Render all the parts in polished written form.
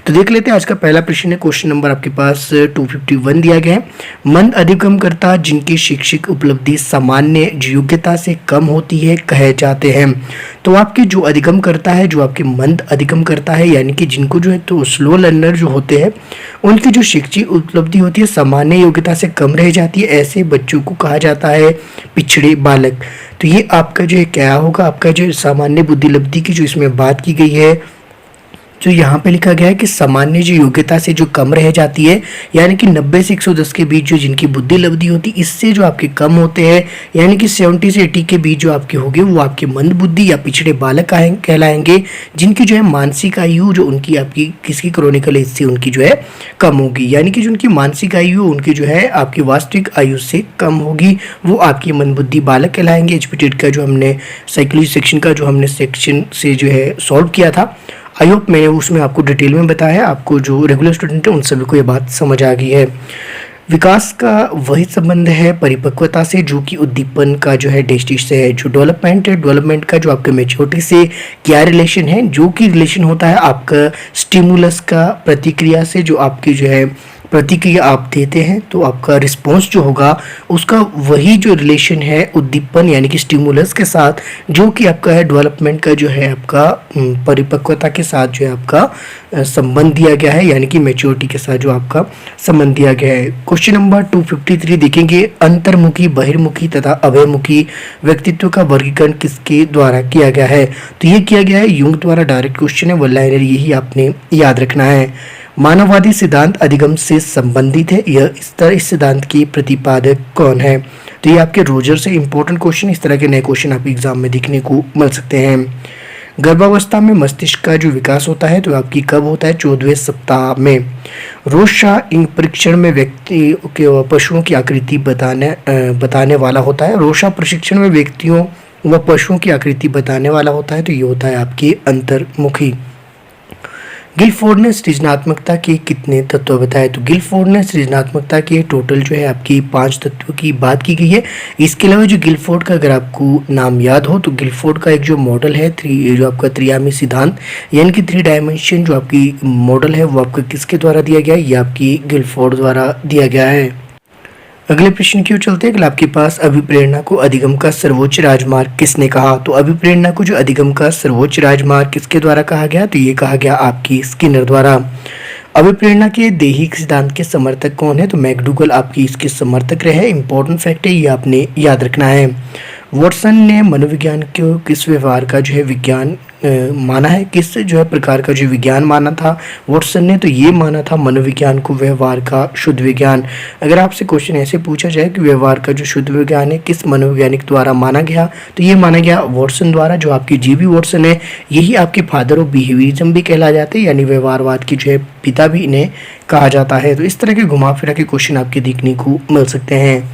तो देख लेते हैं आज का पहला प्रश्न है। क्वेश्चन नंबर आपके पास 251 दिया गया है। मंद अधिगमकर्ता जिनकी शैक्षिक उपलब्धि सामान्य योग्यता से कम होती है कहे जाते हैं। तो आपके जो अधिगमकर्ता है, जो आपके मंद अधिगमकर्ता है, यानी कि जिनको जो है तो स्लो लर्नर जो होते हैं, उनकी जो शैक्षिक उपलब्धि होती है सामान्य योग्यता से कम रह जाती है, ऐसे बच्चों को कहा जाता है पिछड़े बालक। तो ये आपका जो है क्या होगा, आपका जो सामान्य बुद्धिलब्धि की जो इसमें बात की गई है, जो यहाँ पे लिखा गया है कि सामान्य जो योग्यता से जो कम रह जाती है, यानी कि 90 से 110 के बीच जो जिनकी बुद्धि लब्धि होती है, इससे जो आपके कम होते हैं, यानी कि 70 से 80 के बीच जो आपके होंगे वो आपके मंद बुद्धि या पिछड़े बालक कहलाएंगे, जिनकी जो है मानसिक आयु जो उनकी आपकी किसकी क्रॉनिकल एज से उनकी जो है कम होगी, यानी कि जो उनकी मानसिक आयु उनकी जो है आपकी वास्तविक आयु से कम होगी, वो आपकी मंद बुद्धि बालक कहलाएंगे। एचपीटेट का जो हमने साइकोलॉजी सेक्शन का जो हमने सेक्शन से जो है सॉल्व किया था, आई होप मैंने उसमें आपको डिटेल में बताया है। आपको जो रेगुलर स्टूडेंट है उन सभी को ये बात समझ आ गई है। विकास का वही संबंध है परिपक्वता से जो कि उद्दीपन का जो है डेस्टिस से है। जो डेवलपमेंट है, डेवलपमेंट का जो आपके मैच्योरिटी से क्या रिलेशन है, जो कि रिलेशन होता है आपका स्टिमुलस का प्रतिक्रिया से, जो आपकी जो है प्रतिक्रिया आप देते हैं तो आपका रिस्पॉन्स जो होगा उसका वही जो रिलेशन है उद्दीपन यानी कि स्टिमुलस के साथ, जो कि आपका है डेवलपमेंट का जो है आपका परिपक्वता के साथ जो है आपका संबंध दिया गया है, यानी कि मैच्योरिटी के साथ जो आपका संबंध दिया गया है। क्वेश्चन नंबर 253 देखेंगे। अंतर्मुखी, बहिर्मुखी तथा अभयमुखी व्यक्तित्व का वर्गीकरण किसके द्वारा किया गया है? तो ये किया गया है यूंग द्वारा। डायरेक्ट क्वेश्चन है, वन लाइनर, यही आपने याद रखना है। मानववादी सिद्धांत अधिगम से संबंधित है, यह इस सिद्धांत की प्रतिपादक कौन है? तो ये आपके रोजर से इंपॉर्टेंट क्वेश्चन, इस तरह के नए क्वेश्चन आपके एग्जाम में देखने को मिल सकते हैं। गर्भावस्था में मस्तिष्क का जो विकास होता है तो आपकी कब होता है? 14वें सप्ताह में। रोशा इंग परीक्षण में व्यक्ति के पशुओं की आकृति बताने वाला होता है। रोशा प्रशिक्षण में व्यक्तियों व पशुओं की आकृति बताने वाला होता है, तो ये होता है आपकी अंतर्मुखी। गिलफोर्ड ने सृजनात्मकता के कितने तत्व बताए? तो गिलफोर्ड ने सृजनात्मकता के टोटल जो है आपकी 5 तत्वों की बात की गई है। इसके अलावा जो गिलफोर्ड का अगर आपको नाम याद हो तो गिलफोर्ड का एक जो मॉडल है जो आपका त्रिआयामी सिद्धांत यानी कि 3 डायमेंशन जो आपकी मॉडल है वो आपका किसके द्वारा दिया गया है? ये आपकी गिलफोर्ड द्वारा दिया गया है। अगले प्रश्न की ओर चलते हैं। आपके पास अभिप्रेरणा को अधिगम का सर्वोच्च राजमार्ग किसने कहा? तो अभिप्रेरणा को जो अधिगम का सर्वोच्च राजमार्ग किसके द्वारा कहा गया? तो ये कहा गया आपकी स्किनर द्वारा। अभिप्रेरणा के दैहिक सिद्धांत के समर्थक कौन है? तो मैकडूगल आपकी इसके समर्थक रहे। इंपॉर्टेंट फैक्ट है, ये आपने याद रखना है। वॉटसन ने मनोविज्ञान को किस व्यवहार का जो है विज्ञान माना है? किस जो है प्रकार का जो विज्ञान माना था वॉटसन ने? तो ये माना था मनोविज्ञान को व्यवहार का शुद्ध विज्ञान। अगर आपसे क्वेश्चन ऐसे पूछा जाए कि व्यवहार का जो शुद्ध विज्ञान है किस मनोवैज्ञानिक द्वारा माना गया, तो ये माना गया वॉटसन द्वारा। जो आपकी जीबी वॉटसन है यही आपके फादर ऑफ बिहेवियरिज्म भी कहला जाते हैं, यानी व्यवहारवाद की जो है पिता भी इन्हें कहा जाता है। तो इस तरह के घुमा फिरा के क्वेश्चन आपके देखने को मिल सकते हैं।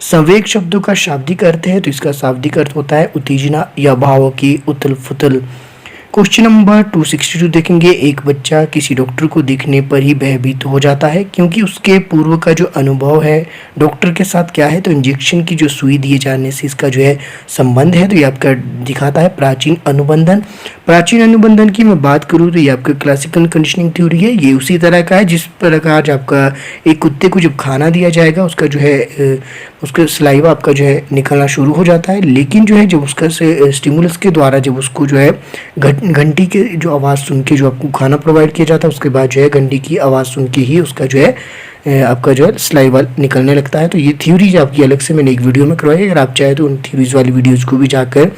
संवेग शब्दों का शाब्दिक अर्थ है, तो इसका शाब्दिक अर्थ होता है उत्तेजना या भावों की उथल फुथल। क्वेश्चन नंबर 262 देखेंगे। एक बच्चा किसी डॉक्टर को देखने पर ही भयभीत हो जाता है क्योंकि उसके पूर्व का जो अनुभव है डॉक्टर के साथ क्या है? तो इंजेक्शन की जो सुई दिए जाने से इसका जो है संबंध है, तो ये आपका दिखाता है प्राचीन अनुबंधन। प्राचीन अनुबंधन की मैं बात करूँ तो ये आपका क्लासिकल कंडीशनिंग थ्योरी है। ये उसी तरह का है जिस प्रकार आपका एक कुत्ते को जब खाना दिया जाएगा उसका जो है उसका सलाइवा आपका जो है निकलना शुरू हो जाता है, लेकिन जो है जब उसका स्टिमुलस के द्वारा जब उसको जो है घंटी के जो आवाज़ सुन के जो आपको खाना प्रोवाइड किया जाता है उसके बाद जो है घंटी की आवाज़ सुन के ही उसका जो है आपका जो है सलाइवा निकलने लगता है। तो ये थ्योरीज आपकी अलग से मैंने एक वीडियो में करवाई है, अगर आप चाहे तो उन थ्योरीज वाली वीडियोज़ को भी जाकर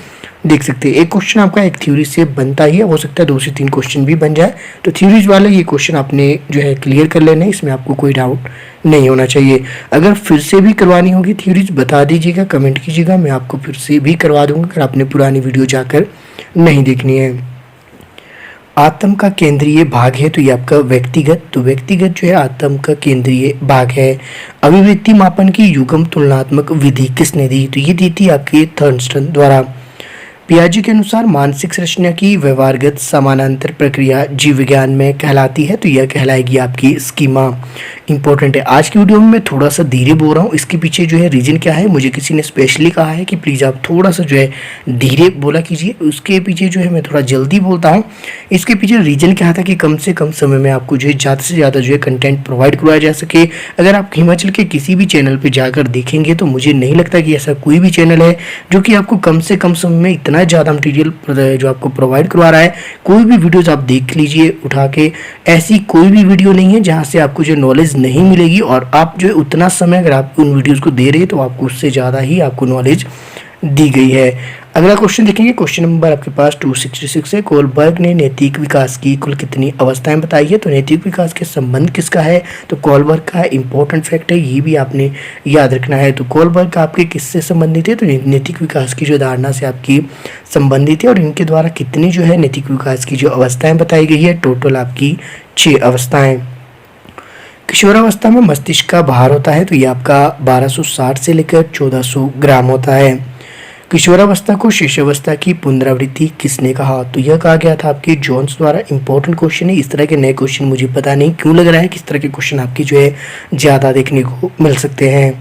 देख सकते हैं। एक क्वेश्चन आपका एक थ्योरी से बनता ही है, हो सकता है 2 से 3 क्वेश्चन भी बन जाए। तो थ्योरीज वाले ये क्वेश्चन आपने जो है क्लियर कर लेने, इसमें आपको कोई डाउट नहीं होना चाहिए। अगर फिर से भी करवानी होगी थ्योरीज बता दीजिएगा, कमेंट कीजिएगा, मैं आपको फिर से भी करवा दूंगा अगर आपने पुरानी वीडियो जाकर नहीं देखनी है। आत्म का केंद्रीय भाग है, तो ये आपका व्यक्तिगत, तो व्यक्तिगत जो है आत्म का केंद्रीय भाग है। अभिव्यक्ति मापन की युग्म तुलनात्मक विधि किसने दी? तो ये दी थी आपके थर्नस्टन द्वारा। पियाजे के अनुसार मानसिक संरचना की व्यवहारगत समानांतर प्रक्रिया जीव विज्ञान में कहलाती है, तो यह कहलाएगी आपकी स्कीमा। इंपॉर्टेंट है। आज की वीडियो में मैं थोड़ा सा धीरे बोल रहा हूँ, इसके पीछे जो है रीजन क्या है, मुझे किसी ने स्पेशली कहा है कि प्लीज़ आप थोड़ा सा जो है धीरे बोला कीजिए। उसके पीछे जो है मैं थोड़ा जल्दी बोलता हूँ। इसके पीछे रीजन क्या था कि कम से कम समय में आपको जो है ज़्यादा से ज़्यादा जो है कंटेंट प्रोवाइड करवाया जा सके। अगर आप हिमाचल के किसी भी चैनल पर जाकर देखेंगे तो मुझे नहीं लगता कि ऐसा कोई भी चैनल है जो कि आपको कम से कम समय में इतना ज़्यादा मटीरियल जो आपको प्रोवाइड करवा रहा है। कोई भी वीडियोज़ आप देख लीजिए उठा के, ऐसी कोई भी वीडियो नहीं है जहाँ से आपको जो नॉलेज नहीं मिलेगी, और आप जो उतना समय अगर आप उन वीडियोज़ को दे रहे हैं तो आपको उससे ज़्यादा ही आपको नॉलेज दी गई है। अगला क्वेश्चन देखेंगे। क्वेश्चन नंबर आपके पास 266 है। कोलबर्ग ने नैतिक विकास की कुल कितनी अवस्थाएं बताई है? तो नैतिक विकास के संबंध किसका है? तो कोलबर्ग का है। इंपॉर्टेंट फैक्ट है, ये भी आपने याद रखना है। तो कोलबर्ग आपके किससे संबंधित है? तो नैतिक विकास की जो धारणा से आपकी संबंधित है, और इनके द्वारा कितनी जो है नैतिक विकास की जो अवस्थाएं बताई गई है? टोटल आपकी 6 अवस्थाएं। किशोरावस्था में मस्तिष्क का भार होता है, तो ये आपका 1260 से लेकर 1400 ग्राम होता है। किशोरावस्था को शिशुअवस्था की पुनरावृत्ति किसने कहा? तो यह कहा गया था आपके जॉन्स द्वारा। इंपॉर्टेंट क्वेश्चन है। इस तरह के नए क्वेश्चन मुझे पता नहीं क्यों लग रहा है कि इस तरह के क्वेश्चन आपके जो है ज़्यादा देखने को मिल सकते हैं।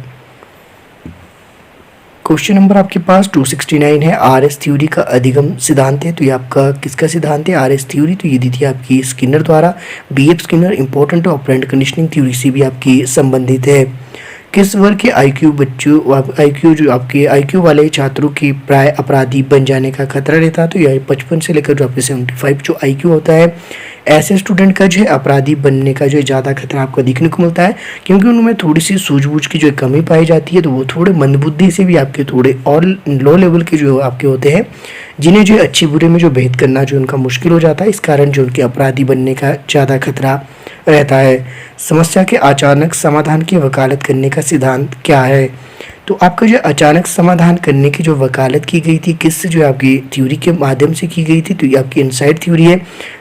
क्वेश्चन नंबर आपके पास 269 है। आरएस थ्योरी का अधिगम सिद्धांत है, तो ये आपका किसका सिद्धांत है? RS theory. तो ये दी थी आपकी स्किनर द्वारा। BF Skinner important operant conditioning theory से भी आपकी संबंधित है। किस वर्ग के आईक्यू जो आपके आईक्यू वाले छात्रों की प्राय अपराधी बन जाने का खतरा रहता है? तो यह 55 से लेकर जो आपके 75 जो आईक्यू होता है, ऐसे स्टूडेंट का जो है अपराधी बनने का जो है ज़्यादा खतरा आपको देखने को मिलता है, क्योंकि उनमें थोड़ी सी सूझबूझ की जो है कमी पाई जाती है। तो वो थोड़े मंदबुद्धि से भी आपके थोड़े और लो लेवल के जो आपके होते हैं, जिन्हें जो अच्छे बुरे में जो भेद करना जो उनका मुश्किल हो जाता है। इस कारण जो उनके अपराधी बनने का ज़्यादा खतरा रहता है। समस्या के अचानक समाधान की वकालत करने का सिद्धांत क्या है? तो आपका जो अचानक समाधान करने की जो वकालत की गई थी, किससे जो आपकी थ्योरी के माध्यम से की गई थी? तो ये आपकी इनसाइड थ्योरी है,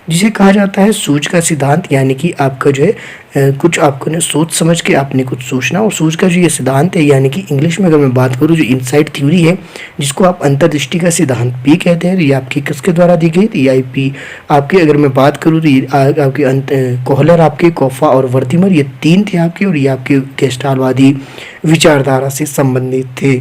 जिसे कहा जाता है सूझ का सिद्धांत। यानी कि आपका जो है कुछ आपको ने सोच समझ के आपने कुछ सोचना, और सूझ का जो ये सिद्धांत है, यानी कि इंग्लिश में अगर मैं बात करूँ जो इनसाइड थ्योरी है, जिसको आप अंतर्दृष्टि का सिद्धांत भी कहते हैं, ये आपकी किसके द्वारा दी गई? तो आईपी आपकी अगर मैं बात करूँ तो ये आपके कोहलर, आपके कोफा और वर्तिमर, ये 3 थे आपके, और ये आपके गेस्टालवादी विचारधारा से संबंधित थे।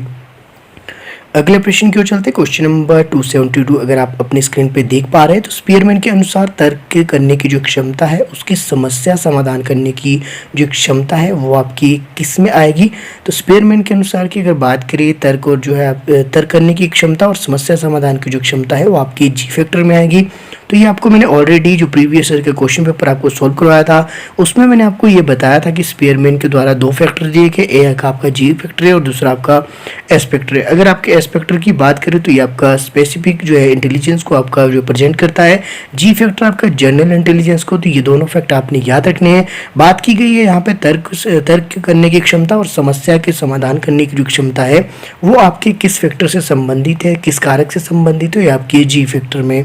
अगले प्रश्न की ओर चलते। क्वेश्चन नंबर 272 अगर आप अपनी स्क्रीन पे देख पा रहे हैं, तो स्पीयरमैन के अनुसार तर्क करने की जो क्षमता है, उसकी समस्या समाधान करने की जो क्षमता है, वो आपकी किस में आएगी? तो स्पीयरमैन के अनुसार की अगर बात करें तर्क और जो है तर्क करने की क्षमता और समस्या समाधान की जो क्षमता है, वो आपकी जी फैक्टर में आएगी। तो ये आपको मैंने ऑलरेडी जो प्रीवियस ईयर के क्वेश्चन पेपर आपको सोल्व करवाया था, उसमें मैंने आपको ये बताया था कि स्पीयरमैन के द्वारा 2 फैक्टर दिए गए, एक आपका जी फैक्टर है और दूसरा आपका एस फैक्टर है। अगर आपके एस फैक्टर की बात करें तो ये आपका स्पेसिफिक जो है इंटेलिजेंस को आपका जो प्रेजेंट करता है, जी फैक्टर आपका जनरल इंटेलिजेंस को। तो ये दोनों फैक्टर आपने याद रखने हैं। बात की गई है यहाँ पे तर्क करने की क्षमता और समस्या के समाधान करने की जो क्षमता है, वो आपके किस फैक्टर से संबंधित है, किस कारक से संबंधित है, ये आपके जी फैक्टर में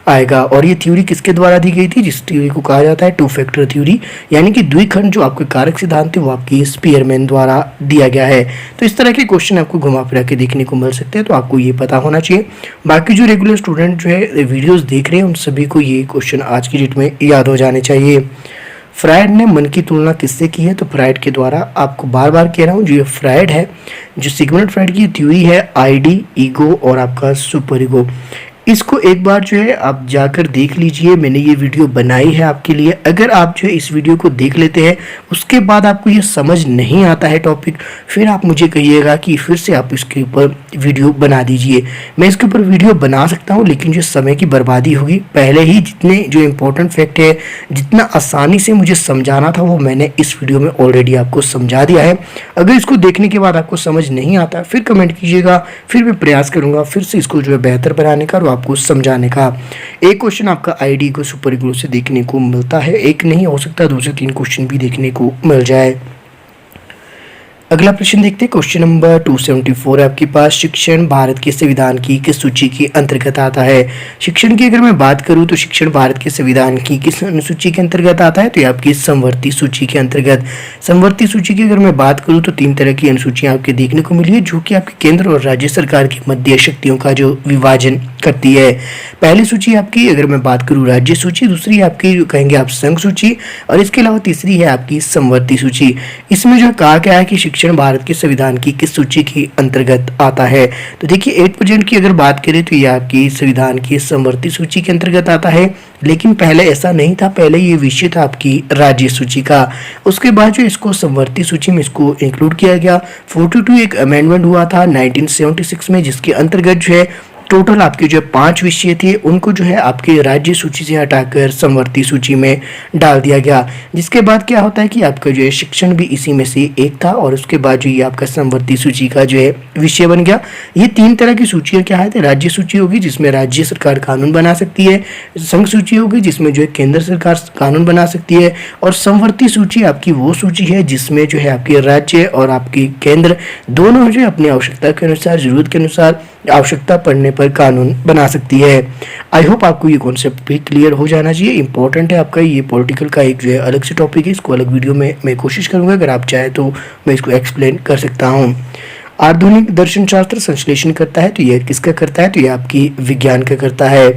आएगा। और ये थ्योरी किसके द्वारा दी गई थी? जिस थ्योरी को कहा जाता है 2 फैक्टर थ्योरी, यानी कि द्विखंड जो आपके कारक सिद्धांत है, वो आपकी स्पीयरमैन द्वारा दिया गया है। तो इस तरह के क्वेश्चन आपको घुमा फिरा के देखने को मिल सकते हैं, तो आपको ये पता होना चाहिए। बाकी जो रेगुलर स्टूडेंट जो है वीडियोस देख रहे हैं, उन सभी को ये क्वेश्चन आज की डेट में याद हो जाने चाहिए। फ्रायड ने मन की तुलना किससे की है? तो फ्रायड के द्वारा। आपको बार बार कह रहा हूँ, जो ये फ्रायड है, जो सिगमंड फ्रायड की थ्योरी है, आईडी, ईगो और आपका सुपर ईगो, इसको एक बार जो है आप जाकर देख लीजिए। मैंने ये वीडियो बनाई है आपके लिए। अगर आप जो है इस वीडियो को देख लेते हैं, उसके बाद आपको ये समझ नहीं आता है टॉपिक, फिर आप मुझे कहिएगा कि फिर से आप इसके ऊपर वीडियो बना दीजिए। मैं इसके ऊपर वीडियो बना सकता हूँ, लेकिन जो समय की बर्बादी होगी। पहले ही जितने जो इम्पोर्टेंट फैक्ट है, जितना आसानी से मुझे समझाना था, वो मैंने इस वीडियो में ऑलरेडी आपको समझा दिया है। अगर इसको देखने के बाद आपको समझ नहीं आता, फिर कमेंट कीजिएगा, फिर मैं प्रयास करूँगा फिर से इसको जो है बेहतर बनाने का, आपको समझाने का। एक क्वेश्चन आपका आईडी को सुपर ईगो से देखने को मिलता है, एक नहीं हो सकता 2 से 3 क्वेश्चन भी देखने को मिल जाए। अगला प्रश्न देखते हैं। क्वेश्चन नंबर 274 है आपके पास। शिक्षण भारत के संविधान की किस सूची के अंतर्गत आता है? शिक्षण की अगर मैं बात करूं तो शिक्षण भारत के संविधान की किस अनुसूची के अंतर्गत आता है? तो ये आपकी समवर्ती सूची के अंतर्गत। समवर्ती सूची की अगर मैं बात करूं तो 3 तरह की अनुसूचियां आपके देखने को मिली है, जो कि आपके केंद्र और राज्य सरकार की मध्य शक्तियों का जो विभाजन करती है। पहली सूची आपकी अगर मैं बात करूं राज्य सूची, दूसरी आपकी जो कहेंगे आप संघ सूची, और इसके अलावा तीसरी है आपकी समवर्ती सूची। इसमें जो कहा गया है कि शिक्षण भारत के संविधान की किस सूची के अंतर्गत आता है? तो देखिए 8% की अगर बात करें तो ये आपकी संविधान की समवर्ती सूची के अंतर्गत आता है, लेकिन पहले ऐसा नहीं था। पहले ये विषय था आपकी राज्य सूची का, उसके बाद जो इसको समवर्ती सूची में इसको इंक्लूड किया गया। 42 एक अमेंडमेंट हुआ था 1976 में, जिसके अंतर्गत जो है टोटल आपके जो 5 विषय थे उनको जो है आपके राज्य सूची से हटाकर समवर्ती सूची में डाल दिया गया। जिसके बाद क्या होता है कि आपका जो है शिक्षण भी इसी में से एक था, और उसके बाद जो ये आपका समवर्ती सूची का जो है विषय बन गया। ये 3 तरह की सूचियाँ क्या है? राज्य सूची होगी जिसमें राज्य सरकार कानून बना सकती है, संघ सूची होगी जिसमें जो है केंद्र सरकार कानून बना सकती है, और समवर्ती सूची आपकी वो सूची है जिसमें जो है आपके राज्य और आपकी केंद्र दोनों जो है अपनी आवश्यकता के अनुसार, जरूरत के अनुसार, आवश्यकता पड़ने पर कानून बना सकती है। आई होप आपको ये कॉन्सेप्ट भी क्लियर हो जाना चाहिए। इंपॉर्टेंट है आपका ये पॉलिटिकल का एक जो है अलग से टॉपिक है, इसको अलग वीडियो में मैं कोशिश करूंगा, अगर आप चाहे तो मैं इसको एक्सप्लेन कर सकता हूँ। आधुनिक दर्शन शास्त्र संश्लेषण करता है, तो ये किसका करता है? तो ये आपकी विज्ञान का करता है।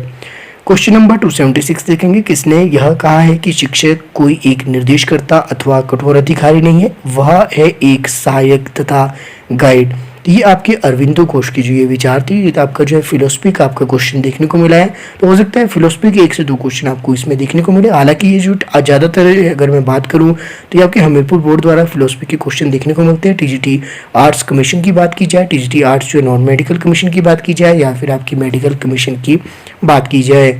क्वेश्चन नंबर 276 देखेंगे। किसने यह कहा है कि शिक्षक कोई एक निर्देशकर्ता अथवा कठोर अधिकारी नहीं है, वह है एक सहायक तथा गाइड? ये आपके अरविंदो घोष की जो ये विचार थी। ये तो आपका जो है फिलोसफी का आपका क्वेश्चन देखने को मिला है, तो हो सकता है फिलोसफी के 1 से 2 क्वेश्चन आपको इसमें देखने को मिले। हालांकि ये जो ज़्यादातर अगर मैं बात करूँ तो ये आपके हमीरपुर बोर्ड द्वारा फिलोसफी के क्वेश्चन देखने को मिलते हैं। टीजीटी आर्ट्स कमीशन की बात की जाए, टीजीटी आर्ट्स जो नॉन मेडिकल कमीशन की बात की जाए, या फिर आपकी मेडिकल कमीशन की बात की जाए।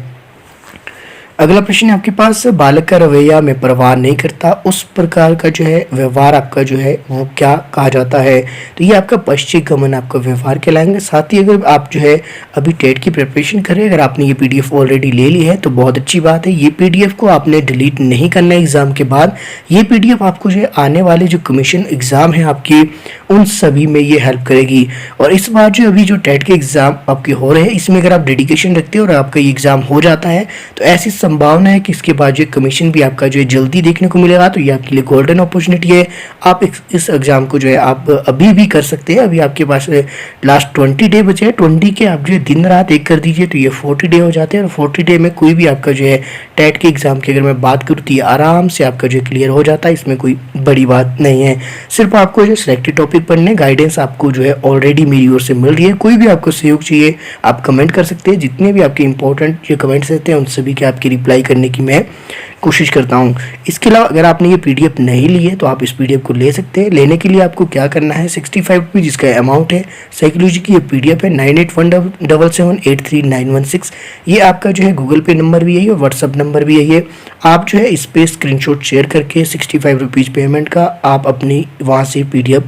अगला प्रश्न है आपके पास। बालक का रवैया में परवाह नहीं करता, उस प्रकार का जो है व्यवहार आपका जो है वो क्या कहा जाता है? तो ये आपका पश्चिम गमन आपका व्यवहार कहलाएंगे। साथ ही अगर आप जो है अभी टेट की प्रिपरेशन करें, अगर आपने ये पीडीएफ ऑलरेडी ले ली है तो बहुत अच्छी बात है। ये पीडीएफ को आपने डिलीट नहीं करना है एग्जाम के बाद। ये पीडीएफ आपको जो है आने वाले जो कमीशन एग्जाम है आपकी उन सभी में ये हेल्प करेगी। और इस बार जो अभी जो टेट के एग्जाम आपके हो रहे हैं, इसमें अगर आप डेडिकेशन रखते हो और आपका ये एग्जाम हो जाता है तो ऐसी संभावना है कि इसके बाद जो कमीशन भी आपका जो है जल्दी देखने को मिलेगा। तो ये आपके लिए गोल्डन अपॉर्चुनिटी है। आप इस एग्जाम को जो है आप अभी भी कर सकते हैं। अभी आपके पास लास्ट 20 डे बचे हैं। 20 के आप जो है दिन रात एक कर दीजिए तो ये 40 डे हो जाते हैं, और 40 डे में कोई भी आपका जो है टेट के एग्जाम की अगर मैं बात करूँ तो ये आराम से आपका जो क्लियर हो जाता है। इसमें कोई बड़ी बात नहीं है। सिर्फ आपको जो सिलेक्टेड टॉपिक पढ़ने, गाइडेंस आपको जो है ऑलरेडी मेरी ओर से मिल रही है। कोई भी आपको सहयोग चाहिए आप कमेंट कर सकते हैं। जितने भी आपके इंपॉर्टेंट जो कमेंट्स रहते हैं उन सभी के आपकी रिप्लाई करने की मैं कोशिश करता हूं। इसके अलावा अगर आपने ये पीडीएफ नहीं ली है तो आप इस पीडीएफ को ले सकते हैं। लेने के लिए आपको क्या करना है, 65 रुपीज़ जिसका अमाउंट है। साइकोलॉजी की ये पीडीएफ है 9817783916। ये आपका जो है गूगल पे नंबर भी यही है और व्हाट्सअप नंबर भी यही है। आप जो है इस पे स्क्रीनशॉट शेयर करके 65 रुपीज़ पेमेंट का आप अपनी वहाँ से पीडीएफ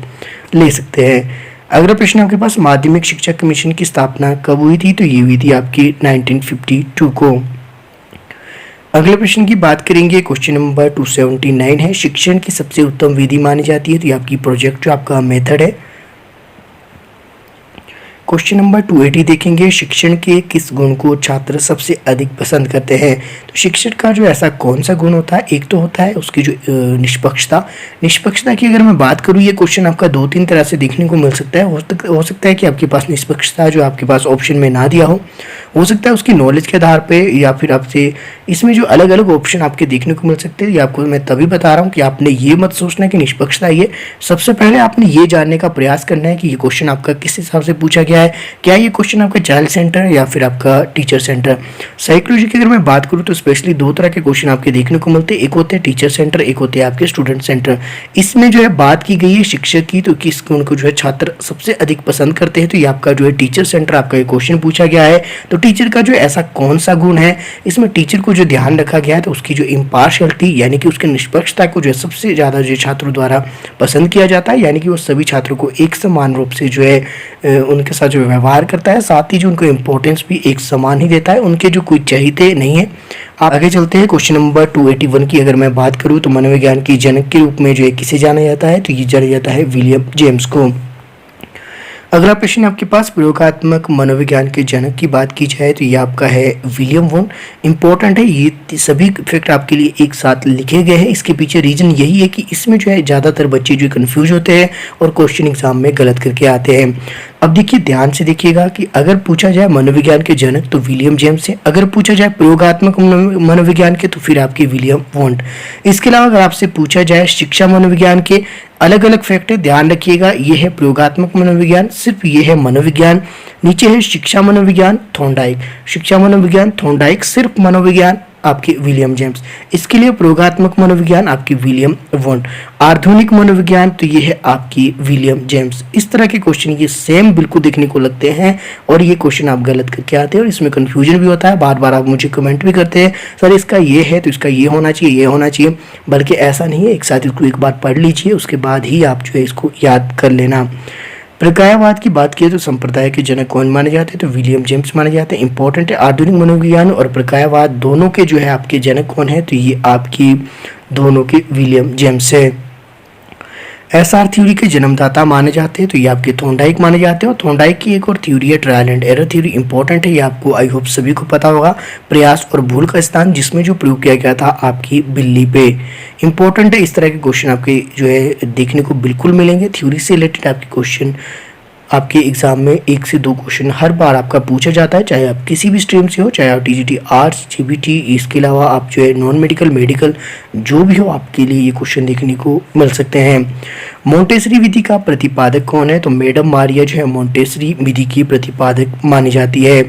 ले सकते हैं। अगला प्रश्न आपके पास, माध्यमिक शिक्षा कमीशन की स्थापना कब हुई थी? तो ये हुई थी आपकी 1952 को। अगले प्रश्न की बात करेंगे। क्वेश्चन नंबर 279 है। शिक्षण की सबसे उत्तम विधि मानी जाती है, तो ये आपकी प्रोजेक्ट जो आपका मेथड है। क्वेश्चन नंबर 280 देखेंगे। शिक्षण के किस गुण को छात्र सबसे अधिक पसंद करते हैं? तो शिक्षण का जो ऐसा कौन सा गुण होता है? एक तो होता है उसकी जो निष्पक्षता। निष्पक्षता की अगर मैं बात करूँ, ये क्वेश्चन आपका 2-3 तरह से देखने को मिल सकता है। हो सकता है कि आपके पास निष्पक्षता जो आपके पास ऑप्शन में ना दिया हो सकता है उसकी नॉलेज के आधार पे, या फिर आपसे इसमें जो अलग अलग ऑप्शन आपके देखने को मिल सकते हैं। ये आपको मैं तभी बता रहा हूँ कि आपने ये मत सोचना कि निष्पक्षता ये। सबसे पहले आपने ये जानने का प्रयास करना है कि ये क्वेश्चन आपका किस हिसाब से पूछा गया है। क्या ये क्वेश्चन आपका चाइल्ड सेंटर है या फिर आपका टीचर सेंटर? साइकोलॉजी की अगर मैं बात करूँ तो स्पेशली 2 तरह के क्वेश्चन आपके देखने को मिलते हैं। एक होते हैं टीचर सेंटर, एक होते हैं आपके स्टूडेंट सेंटर। इसमें जो है बात की गई है शिक्षक की, तो किस गुण को जो है छात्र सबसे अधिक पसंद करते हैं? तो ये आपका जो है टीचर सेंटर आपका ये क्वेश्चन पूछा गया है। तो टीचर का जो ऐसा कौन सा गुण है, इसमें टीचर को जो ध्यान रखा गया है तो उसकी जो इम्पार्शियलिटी यानी कि उसकी निष्पक्षता को जो है सबसे ज़्यादा जो छात्रों द्वारा पसंद किया जाता है, यानी कि वो सभी छात्रों को एक समान रूप से जो है उनके साथ जो व्यवहार करता है, साथ ही जो उनको इम्पोर्टेंस भी एक समान ही देता है, उनके जो कोई चहेते नहीं है। आगे चलते हैं। क्वेश्चन नंबर 281 की अगर मैं बात करूँ तो मनोविज्ञान के जनक के रूप में जो है किसे जाना जाता है, तो ये जाना जाता है विलियम जेम्स को। अगला प्रश्न आपके पास, प्रयोगात्मक मनोविज्ञान के जनक की बात की जाए तो ये आपका है विलियम वोन। इंपॉर्टेंट है, ये सभी फैक्ट आपके लिए एक साथ लिखे गए हैं। इसके पीछे रीजन यही है कि इसमें जो है ज़्यादातर बच्चे जो कंफ्यूज होते हैं और क्वेश्चन एग्जाम में गलत करके आते हैं। अब देखिए, ध्यान से देखिएगा कि अगर पूछा जाए मनोविज्ञान के जनक तो विलियम जेम्स है, अगर पूछा जाए प्रयोगात्मक मनोविज्ञान के तो फिर आपके विलियम वोंट। इसके अलावा अगर आपसे पूछा जाए शिक्षा मनोविज्ञान के, अलग अलग फैक्ट है, ध्यान रखिएगा। ये है प्रयोगात्मक मनोविज्ञान, सिर्फ ये है मनोविज्ञान। नीचे है शिक्षा मनोविज्ञान थॉर्नडाइक, शिक्षा मनोविज्ञान थॉर्नडाइक, सिर्फ मनोविज्ञान आपके विलियम जेम्स। इसके लिए प्रयोगात्मक मनोविज्ञान आपकी विलियम वोंट। आधुनिक मनोविज्ञान तो ये है आपकी विलियम जेम्स। इस तरह के क्वेश्चन ये सेम बिल्कुल देखने को लगते हैं और ये क्वेश्चन आप गलत करके आते हैं और इसमें कंफ्यूजन भी होता है। बार बार आप मुझे कमेंट भी करते हैं, सर इसका ये है तो इसका ये होना चाहिए, ये होना चाहिए। बल्कि ऐसा नहीं है, एक साथ इसको एक बार पढ़ लीजिए, उसके बाद ही आप जो है इसको याद कर लेना। प्रकायवाद की बात की तो संप्रदाय के जनक कौन माने जाते हैं, तो विलियम जेम्स माने जाते हैं। इंपॉर्टेंट है, आधुनिक मनोविज्ञान और प्रकायवाद दोनों के जो है आपके जनक कौन है, तो ये आपकी दोनों के विलियम जेम्स है। एसआर थ्योरी के जन्मदाता माने जाते हैं तो ये आपके थॉर्नडाइक माने जाते हैं। और थॉर्नडाइक की एक और थ्योरी है trial and error theory. Important है, ये आपको आई होप सभी को पता होगा। प्रयास और भूल का स्थान, जिसमें जो प्रयोग किया गया था आपकी बिल्ली पे। इंपॉर्टेंट है, इस तरह के क्वेश्चन आपके जो है देखने को बिल्कुल मिलेंगे। थ्योरी से रिलेटेड आपके क्वेश्चन आपके एग्जाम में 1 से 2 क्वेश्चन हर बार आपका पूछा जाता है, चाहे आप किसी भी स्ट्रीम से हो, चाहे आप टीजीटी आर्ट्स, जीबीटी, इसके अलावा आप जो है नॉन मेडिकल, मेडिकल जो भी हो, आपके लिए ये क्वेश्चन देखने को मिल सकते हैं। मोंटेसरी विधि का प्रतिपादक कौन है, तो मैडम मारिया जो है मोंटेसरी विधि की प्रतिपादक मानी जाती है।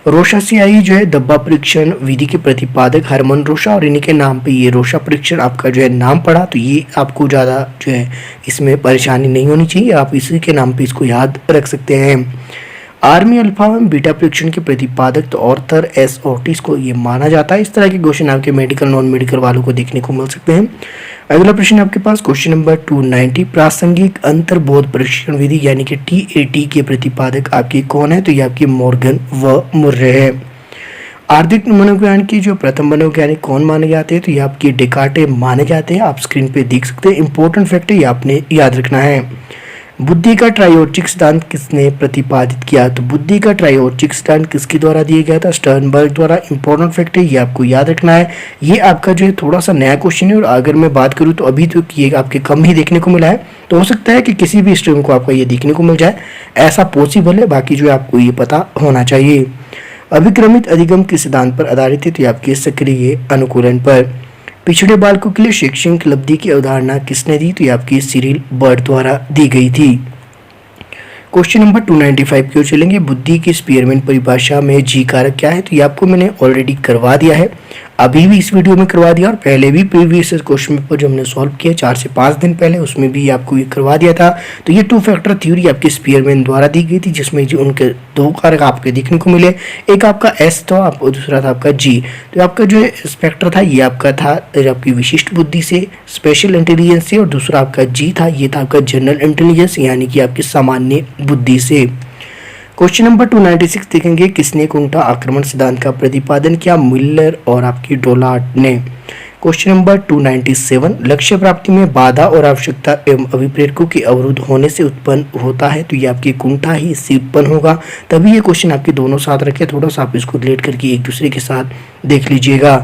रोशासियाई जो है डब्बा परीक्षण विधि के प्रतिपादक हरमन रोशा, और इन्हीं के नाम पे ये रोशा परीक्षण आपका जो है नाम पड़ा, तो ये आपको ज़्यादा जो है इसमें परेशानी नहीं होनी चाहिए, आप इसी के नाम पे इसको याद रख सकते हैं। आर्मी अल्फा एवं बीटा परीक्षण के प्रतिपादक तो ऑर्थर एस ओर्टिस को ये माना जाता है। इस तरह के क्वेश्चन आपके मेडिकल, नॉन मेडिकल वालों को देखने को मिल सकते हैं। अगला प्रश्न आपके पास क्वेश्चन नंबर 290, प्रासंगिक अंतर्बोध परीक्षण विधि यानी कि TAT के प्रतिपादक आपके कौन है, तो ये आपके मॉर्गन व मुर्रे है। आर्थिक मनोविज्ञान की जो प्रथम मनोवैज्ञानिक कौन माने जाते हैं, तो ये आपके डेकार्टे माने जाते हैं। आप स्क्रीन पे देख सकते हैं। इंपॉर्टेंट फैक्ट है, ये आपने याद रखना है। बुद्धि का ट्रायोचिक सिद्धांत किसने प्रतिपादित किया, तो बुद्धि का ट्रायोचिक सिद्धांत किसके द्वारा दिया गया था, स्टर्नबर्ग द्वारा। इंपॉर्टेंट फैक्ट है, ये आपको याद रखना है। ये आपका जो है थोड़ा सा नया क्वेश्चन है, और अगर मैं बात करूँ तो अभी तो ये आपके कम ही देखने को मिला है, तो हो सकता है कि किसी भी स्ट्रीम को आपका ये देखने को मिल जाए, ऐसा पॉसिबल है। बाकी जो है आपको ये पता होना चाहिए। अभिक्रमित अधिगम किस सिद्धांत पर आधारित है, तो ये आपके सक्रिय अनुकूलन पर। पिछड़े बालकों के लिए शैक्षणिक उपलब्धि की अवधारणा किसने दी, तो ये आपकी सिरिल बर्ड द्वारा दी गई थी। क्वेश्चन नंबर 295 की ओर चलेंगे। बुद्धि की स्पीयरमैन परिभाषा में जी कारक क्या है, तो ये आपको मैंने ऑलरेडी करवा दिया है, अभी भी इस वीडियो में करवा दिया, और पहले भी प्रीवियस क्वेश्चन पेपर जो हमने सॉल्व किया 4 से 5 दिन पहले, उसमें भी आपको ये करवा दिया था। तो ये 2 फैक्टर थ्योरी आपके स्पीयरमैन द्वारा दी गई थी, जिसमें जो उनके 2 कारक आपके देखने को मिले। एक आपका एस था, और दूसरा था आपका जी। तो आपका जो स्पेक्टर था ये आपका था आपकी विशिष्ट बुद्धि से, स्पेशल इंटेलिजेंस से, और दूसरा आपका जी था, ये था आपका जनरल इंटेलिजेंस यानी कि आपकी सामान्य बुद्धि से। क्वेश्चन नंबर 296 देखेंगे। किसने कुंठा आक्रमण सिद्धांत का प्रतिपादन किया, मिलर और आपकी डोलार्ड ने। क्वेश्चन नंबर 297, लक्ष्य प्राप्ति में बाधा और आवश्यकता एवं अभिप्रेरकों के अवरुद्ध होने से उत्पन्न होता है, तो ये आपकी कुंठा ही इससे उत्पन्न होगा। तभी ये क्वेश्चन आपके दोनों साथ रखे, थोड़ा सा आप इसको रिलेट करके एक दूसरे के साथ देख लीजिएगा।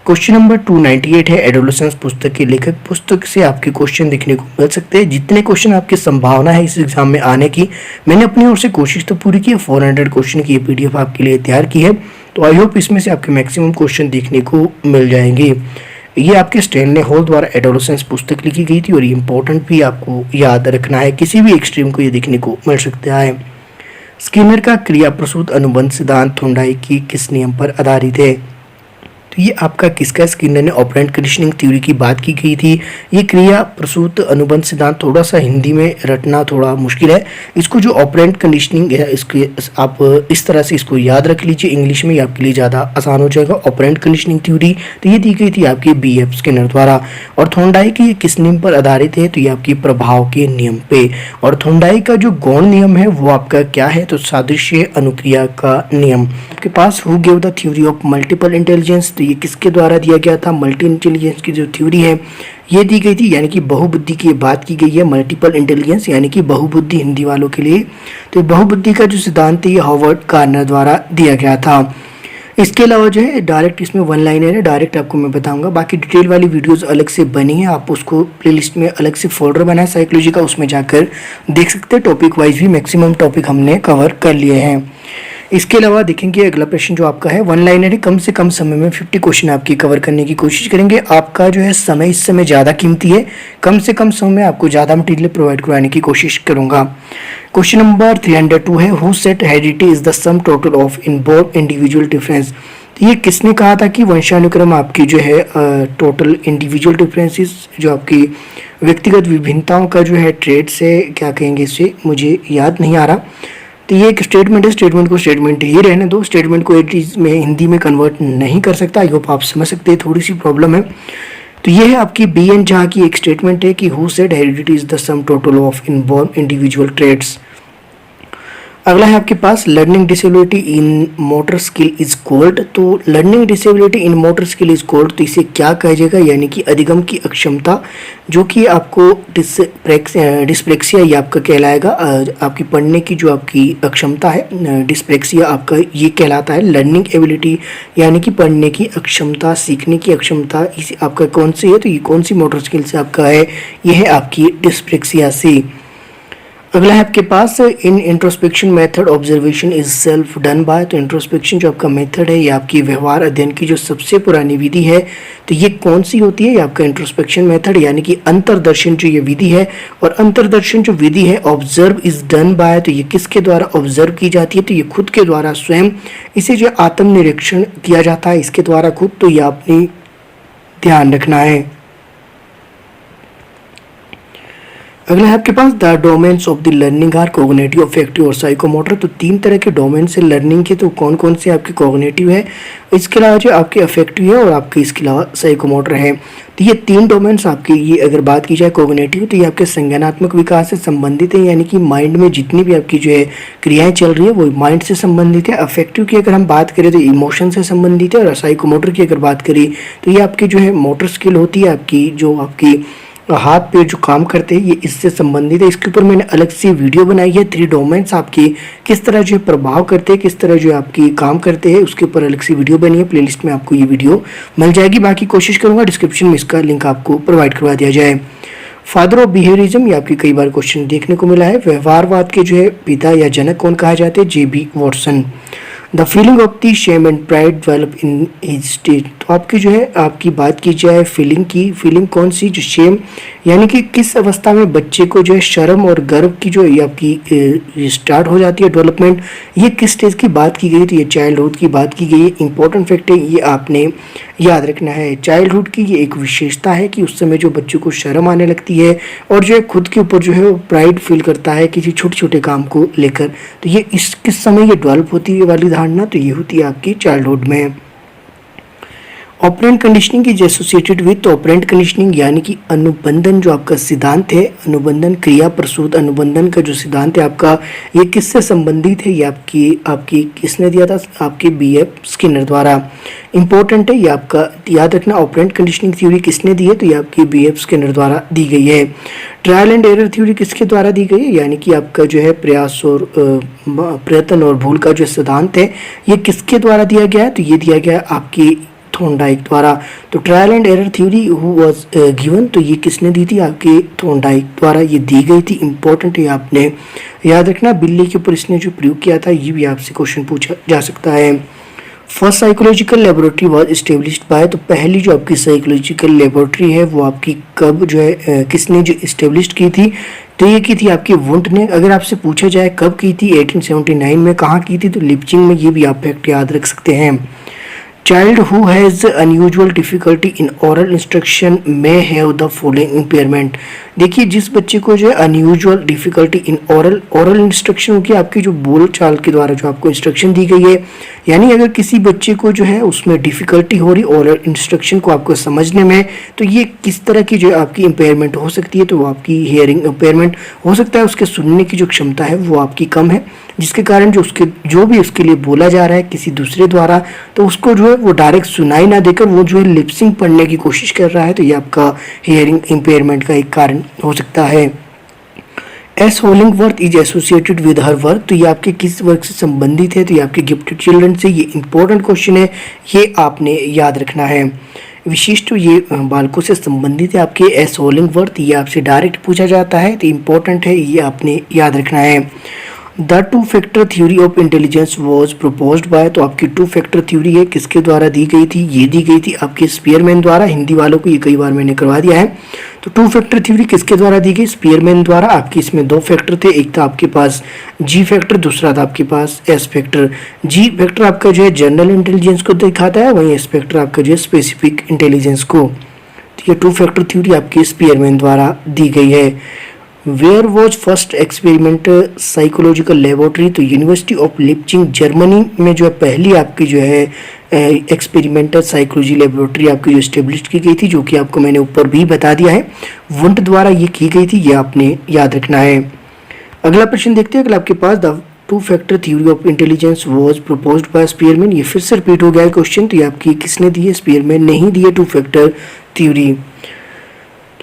क्वेश्चन नंबर 298 है एडोलेसेंस पुस्तक के लेखक। पुस्तक से आपके क्वेश्चन देखने को मिल सकते हैं। जितने क्वेश्चन आपकी संभावना है इस एग्जाम में आने की, मैंने अपनी ओर से कोशिश तो पूरी की है। 400 क्वेश्चन की PDF आपके लिए तैयार की है, तो आई होप इसमें से आपके मैक्सिमम क्वेश्चन देखने को मिल जाएंगे। ये आपके स्टैनले हॉल द्वारा एडोलेसेंस पुस्तक लिखी गई थी, और ये इंपॉर्टेंट भी आपको याद रखना है, किसी भी एक स्ट्रीम को ये देखने को मिल सकता है। स्किनर का क्रिया प्रसूत अनुबंध सिद्धांत थॉर्नडाइक की किस नियम पर आधारित है, तो ये आपका किसका, स्किनर ने ऑपरेंट कंडीशनिंग थ्योरी की बात की गई थी। ये क्रिया प्रसूत अनुबंध सिद्धांत थोड़ा सा हिंदी में रटना थोड़ा मुश्किल है। इसको जो ऑपरेंट कंडीशनिंग है इसके आप इस तरह से इसको याद रख लीजिए, इंग्लिश में आपके लिए ज़्यादा आसान हो जाएगा। ऑपरेंट कंडीशनिंग थ्योरी तो ये दी गई थी आपके BF स्किनर द्वारा। और थॉर्नडाइक की किस नियम पर आधारित है, तो ये आपकी प्रभाव के नियम पे। और थॉर्नडाइक का जो गौण नियम है वो आपका क्या है, तो सादृश्य अनुक्रिया का नियम। आपके पास who give the theory of multiple intelligence, तो ये किसके द्वारा दिया गया था। मल्टी इंटेलिजेंस की जो थ्योरी है ये दी गई थी, यानी कि बहुबुद्धि की बात की गई है। मल्टीपल इंटेलिजेंस यानी कि बहुबुद्धि हिंदी वालों के लिए। तो बहुबुद्धि का जो सिद्धांत है ये हॉवर्ड कार्नर द्वारा दिया गया था। इसके अलावा जो है डायरेक्ट इसमें वन लाइनर है, डायरेक्ट आपको मैं बताऊंगा। बाकी डिटेल वाली वीडियोस अलग से बनी है, आप उसको प्लेलिस्ट में अलग से फोल्डर बनाए साइकोलॉजी का, उसमें जाकर देख सकते हैं। टॉपिक वाइज भी मैक्सिमम टॉपिक हमने कवर कर लिए हैं। इसके अलावा देखेंगे अगला प्रश्न जो आपका है वन लाइनर है, कम से कम समय में 50 क्वेश्चन आपकी कवर करने की कोशिश करेंगे। आपका जो है समय इस समय ज़्यादा कीमती है, कम से कम समय में आपको ज़्यादा मटेरियल प्रोवाइड करवाने की कोशिश करूंगा। क्वेश्चन नंबर 302 है, who set heredity is the sum total of involve individual difference. तो ये किसने कहा था कि वंशानुक्रम आपकी जो है टोटल इंडिविजुअल डिफरेंसेस, जो आपकी व्यक्तिगत विभिन्नताओं का जो है ट्रेड से क्या कहेंगे इसे, मुझे याद नहीं आ रहा। तो ये एक स्टेटमेंट है, स्टेटमेंट को स्टेटमेंट ही रहने दो, स्टेटमेंट को एक चीज़ में हिंदी में कन्वर्ट नहीं कर सकता। आई होप आप समझ सकते हैं, थोड़ी सी प्रॉब्लम है। तो ये है आपकी BN जहाँ की एक स्टेटमेंट है कि who said heredity is the sum total of involve individual trades. अगला है आपके पास learning disability in motor skill is called. तो learning disability in motor skill is called, तो इसे क्या कहा जाएगा, यानी कि अधिगम की अक्षमता, जो कि आपको डिस्प्लेक्सिया ये आपका कहलाएगा। आपकी पढ़ने की जो आपकी अक्षमता है डिस्प्लेक्सिया आपका ये कहलाता है। लर्निंग एबिलिटी यानी कि पढ़ने की अक्षमता, सीखने की अक्षमता, इसे आपका कौन सी है, तो ये कौन सी मोटर स्किल से आपका है, ये है आपकी डिस्प्लेक्सिया से। अगला है आपके पास in introspection method observation is self done by. तो इंट्रोस्पेक्शन जो आपका मेथड है ये आपकी व्यवहार अध्ययन की जो सबसे पुरानी विधि है, तो ये कौन सी होती है, ये आपका इंट्रोस्पेक्शन मेथड यानी कि अंतर्दर्शन जो ये विधि है। और अंतर्दर्शन जो विधि है ऑब्जर्व इज डन बाय, तो ये किसके द्वारा ऑब्जर्व की जाती है, तो ये खुद के द्वारा स्वयं। इसे जो आत्मनिरीक्षण किया जाता है इसके द्वारा खुद, तो ये आपने ध्यान रखना है। अगला है आपके पास the domains of the learning are cognitive, affective और साइकोमोटर। तो 3 तरह के डोमेन से लर्निंग के, तो कौन कौन से आपके कोग्निटिव है, इसके अलावा जो आपके अफेक्टिव है और आपके इसके अलावा साइकोमोटर है। तो ये 3 डोमेन्स आपके, ये अगर बात की जाए कोग्निटिव, तो ये आपके संज्ञानात्मक विकास से संबंधित है, यानी कि माइंड में जितनी भी आपकी जो है क्रियाएं चल रही है वो माइंड से संबंधित है। अफेक्टिव की अगर हम बात करें तो इमोशन से संबंधित है। और साइकोमोटर की अगर बात करें तो ये आपकी जो है मोटर स्किल होती है, आपकी जो आपकी हाथ पे जो काम करते हैं ये इससे संबंधित है। इसके ऊपर मैंने अलग से वीडियो बनाई है। 3 डोमेन्स आपकी किस तरह जो है प्रभाव करते हैं, किस तरह जो है आपकी काम करते हैं, उसके ऊपर अलग से वीडियो बनी है। प्लेलिस्ट में आपको ये वीडियो मिल जाएगी। बाकी कोशिश करूंगा डिस्क्रिप्शन में इसका लिंक आपको प्रोवाइड करवा दिया जाए। फादर ऑफ बिहेवियरिज्म, ये आपकी कई बार क्वेश्चन देखने को मिला है। व्यवहारवाद के जो है पिता या जनक कौन कहा जाते हैं, JB Watson. The feeling of the shame and pride develop in his stage. तो आपकी जो है आपकी बात की जाए फीलिंग की, फीलिंग कौन सी, जो शेम यानी कि किस अवस्था में बच्चे को जो है शर्म और गर्व की जो ये आपकी स्टार्ट हो जाती है डेवलपमेंट, ये किस स्टेज की बात की गई, तो ये चाइल्डहुड की बात की गई है। इंपॉर्टेंट फैक्ट है, ये आपने याद रखना है। चाइल्डहुड की ये एक विशेषता है कि उस समय जो बच्चों को शर्म आने लगती है और जो है खुद के ऊपर जो है वो प्राइड फील करता है किसी छोटे छोटे काम को लेकर। तो ये इस किस समय ये डेवलप होती है वाली धारणा, तो ये होती है आपकी चाइल्डहुड में। Operant conditioning is associated with operant conditioning यानी कि अनुबंधन जो आपका सिद्धांत है, अनुबंधन क्रिया प्रसूत अनुबंधन का जो सिद्धांत है आपका, ये किससे संबंधित है, ये आपकी किसने दिया था, आपके BF स्किनर द्वारा। इंपॉर्टेंट है ये आपका याद रखना। ऑपरेंट कंडीशनिंग थ्योरी किसने दी है, तो ये आपकी BF स्किनर द्वारा दी गई है। ट्रायल एंड एरर थ्योरी किसके द्वारा दी गई है, यानी कि आपका जो है प्रयास और प्रयत्न और भूल का जो सिद्धांत है ये किसके द्वारा दिया गया है, तो ये दिया गया आपकी थॉर्नडाइक द्वारा। तो trial and error theory who was given, तो ये किसने दी थी, आपके थॉर्नडाइक द्वारा ये दी गई थी। इंपॉर्टेंट है आपने याद रखना। बिल्ली के ऊपर इसने जो प्रयोग किया था ये भी आपसे क्वेश्चन पूछा जा सकता है। First psychological laboratory was established by, तो पहली जो आपकी साइकोलॉजिकल लेबोरेटरी है वो आपकी कब जो है किसने जो एस्टेब्लिश की थी, तो ये की थी आपकी वुंट ने। अगर आपसे पूछा जाए कब की थी, 1879 में। कहाँ की थी, तो लिपचिंग में। ये भी आप फैक्ट याद रख सकते हैं। Child who has unusual difficulty in oral instruction में हैव द फॉलोइंग इम्पेयरमेंट। देखिए, जिस बच्चे को जो है unusual difficulty in oral instruction होगी, आपकी जो बोल चाल के द्वारा जो आपको इंस्ट्रक्शन दी गई है, यानी अगर किसी बच्चे को जो है उसमें डिफिकल्टी हो रही ओरल इंस्ट्रक्शन को आपको समझने में, तो ये किस तरह की जो है आपकी इम्पेयरमेंट हो सकती है, तो वो आपकी हियरिंग इम्पेयरमेंट हो सकता है। उसके सुनने की जो क्षमता है वो आपकी कम है, जिसके कारण जो भी उसके लिए बोला जा रहा है किसी दूसरे द्वारा, तो उसको जो है वो डायरेक्ट सुनाई ना देकर वो जो है लिपसिंग पढ़ने की कोशिश कर रहा है, तो ये आपका हियरिंग इम्पेयरमेंट का एक कारण हो सकता है। S Hollingworth is associated with her work, तो ये आपके किस वर्क से संबंधित है, तो ये आपके गिफ्टेड चिल्ड्रन से। ये इंपॉर्टेंट क्वेश्चन है, ये आपने याद रखना है। विशिष्ट ये बालकों से संबंधित है आपके एस होलिंगवर्थ, ये आपसे डायरेक्ट पूछा जाता है, तो इंपॉर्टेंट है, ये आपने याद रखना है। The two factor theory of intelligence was proposed bye, तो आपकी टू फैक्टर थ्योरी है किसके द्वारा दी गई थी, ये दी गई थी आपके स्पीयरमैन द्वारा। हिंदी वालों को ये कई बार मैंने करवा दिया है। तो टू फैक्टर थ्योरी किसके द्वारा दी गई, स्पीयरमैन द्वारा। आपकी इसमें दो फैक्टर थे, एक था आपके पास जी फैक्टर, दूसरा था आपके पास एस फैक्टर। जी फैक्टर आपका जो है जनरल इंटेलिजेंस को दिखाता है, वहीं एस फैक्टर आपका जो है स्पेसिफिक इंटेलिजेंस को। तो ये टू फैक्टर थ्योरी आपकी स्पीयरमैन द्वारा दी गई है। Where was first experiment psychological laboratory, तो यूनिवर्सिटी ऑफ लिपचिंग जर्मनी में जो है पहली आपकी जो है एक्सपेरिमेंटल साइकोलॉजी लेबोरेटरी आपकी जो स्टेब्लिश की गई थी, जो कि आपको मैंने ऊपर भी बता दिया है, वुंट द्वारा ये की गई थी, ये आपने याद रखना है। अगला प्रश्न देखते हैं। अगला आपके पास the two factor theory of intelligence was proposed by Spearman, ये फिर से रिपीट हो गया है क्वेश्चन, तो ये आपकी किसने दी है, स्पीयरमैन ने ही दी है to factor theory.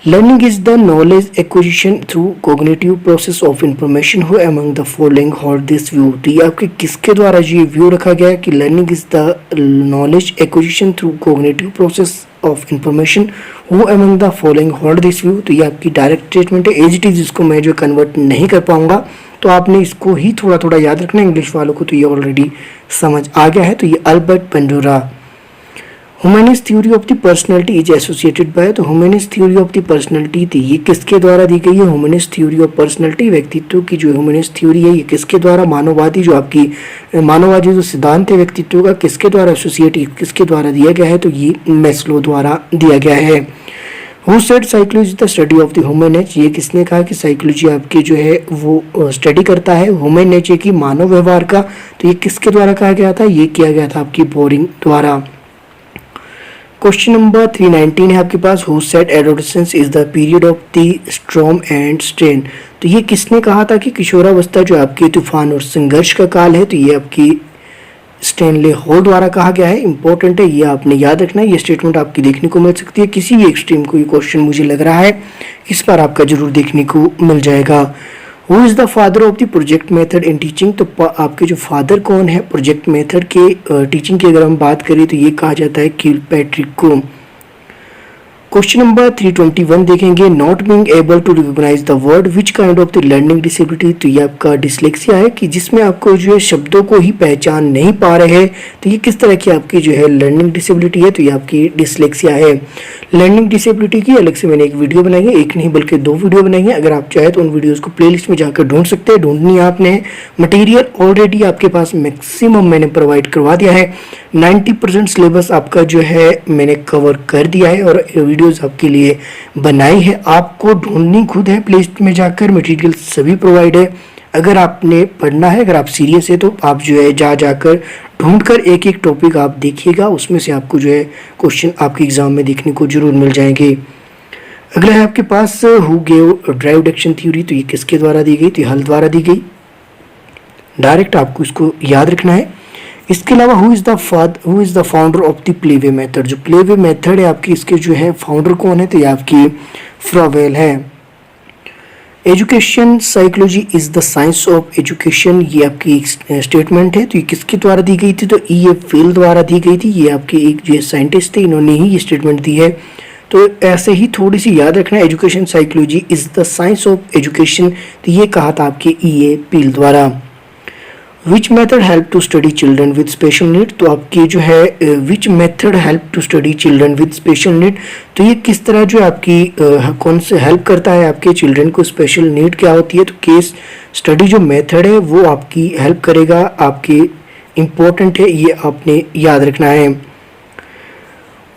Learning is the knowledge acquisition through cognitive process of information. Who among the following hold this view? तो ये आपके किसके द्वारा ये व्यू रखा गया है कि learning is the knowledge acquisition through cognitive process of information. Who among the following hold this view? तो ये आपकी डायरेक्ट स्टेटमेंट है, एज इट इज, इसको मैं जो कन्वर्ट नहीं कर पाऊंगा, तो आपने इसको ही थोड़ा थोड़ा याद रखना है। इंग्लिश वालों को तो ये ऑलरेडी समझ आ गया है। तो ये Albert Bandura. Humanist theory of the personality is associated by, तो humanist theory of the personality थी, ये किसके द्वारा दी गई है, ह्यूमनिस्ट थ्योरी ऑफ पर्सनैलिटी, व्यक्तित्व की जो ह्यूमनिस्ट थ्योरी है, ये किसके द्वारा, मानववादी जो आपकी मानववादी जो सिद्धांत है व्यक्तित्व का, किसके द्वारा एसोसिएट, किसके द्वारा दिया गया है, तो ये मैस्लो द्वारा दिया गया है। Who said psychology is the study of the human nature, ये किसने कहा कि साइकोलॉजी आपकी जो है वो स्टडी करता है ह्यूमन नेचर की, मानव व्यवहार का, तो ये किसके द्वारा कहा गया था, ये किया गया था आपकी बोरिंग द्वारा। क्वेश्चन नंबर 319 है आपके पास। Who said adolescence is the period of the storm and strain, तो ये किसने कहा था कि किशोरावस्था जो आपकी तूफान और संघर्ष का काल है, तो ये आपकी स्टैनले हॉल द्वारा कहा गया है। इंपॉर्टेंट है, ये आपने याद रखना है। ये स्टेटमेंट आपकी देखने को मिल सकती है किसी भी एक्सट्रीम को, ये क्वेश्चन मुझे लग रहा है इस बार आपका जरूर देखने को मिल जाएगा। Who is the father of the project method in teaching, तो आपके जो फादर कौन है प्रोजेक्ट मेथड के टीचिंग की अगर हम बात करें तो ये कहा जाता है किलपैट्रिक को। क्वेश्चन नंबर 321 देखेंगे। Not being able to recognise the word which kind of the learning disability, तो ये आपका डिसलेक्सिया है कि जिसमें आपको जो है शब्दों को ही पहचान नहीं पा रहे हैं, तो ये किस तरह की आपकी जो है लर्निंग डिसेबिलिटी है, तो ये आपकी डिसलेक्सिया है। लर्निंग डिसेबिलिटी की अलग से मैंने एक वीडियो बनाई है, एक नहीं बल्कि दो वीडियो बनाई है, अगर आप चाहे तो उन वीडियोज़ को प्लेलिस्ट में जाकर ढूंढ सकते हैं। ढूंढनी है आपने, मटीरियल ऑलरेडी आपके पास मैक्सिमम मैंने प्रोवाइड करवा दिया है। 90% सिलेबस आपका जो है मैंने कवर कर दिया है और वीडियोस आपके लिए बनाई है। आपको ढूंढनी खुद है, प्लेलिस्ट में जाकर मटेरियल सभी प्रोवाइड है। अगर आपने पढ़ना है, अगर आप सीरियस है, तो आप जो है जाकर ढूंढकर एक एक टॉपिक आप देखिएगा, उसमें से आपको जो है क्वेश्चन आपके एग्जाम में देखने को जरूर मिल जाएंगे। अगला है आपके पास who gave drive action theory, तो ये किसके द्वारा दी गई, तो ये हल द्वारा दी गई। डायरेक्ट आपको इसको याद रखना है। इसके अलावा who is the founder of the playway method, जो प्लेवे मेथड है आपकी, इसके जो है फाउंडर कौन है, तो ये आपकी फ्रॉवेल है। Education psychology is the science of education, ये आपकी एक स्टेटमेंट है, तो ये किसके द्वारा दी गई थी, तो ये फेल द्वारा दी गई थी। ये आपके एक जो साइंटिस्ट थे, इन्होंने ही ये स्टेटमेंट दी है। तो ऐसे ही थोड़ी सी याद रखना, education psychology is the science of education, तो ये कहा था आपके E.A. पील द्वारा। Which method help to study children with special need, तो आपकी जो है which method help to study children with special need, तो ये किस तरह जो आपकी कौन से हेल्प करता है आपके चिल्ड्रन को, स्पेशल नीड क्या होती है, तो केस स्टडी जो मेथड है वो आपकी हेल्प करेगा, आपके इम्पोर्टेंट है, ये आपने याद रखना है।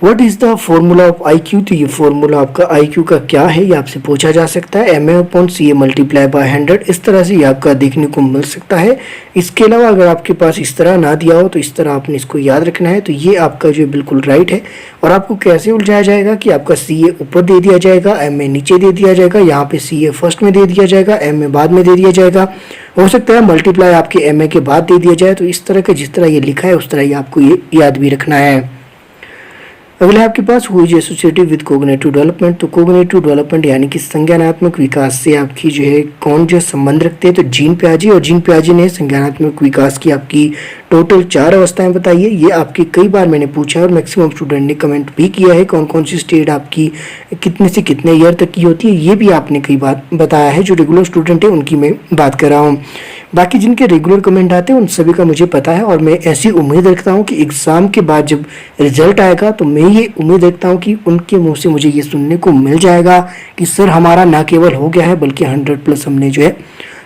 What is the formula of I Q. तो ये फॉर्मूला आपका आई क्यू का क्या है, ये आपसे पूछा जा सकता है। M A upon C A multiply by 100, इस तरह से ये आपका देखने को मिल सकता है। इसके अलावा अगर आपके पास इस तरह ना दिया हो तो इस तरह आपने इसको याद रखना है। तो ये आपका जो बिल्कुल राइट है। और आपको कैसे उलझाया जाएगा कि आपका सी ए ऊपर दे दिया जाएगा, एम ए नीचे दे दिया जाएगा, यहाँ पे सी ए फर्स्ट में दे दिया जाएगा, एम ए बाद में दे दिया जाएगा। हो सकता है मल्टीप्लाई आपके एम ए के बाद दे दिया जाए। तो इस तरह का जिस तरह ये लिखा है उस तरह ये आपको ये याद भी रखना है। अगला आपके पास who is associated with cognitive development. तो कोग्निटिव डेवलपमेंट यानी कि संज्ञानात्मक विकास से आपकी जो है कौन जो संबंध रखते हैं। तो जीन पियाजे, और जीन पियाजे ने संज्ञानात्मक विकास की आपकी टोटल 4 अवस्थाएं बताई है। ये आपके कई बार मैंने पूछा है और मैक्सिमम स्टूडेंट ने कमेंट भी किया है कौन कौन सी स्टेट आपकी कितने से कितने ईयर तक की होती है। ये भी आपने कई बार बताया है। जो रेगुलर स्टूडेंट है उनकी मैं बात कर रहा हूँ। बाकी जिनके रेगुलर कमेंट आते हैं उन सभी का मुझे पता है और मैं ऐसी उम्मीद रखता हूँ कि एग्ज़ाम के बाद जब रिजल्ट आएगा तो मैं ये उम्मीद रखता हूँ कि उनके मुंह से मुझे ये सुनने को मिल जाएगा कि सर हमारा ना केवल हो गया है बल्कि 100+ हमने जो है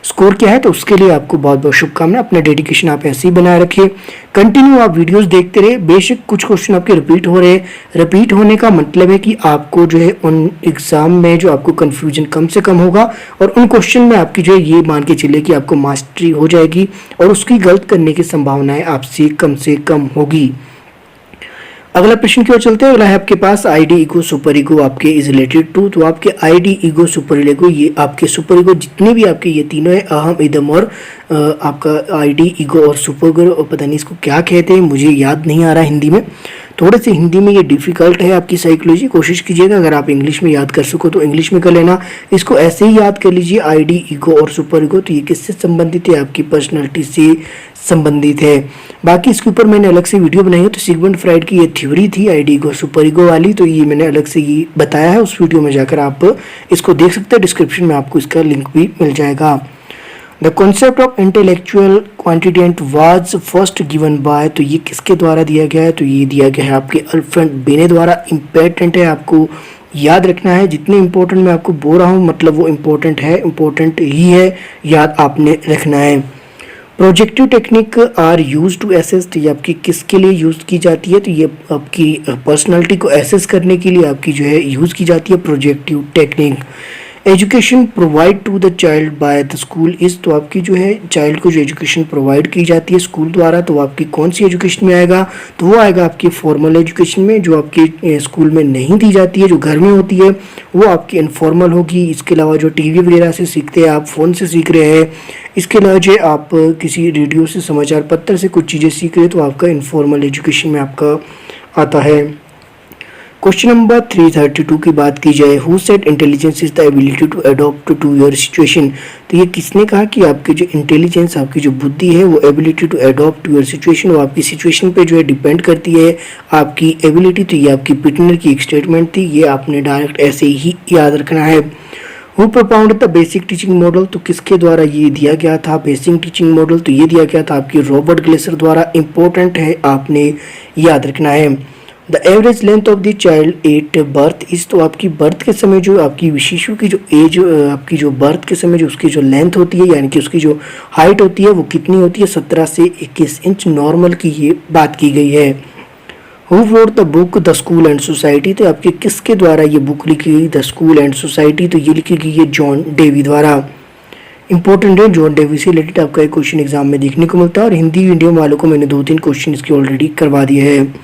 स्कोर किया है। तो उसके लिए आपको बहुत बहुत शुभकामनाएं। अपना डेडिकेशन आप ऐसे ही बनाए रखिए। कंटिन्यू आप वीडियोस देखते रहे। बेशक कुछ क्वेश्चन आपके रिपीट हो रहे हैं। रिपीट होने का मतलब है कि आपको जो है उन एग्जाम में जो आपको कंफ्यूजन कम से कम होगा और उन क्वेश्चन में आपकी जो है ये मान के चलिए कि आपको मास्टरी हो जाएगी और उसकी गलत करने की संभावनाएं आपसे कम होगी। अगला प्रश्न की ओर चलते हैं। अगला है आपके पास आईडी ईगो सुपर ईगो आपके इज रिलेटेड टू। तो आपके आईडी ईगो सुपर ईगो, ये आपके सुपर ईगो जितने भी आपके ये तीनों है, अहम, इदम और आपका आईडी ईगो और सुपर ईगो, और पता नहीं इसको क्या कहते हैं, मुझे याद नहीं आ रहा हिंदी में। थोड़े से हिंदी में ये डिफिकल्ट है आपकी साइकोलॉजी। कोशिश कीजिएगा अगर आप इंग्लिश में याद कर सको तो इंग्लिश में कर लेना। इसको ऐसे ही याद कर लीजिए, आईडी ईगो और सुपर ईगो। तो ये किससे संबंधित है, आपकी पर्सनैलिटी से संबंधित है। बाकी इसके ऊपर मैंने अलग से वीडियो बनाई है। तो सिगमंड फ्राइड की ये थ्योरी थी आईडी ईगो सुपर ईगो वाली, तो ये मैंने अलग से ये बताया है। उस वीडियो में जाकर आप इसको देख सकते हैं। डिस्क्रिप्शन में आपको इसका लिंक भी मिल जाएगा। The concept of intellectual quotient was first given by. तो ये किसके द्वारा दिया गया है, तो ये दिया गया है आपके अल्फ्रेड बेने द्वारा। इम्पोर्टेंट है, आपको याद रखना है। जितने इंपॉर्टेंट मैं आपको बोल रहा हूँ मतलब वो इम्पोर्टेंट है, इम्पोर्टेंट ही है, याद आपने रखना है। Projective technique are use to assess. तो ये आपकी किसके लिए यूज़ की जाती है, तो ये आपकी पर्सनालिटी को एसेस करने के लिए आपकी जो है यूज़ की जाती है projective technique. Education provide to the child by the school is. तो आपकी जो है चाइल्ड को जो एजुकेशन प्रोवाइड की जाती है स्कूल द्वारा, तो वो आपकी कौन सी एजुकेशन में आएगा, तो वो आएगा आपकी फॉर्मल एजुकेशन में। जो आपके स्कूल में नहीं दी जाती है, जो घर में होती है, वो आपकी इनफॉर्मल होगी। इसके अलावा जो टीवी वगैरह से सीखते हैं, आप फ़ोन से सीख रहे हैं, इसके अलावा जो आप किसी रेडियो से, समाचार पत्र से कुछ चीज़ें सीख रहे हैं, तो आपका इनफॉर्मल एजुकेशन में आपका आता है। क्वेश्चन नंबर 332 की बात की जाए, who said intelligence is the ability to adopt to your situation. तो ये किसने कहा कि आपकी जो इंटेलिजेंस, आपकी जो बुद्धि है, वो ability to adopt to your situation, वो आपकी सिचुएशन पे जो है डिपेंड करती है आपकी एबिलिटी। तो ये आपकी पिटनर की एक स्टेटमेंट थी, ये आपने डायरेक्ट ऐसे ही याद रखना है। Who प्रोपाउंड the basic teaching model. तो किसके द्वारा ये दिया गया था बेसिक टीचिंग मॉडल, तो ये दिया गया था आपकी रॉबर्ट ग्लेसर द्वारा। इंपॉर्टेंट है, आपने याद रखना है। The average length of the child at birth is. तो आपकी बर्थ के समय जो आपकी शिशु की जो एज, आपकी जो बर्थ के समय जो उसकी जो लेंथ होती है यानी कि उसकी जो हाइट होती है वो कितनी होती है, 17 से 21 इंच नॉर्मल की ये बात की गई है। Who wrote the book the school and society. तो आपके किसके द्वारा ये बुक लिखी गई, द स्कूल एंड सोसाइटी, तो ये लिखी गई है जॉन डेवी द्वारा। इंपॉर्टेंट है, जॉन डेवी से रिलेटेड आपका एक क्वेश्चन एग्जाम में देखने को मिलता है और हिंदी मीडियम वालों को मैंने 2-3 क्वेश्चन इसके ऑलरेडी करवा दिए हैं।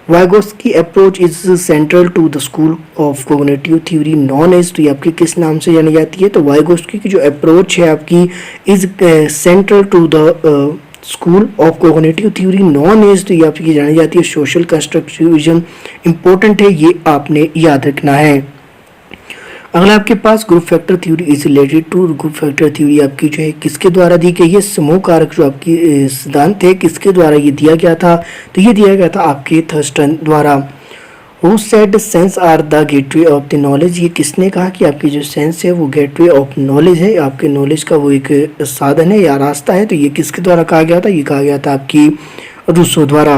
Vygotsky approach is central to the school of cognitive theory known as. तो ये आपकी किस नाम से जानी जाती है, तो वाइगोस्की की जो अप्रोच है आपकी is central to the school of cognitive theory known as. तो ये आपकी जानी जाती है सोशल कंस्ट्रक्टिविज्म। इंपॉर्टेंट है, ये आपने याद रखना है। अगला आपके पास group factor theory is related to. Group factor theory आपकी जो है किसके द्वारा दी गई है, समूह कारक जो आपकी सिद्धांत है किसके द्वारा ये दिया गया था, तो ये दिया गया था आपके थर्स्टन द्वारा। Who said sense are the gateway of the knowledge. ये किसने कहा कि आपकी जो सेंस है वो गेटवे ऑफ नॉलेज है, आपके नॉलेज का वो एक साधन है या रास्ता है, तो ये किसके द्वारा कहा गया था, ये कहा गया था आपकी रूसो द्वारा।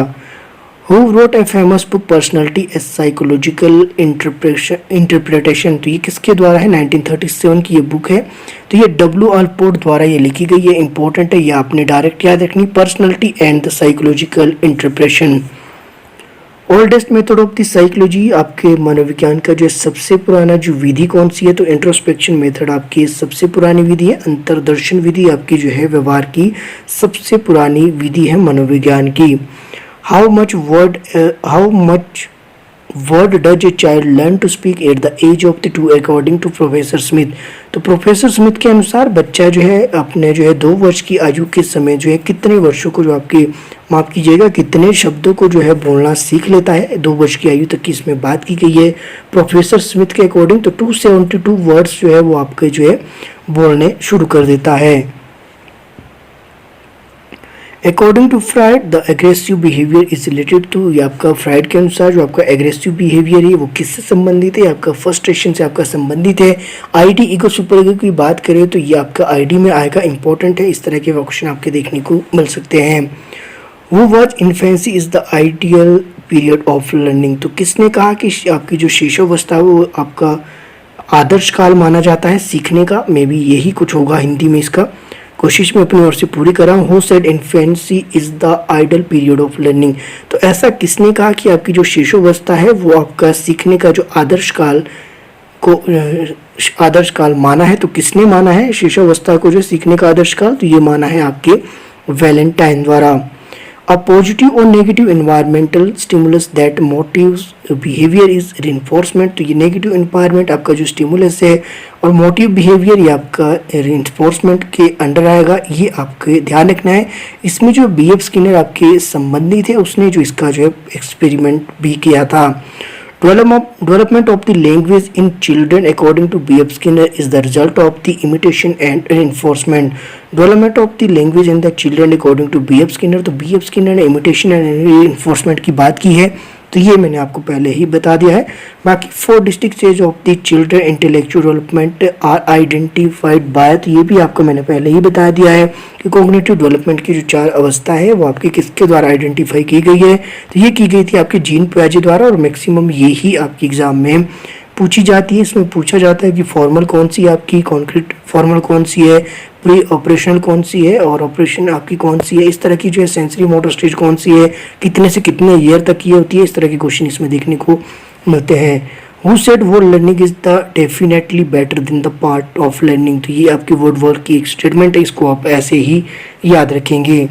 Who wrote a famous book personality as psychological interpretation। तो ये किसके द्वारा है, 1937 की ये बुक है, तो ये W अल्पोर्ट द्वारा ये लिखी गई है। इंपॉर्टेंट है, ये आपने डायरेक्ट याद रखनी, personality and the psychological interpretation. Oldest method of the psychology, आपके मनोविज्ञान का जो सबसे पुराना जो विधि कौन सी है, तो इंट्रोस्पेक्शन मेथड आपकी सबसे पुरानी विधि है। अंतर्दर्शन विधि आपकी जो है व्यवहार की सबसे पुरानी विधि है मनोविज्ञान की। How much word does a child learn to speak at the age of the 2 according to professor Smith. तो प्रोफेसर स्मिथ के अनुसार बच्चा जो है अपने जो है 2 वर्ष की आयु के समय जो है कितने वर्षों को जो आपकी माफ़ कीजिएगा कितने शब्दों को जो है बोलना सीख लेता है। 2 वर्ष की आयु तक की इसमें बात की गई है प्रोफेसर स्मिथ के अकॉर्डिंग। तो 272 वर्ड्स जो है वो आपके जो है बोलने शुरू कर देता है। According to Freud the aggressive behaviour is related to, ये आपका फ्राइड के अनुसार जो आपका एग्रेसिव बिहेवियर है वो किससे संबंधित है, आपका फ्रस्ट्रेशन से आपका संबंधित है। आईडी ईगो सुपर ईगो की बात करें तो ये आपका आईडी में आएगा, इंपॉर्टेंट है। इस तरह के क्वेश्चन आपके देखने को मिल सकते हैं। वो watch infancy is the ideal period of learning, तो किसने कहा कि आपकी जो शिशुअवस्था है वो आपका आदर्श काल माना जाता है सीखने का। मे बी यही कुछ होगा हिंदी में इसका। कोशिश मैं अपनी ओर से पूरी कर रहा हूँ। Who said infancy is the ideal period of learning, तो ऐसा किसने कहा कि आपकी जो शिशुअवस्था है वो आपका सीखने का जो आदर्श काल माना है। तो किसने माना है शिशुअवस्था को जो सीखने का आदर्श काल, तो ये माना है आपके वैलेंटाइन द्वारा। A positive or negative environmental stimulus that motives behavior is reinforcement, तो ये नेगेटिव environment आपका जो स्टिमुलस है और मोटिव बिहेवियर ये आपका reinforcement के अंडर आएगा। ये आपके ध्यान रखना है। इसमें जो B.F. स्किनर आपके संबंधित है उसने जो इसका जो है एक्सपेरिमेंट भी किया था। Development of the language in children according to B.F. Skinner is the result of the imitation and reinforcement. Development of the language in the children according to B.F. Skinner, तो B.F. Skinner ने imitation and reinforcement की बात की है, तो ये मैंने आपको पहले ही बता दिया है। बाकी 4 district stage of the children intellectual development are identified by, तो ये भी आपको मैंने पहले ही बता दिया है कि कॉग्निटिव डेवलपमेंट की जो 4 अवस्था है वो आपकी किसके द्वारा आइडेंटिफाई की गई है, तो ये की गई थी आपके जीन पियाजे द्वारा। और मैक्सिमम ये ही आपकी एग्जाम में पूछी जाती है। इसमें पूछा जाता है कि फॉर्मल कौन सी है आपकी, कॉन्क्रीट फॉर्मल कौन सी है, प्री ऑपरेशनल कौन सी है और ऑपरेशन आपकी कौन सी है। इस तरह की जो है सेंसरी मोटर स्टेज कौन सी है, कितने से कितने ईयर तक की होती है, इस तरह के क्वेश्चन इसमें देखने को मिलते हैं। Who said word learning is the definitely better than the part of learning, तो ये आपकी वर्ड वर्क की एक स्टेटमेंट है, इसको आप ऐसे ही याद रखेंगे।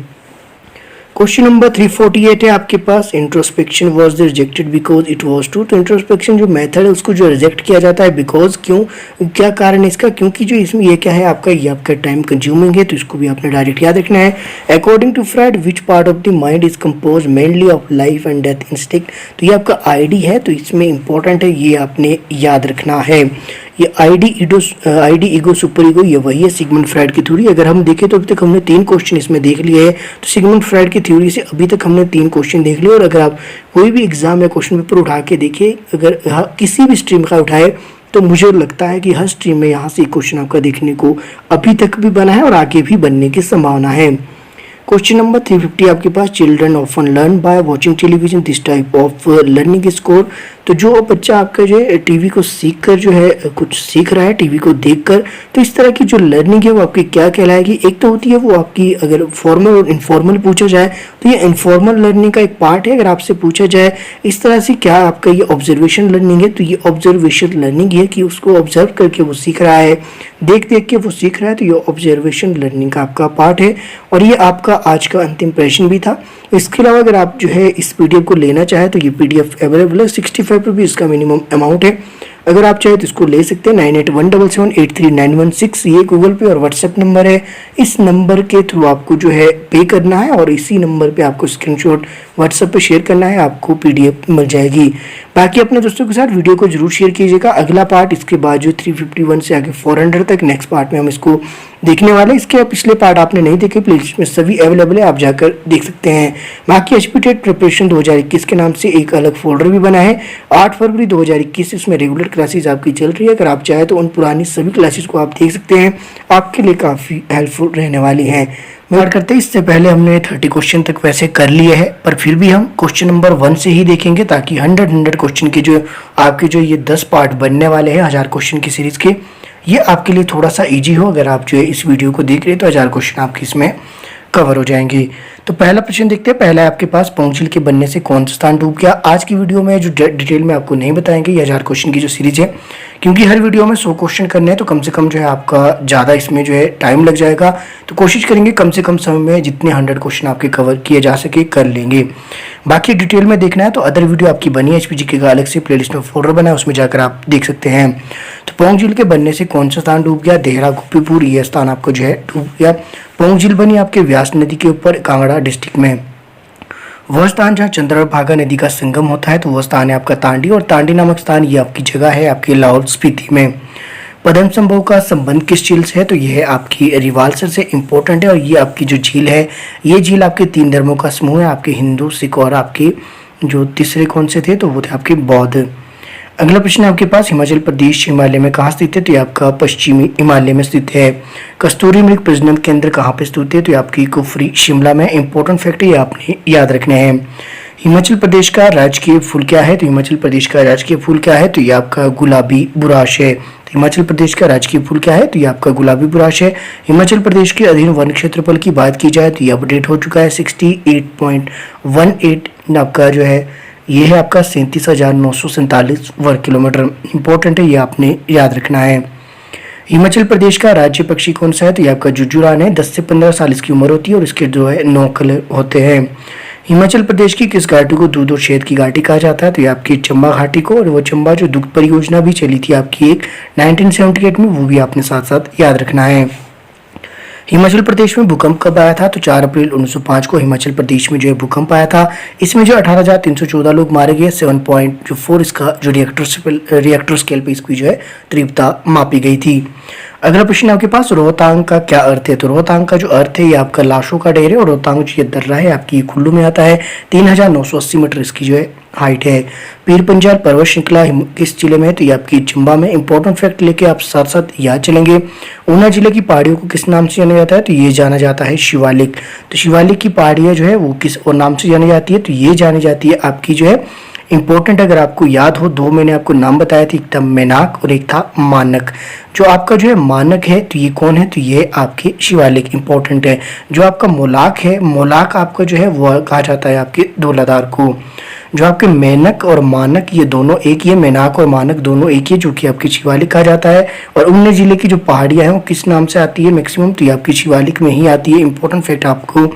क्वेश्चन नंबर 348 है आपके पास। Introspection was rejected because it was true, तो इंट्रोस्पेक्शन जो मेथड है उसको जो रिजेक्ट किया जाता है बिकॉज, क्यों, क्या कारण है इसका, क्योंकि जो इसमें ये क्या है आपका, ये आपका टाइम कंज्यूमिंग है, तो इसको भी आपने डायरेक्ट याद रखना है। According to Freud which part of the mind is compose mainly of life and death instinct, तो ये आपका आईडी है, तो इसमें इंपॉर्टेंट है, ये आपने याद रखना है। ये आईडी ईगो सुपर ईगो ये वही है सिगमंड फ्राइड की थ्योरी। अगर हम देखें तो अभी तक हमने 3 क्वेश्चन इसमें देख लिए हैं, तो सिगमंड फ्राइड की थ्योरी से अभी तक हमने 3 क्वेश्चन देख लिए। और अगर आप कोई भी एग्जाम या क्वेश्चन पेपर उठा के देखिए, अगर किसी भी स्ट्रीम का उठाए, तो मुझे लगता है कि हर स्ट्रीम में यहाँ से एक क्वेश्चन आपका देखने को अभी तक भी बना है और आगे भी बनने की संभावना है। क्वेश्चन नंबर 350 आपके पास। Children often learn by watching television, this type of learning score, तो जो बच्चा आपका जो है टीवी को सीख कर जो है कुछ सीख रहा है टीवी को देखकर, तो इस तरह की जो लर्निंग है वो आपकी क्या कहलाएगी। एक तो होती है वो आपकी, अगर फॉर्मल और इनफॉर्मल पूछा जाए तो ये इनफॉर्मल लर्निंग का एक पार्ट है। अगर आपसे पूछा जाए इस तरह से क्या आपका ये ऑब्जर्वेशन लर्निंग है, तो ये ऑब्जर्वेशन लर्निंग है कि उसको ऑब्जर्व करके वो सीख रहा है, देख देख के वो सीख रहा है, तो ये ऑब्जर्वेशन लर्निंग का आपका पार्ट है। और ये आपका आज का अंतिम प्रश्न भी था। इसके अलावा अगर आप जो है इस पीडीएफ को लेना चाहे तो ये पीडीएफ अवेलेबल है, 65 रुपीज़ इसका मिनिमम अमाउंट है। अगर आप चाहे तो इसको ले सकते हैं। 9817783916 ये गूगल पे और व्हाट्सएप नंबर है। इस नंबर के थ्रू आपको जो है पे करना है और इसी नंबर पे आपको स्क्रीनशॉट व्हाट्सएप पे शेयर करना है, आपको पीडीएफ मिल जाएगी। बाकी अपने दोस्तों के साथ वीडियो को जरूर शेयर कीजिएगा। अगला पार्ट इसके बाद जो 351 से आगे 400 तक नेक्स्ट पार्ट में हम इसको देखने वाले। इसके पिछले पार्ट आपने नहीं देखे, प्लेलिस्ट में सभी अवेलेबल है, आप जाकर देख सकते हैं। बाकी एचपी टेट प्रिपरेशन 2021 के नाम से एक अलग फोल्डर भी बना है। 8 फरवरी 2021 इसमें रेगुलर क्लासेस आपकी चल रही है। अगर आप चाहे तो उन पुरानी सभी क्लासेस को आप देख सकते हैं, आपके लिए काफ़ी हेल्पफुल रहने वाली हैं। बात करते हैं, इससे पहले हमने 30 क्वेश्चन तक वैसे कर लिए हैं, पर फिर भी हम क्वेश्चन नंबर 1 से ही देखेंगे ताकि 100 क्वेश्चन के जो आपके जो ये 10 पार्ट बनने वाले हैं 1000 क्वेश्चन की सीरीज़ के, ये आपके लिए थोड़ा सा ईजी हो। अगर आप जो है इस वीडियो को देख रहे हैं तो 1000 क्वेश्चन आपके इसमें कवर हो जाएंगी। तो पहला प्रश्न देखते हैं। पहला है आपके पास, पौंग झील के बनने से कौन सा स्थान डूब गया। आज की वीडियो में जो डिटेल में आपको नहीं बताएंगे, ये 1000 क्वेश्चन की जो सीरीज है, क्योंकि हर वीडियो में 100 क्वेश्चन करने हैं तो कम से कम जो है आपका ज़्यादा इसमें जो है टाइम लग जाएगा। तो कोशिश करेंगे कम से कम समय में जितने 100 क्वेश्चन आपके कवर किए जा सके कर लेंगे। बाकी डिटेल में देखना है तो अदर वीडियो आपकी बनी है HPGK का अलग से प्लेलिस्ट में फोल्डर बना है, उसमें जाकर आप देख सकते हैं। तो पौंग झील के बनने से कौन सा स्थान डूब गया। देहरा गोपीपुर ये स्थान आपको जो है डूब गया। पौंग झील बनी आपके व्यास नदी के ऊपर कांगड़ा डिस्ट्रिक्ट में। वह स्थान जहाँ चंद्रभागा नदी का संगम होता है तो वह स्थान है आपका तांडी, और तांडी नामक स्थान ये आपकी जगह है आपके लाहौल स्पीति में। पद्म संभव का संबंध किस झील से है तो यह है आपकी रिवाल्सर से इम्पोर्टेंट है। और ये आपकी जो झील है, ये झील आपके 3 धर्मों का समूह है, आपके हिंदू, सिख और आपके जो तीसरे कौन से थे तो वो थे आपके बौद्ध। अगला प्रश्न है आपके पास, हिमाचल प्रदेश हिमालय में कहाँ स्थित है तो ये आपका पश्चिमी हिमालय में स्थित है। कस्तूरी मृग प्रजनन केंद्र कहाँ पे स्थित है तो ये आपकी कुफरी शिमला में। इंपॉर्टेंट फैक्ट ये आपने याद रखने हैं। हिमाचल प्रदेश का राजकीय फूल क्या है तो हिमाचल प्रदेश का राजकीय फूल क्या है तो ये आपका गुलाबी बुराश है। तो हिमाचल प्रदेश का राजकीय फूल क्या है तो ये आपका गुलाबी बुराश है। हिमाचल प्रदेश के अधीन वन क्षेत्रफल की बात की जाए तो ये अपडेट हो चुका है 68.18 आपका जो है ये है आपका 37,947 वर्ग किलोमीटर। इंपॉर्टेंट है, ये आपने याद रखना है। हिमाचल प्रदेश का राज्य पक्षी कौन सा है तो ये आपका जुजुरान है। 10 से 15 साल इसकी उम्र होती है और इसके जो है 9 कलर होते हैं। हिमाचल प्रदेश की किस घाटी को दूध और शहद की घाटी कहा जाता है तो ये आपकी चंबा घाटी को। और वो चंबा जो दुग्ध परियोजना भी चली थी आपकी एक 1978 में, वो भी आपने साथ साथ याद रखना है। हिमाचल प्रदेश में भूकंप कब आया था तो 4 अप्रैल 1905 को हिमाचल प्रदेश में जो है भूकंप आया था। इसमें जो 18,314 लोग मारे गए। 7.4 इसका जो रिएक्टर स्केल पे इसकी जो है तीव्रता मापी गई थी। अगला प्रश्न आपके पास, रोहतांग का क्या अर्थ है तो रोहतांग का जो अर्थ है ये आपका लाशों का ढेर है। और रोहतांग जो ये दर्रा है आपकी कुल्लू में आता है। 3,980 मीटर इसकी जो है हाइट है। पीर पंजाल पर्वत श्रृंखला किस जिले में है तो ये आपकी चंबा में। इंपॉर्टेंट फैक्ट लेके आप साथ साथ याद चलेंगे। ऊना जिले की पहाड़ियों को किस नाम से जाना जाता है तो ये जाना जाता है शिवालिक। तो शिवालिक की पहाड़ियाँ जो है वो किस और नाम से जानी जाती है तो ये जानी जाती है आपकी जो है इंपॉर्टेंट, अगर आपको याद हो 2 मैंने आपको नाम बताया थे, एक था मेनाक और एक था मानक। जो आपका जो है मानक है तो ये कौन है तो ये आपके शिवालिक इंपॉर्टेंट है। जो आपका मोलाक है, मोलाक आपका जो है वो कहा जाता है आपके धौलाधार को। जो आपके मेनक और मानक ये दोनों एक ही है, मेनाक और मानक दोनों एक ही है, जो कि आपके शिवालिक कहा जाता है। और ऊना जिले की जो पहाड़ियाँ हैं वो किस नाम से आती है मैक्सिमम तो ये आपकी शिवालिक में ही आती है। इंपॉर्टेंट फैक्ट आपको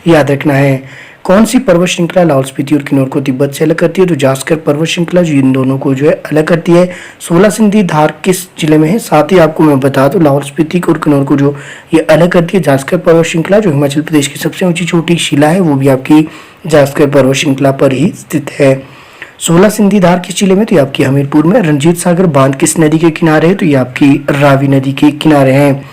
याद रखना है। कौन सी पर्वत श्रृंखला लाहौल स्पीति और किन्नौर को तिब्बत से अलग करती है तो जास्कर पर्वत श्रृंखला जो इन दोनों को जो है अलग करती है। 16 सिंधी धार किस जिले में है, साथ ही आपको मैं बता दूं लाहौल स्पीति और किन्नौर को जो ये अलग करती है जास्कर पर्वत श्रृंखला, जो हिमाचल प्रदेश की सबसे ऊंची चोटी शिला है वो भी आपकी जास्कर पर्वत श्रृंखला पर ही स्थित है। 16 सिंधी धार किस जिले में तो ये आपकी हमीरपुर में। रणजीत सागर बांध किस नदी के किनारे है तो ये आपकी रावी नदी के किनारे हैं।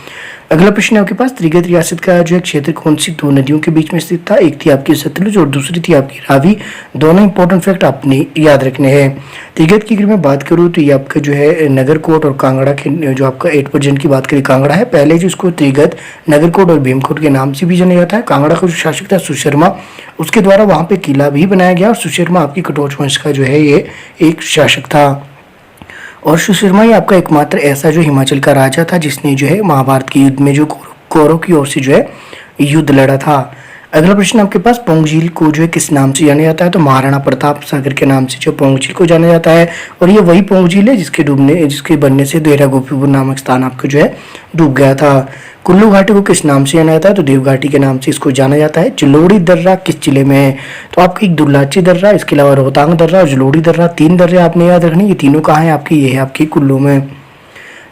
अगला प्रश्न है आपके पास, त्रिगत रियासत का जो है क्षेत्र कौन सी 2 नदियों के बीच में स्थित था। एक थी आपकी सतलुज और दूसरी थी आपकी रावी। दोनों इंपॉर्टेंट फैक्ट आपने याद रखने हैं। त्रिगत की अगर मैं बात करूँ तो ये आपका जो है नगरकोट और कांगड़ा के जो आपका 8% की बात करें कांगड़ा है, पहले जो इसको त्रिगत, नगरकोट और भीमकोट के नाम से भी जाना जाता है। कांगड़ा का जो शासक था सुशर्मा, उसके द्वारा वहाँ पे किला भी बनाया गया। और सुशर्मा आपकी कटोच वंश का जो है ये एक शासक था। और सुशर्मा ही आपका एकमात्र ऐसा जो हिमाचल का राजा था जिसने जो है महाभारत के युद्ध में जो कौरव की ओर से जो है युद्ध लड़ा था। अगला प्रश्न आपके पास, पौंग झील को जो है किस नाम से जाना जाता है तो महाराणा प्रताप सागर के नाम से जो पौंग झील को जाना जाता है। और ये वही पौंग झील है जिसके बनने से देहरा गोपीपुर नामक स्थान आपका जो है डूब गया था। कुल्लू घाटी को किस नाम से जाना जाता है तो देव घाटी के नाम से इसको जाना जाता है। जलोड़ी दर्रा किस जिले में है तो आपका एक दुल्लाची दर्रा, इसके अलावा रोहतांग दर्रा और जलोड़ी दर्रा, 3 दर्रे आपने याद रखने। ये तीनों कहाँ है आपकी, ये है आपकी कुल्लू में।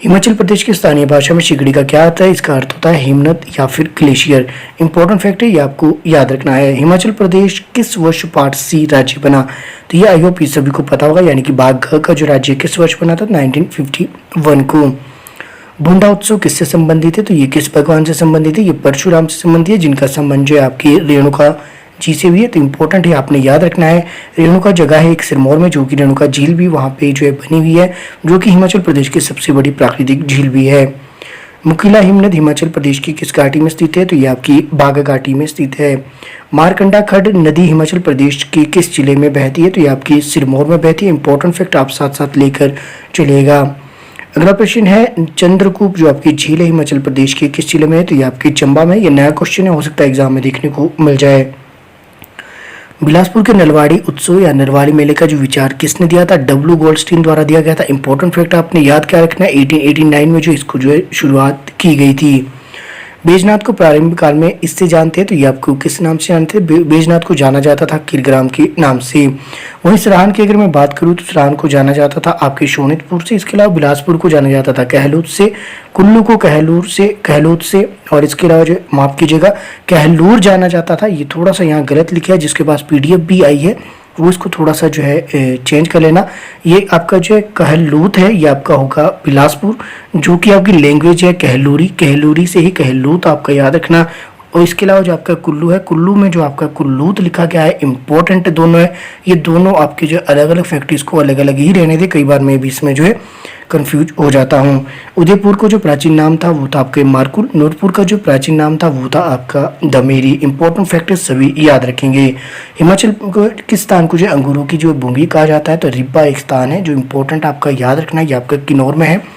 हिमाचल प्रदेश की स्थानीय भाषा में शिगड़ी का क्या अर्थ है, इसका अर्थ होता है हिमनद या फिर ग्लेशियर। इंपॉर्टेंट फैक्ट है, ये आपको याद रखना है। हिमाचल प्रदेश किस वर्ष पार्ट सी राज्य बना तो ये आई होप सभी को पता होगा, यानी कि भाग घ का जो राज्य किस वर्ष बना था 1951 को। भुंडा उत्सव किससे संबंधित है तो ये किस भगवान से संबंधित है, ये परशुराम से संबंधित है, जिनका संबंध जो है आपकी रेणुका जी से भी है। तो इंपॉर्टेंट है, आपने याद रखना है। रेणुका जगह है एक सिरमौर में, जो कि रेणुका झील भी वहाँ पे जो है बनी हुई है, जो कि हिमाचल प्रदेश की सबसे बड़ी प्राकृतिक झील भी है। मुकीला हिमनद हिमाचल प्रदेश की किस घाटी में स्थित है तो ये आपकी बाघा घाटी में स्थित है। मारकंडा खड्ड नदी हिमाचल प्रदेश के किस जिले में बहती है तो ये आपकी सिरमौर में बहती है। इंपॉर्टेंट फैक्ट आप साथ साथ लेकर चलिएगा। अगला प्रश्न है चंद्रकूप जो आपकी झील है हिमाचल प्रदेश के किस जिले में है? तो ये आपकी चंबा में। ये नया क्वेश्चन है, हो सकता है एग्जाम में देखने को मिल जाए। बिलासपुर के नलवाड़ी उत्सव या नलवाड़ी मेले का जो विचार किसने दिया था? डब्ल्यू गोल्डस्टीन द्वारा दिया गया था। इंपॉर्टेंट फैक्ट आपने याद क्या रखना है, 1889 में जो इसको जो है शुरुआत की गई थी। बैजनाथ को प्रारंभिक काल में इससे जानते हैं, तो ये आपको किस नाम से जानते हैं? बैजनाथ को जाना जाता था किरग्राम के नाम से। वहीं सराहन की अगर मैं बात करूँ तो सराहन को जाना जाता था आपके शोणितपुर से। इसके अलावा बिलासपुर को जाना जाता था कहलूत से, कुल्लू को कहलूत से, और इसके अलावा जो माफ कीजिएगा कहलूर जाना जाता था। ये थोड़ा सा यहाँ गलत लिखा है, जिसके पास PDF भी आई है वो इसको थोड़ा सा जो है चेंज कर लेना। ये आपका जो है कहलूत है, ये आपका होगा बिलासपुर, जो कि आपकी लैंग्वेज है कहलूरी से ही कहलूत आपका याद रखना। और इसके अलावा जो आपका कुल्लू है, कुल्लू में जो आपका कुल्लूत लिखा गया है, इंपॉर्टेंट दोनों है। ये दोनों आपके जो अलग अलग फैक्ट्रीज को अलग अलग ही रहने दे, कई बार मैं भी इसमें जो है कंफ्यूज हो जाता हूँ। उदयपुर को जो प्राचीन नाम था वो था आपके मारकुल। नूरपुर का जो प्राचीन नाम था वो था आपका दमेरी। इंपॉर्टेंट फैक्टर्स सभी याद रखेंगे। हिमाचल को किस स्थान को जो अंगूरों की जो भूमि कहा जाता है? तो रिब्बा एक स्थान है जो इंपॉर्टेंट आपका याद रखना है, ये आपका किन्नौर में है।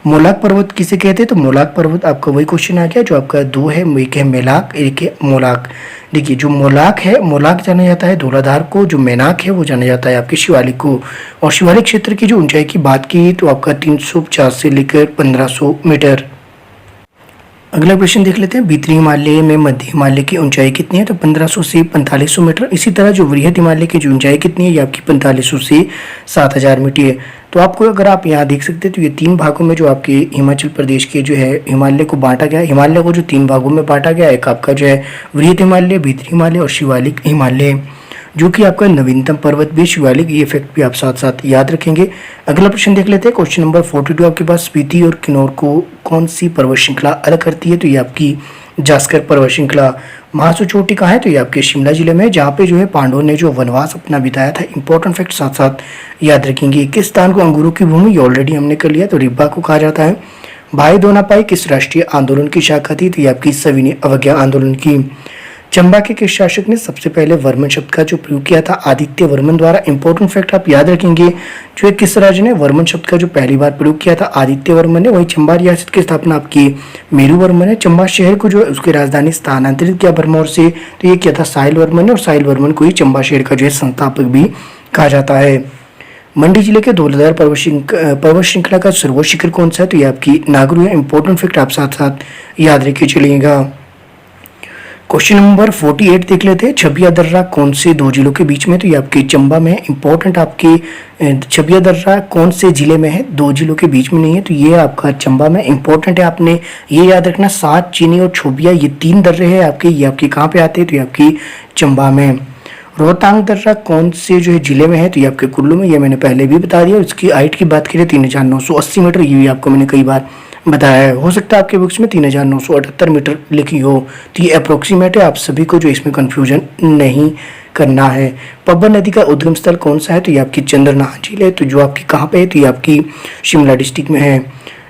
मोलाक पर्वत किसे कहते हैं? तो मोलाक पर्वत आपका वही क्वेश्चन आ गया जो आपका दो है, एक है मेलाक, एक है मोलाक। देखिए जो मोलाक है, मोलाक जाना जाता है धौलाधार को, जो मेनाक है वो जाना जाता है आपके शिवालिक को। और शिवालिक क्षेत्र की जो ऊंचाई की बात की तो आपका 350 से लेकर 1500 मीटर। अगला प्रश्न देख लेते हैं, भीतरी हिमालय में मध्य हिमालय की ऊंचाई कितनी है? तो 1500 से 4500 मीटर। इसी तरह जो वृहद हिमालय की जो ऊंचाई कितनी है? ये आपकी 4500 से 7000 मीटर है। तो आपको अगर आप यहाँ देख सकते हैं तो ये 3 भागों में जो आपके हिमाचल प्रदेश के जो है हिमालय को बांटा गया है। हिमालय को जो 3 भागों में बांटा गया है, एक आपका जो है वृहद हिमालय, भीतरी हिमालय और शिवालिक हिमालय, जो कि आपका नवीनतम पर्वत भी शिवालिक। ये फैक्ट भी आप साथ साथ याद रखेंगे। अगला प्रश्न देख लेते हैं, क्वेश्चन नंबर 42 आपके पास, स्पीति और किन्नौर को कौन सी पर्वत श्रृंखला अलग करती है? तो ये आपकी जास्कर पर्वत श्रृंखला। महासू चोटी कहाँ है? तो ये आपके शिमला जिले में, जहाँ पे जो है पांडवों ने जो वनवास अपना बिताया था। इंपॉर्टेंट फैक्ट साथ साथ याद रखेंगे। किस स्थान को अंगूरों की भूमि? ये ऑलरेडी हमने कर लिया, तो रिब्बा को कहा जाता है। भाई दोनापाई किस राष्ट्रीय आंदोलन की शाखा थी? तो ये आपकी सविनय अवज्ञा आंदोलन की। चंबा के किस शासक ने सबसे पहले वर्मन शब्द का जो प्रयोग किया था? आदित्य वर्मन द्वारा। इंपॉर्टेंट फैक्ट आप याद रखेंगे, जो है किस राज्य ने वर्मन शब्द का जो पहली बार प्रयोग किया था? आदित्य वर्मन ने। वही चंबा रियासत की स्थापना आपकी मेरू वर्मन है। चंबा शहर को जो है उसकी राजधानी स्थानांतरित किया भरमौर से, तो ये किया था साहिल वर्मन ने। और साहिल वर्मन को ही चंबा शहर का जो है संस्थापक भी कहा जाता है। मंडी जिले के धौलाधार पर्वत श्रृंखला का सर्वोच्च शिखर कौन सा है? तो ये आपकी नागरू है। इंपॉर्टेंट फैक्ट आप साथ साथ याद रखे चलिएगा। क्वेश्चन नंबर 48 देख लेते हैं, छबिया दर्रा कौन से 2 जिलों के बीच में? तो ये आपके चंबा में। इंपॉर्टेंट आपके छबिया दर्रा कौन से जिले में है? 2 जिलों के बीच में नहीं है, तो ये आपका चंबा में। इंपॉर्टेंट है, आपने ये याद रखना, सात, चीनी और छोबिया ये 3 दर्रे हैं आपके, ये आपके कहाँ पे आते हैं? तो ये आपकी चंबा में। रोहतांग दर्रा कौन से जो है जिले में है? तो ये आपके कुल्लू में, ये मैंने पहले भी बता दिया। इसकी हाइट की बात करें 3980 मीटर, ये भी आपको मैंने कई बार बताया है। हो सकता है आपके बुक्स में 3978 मीटर लिखी हो, तो ये अप्रोक्सीमेट है, आप सभी को जो इसमें कंफ्यूजन नहीं करना है। पब्बर नदी का उद्गम स्थल कौन सा है? तो ये आपकी चंद्रनाथ झील है, तो जो आपकी कहाँ पे है? तो ये आपकी शिमला डिस्ट्रिक्ट में है।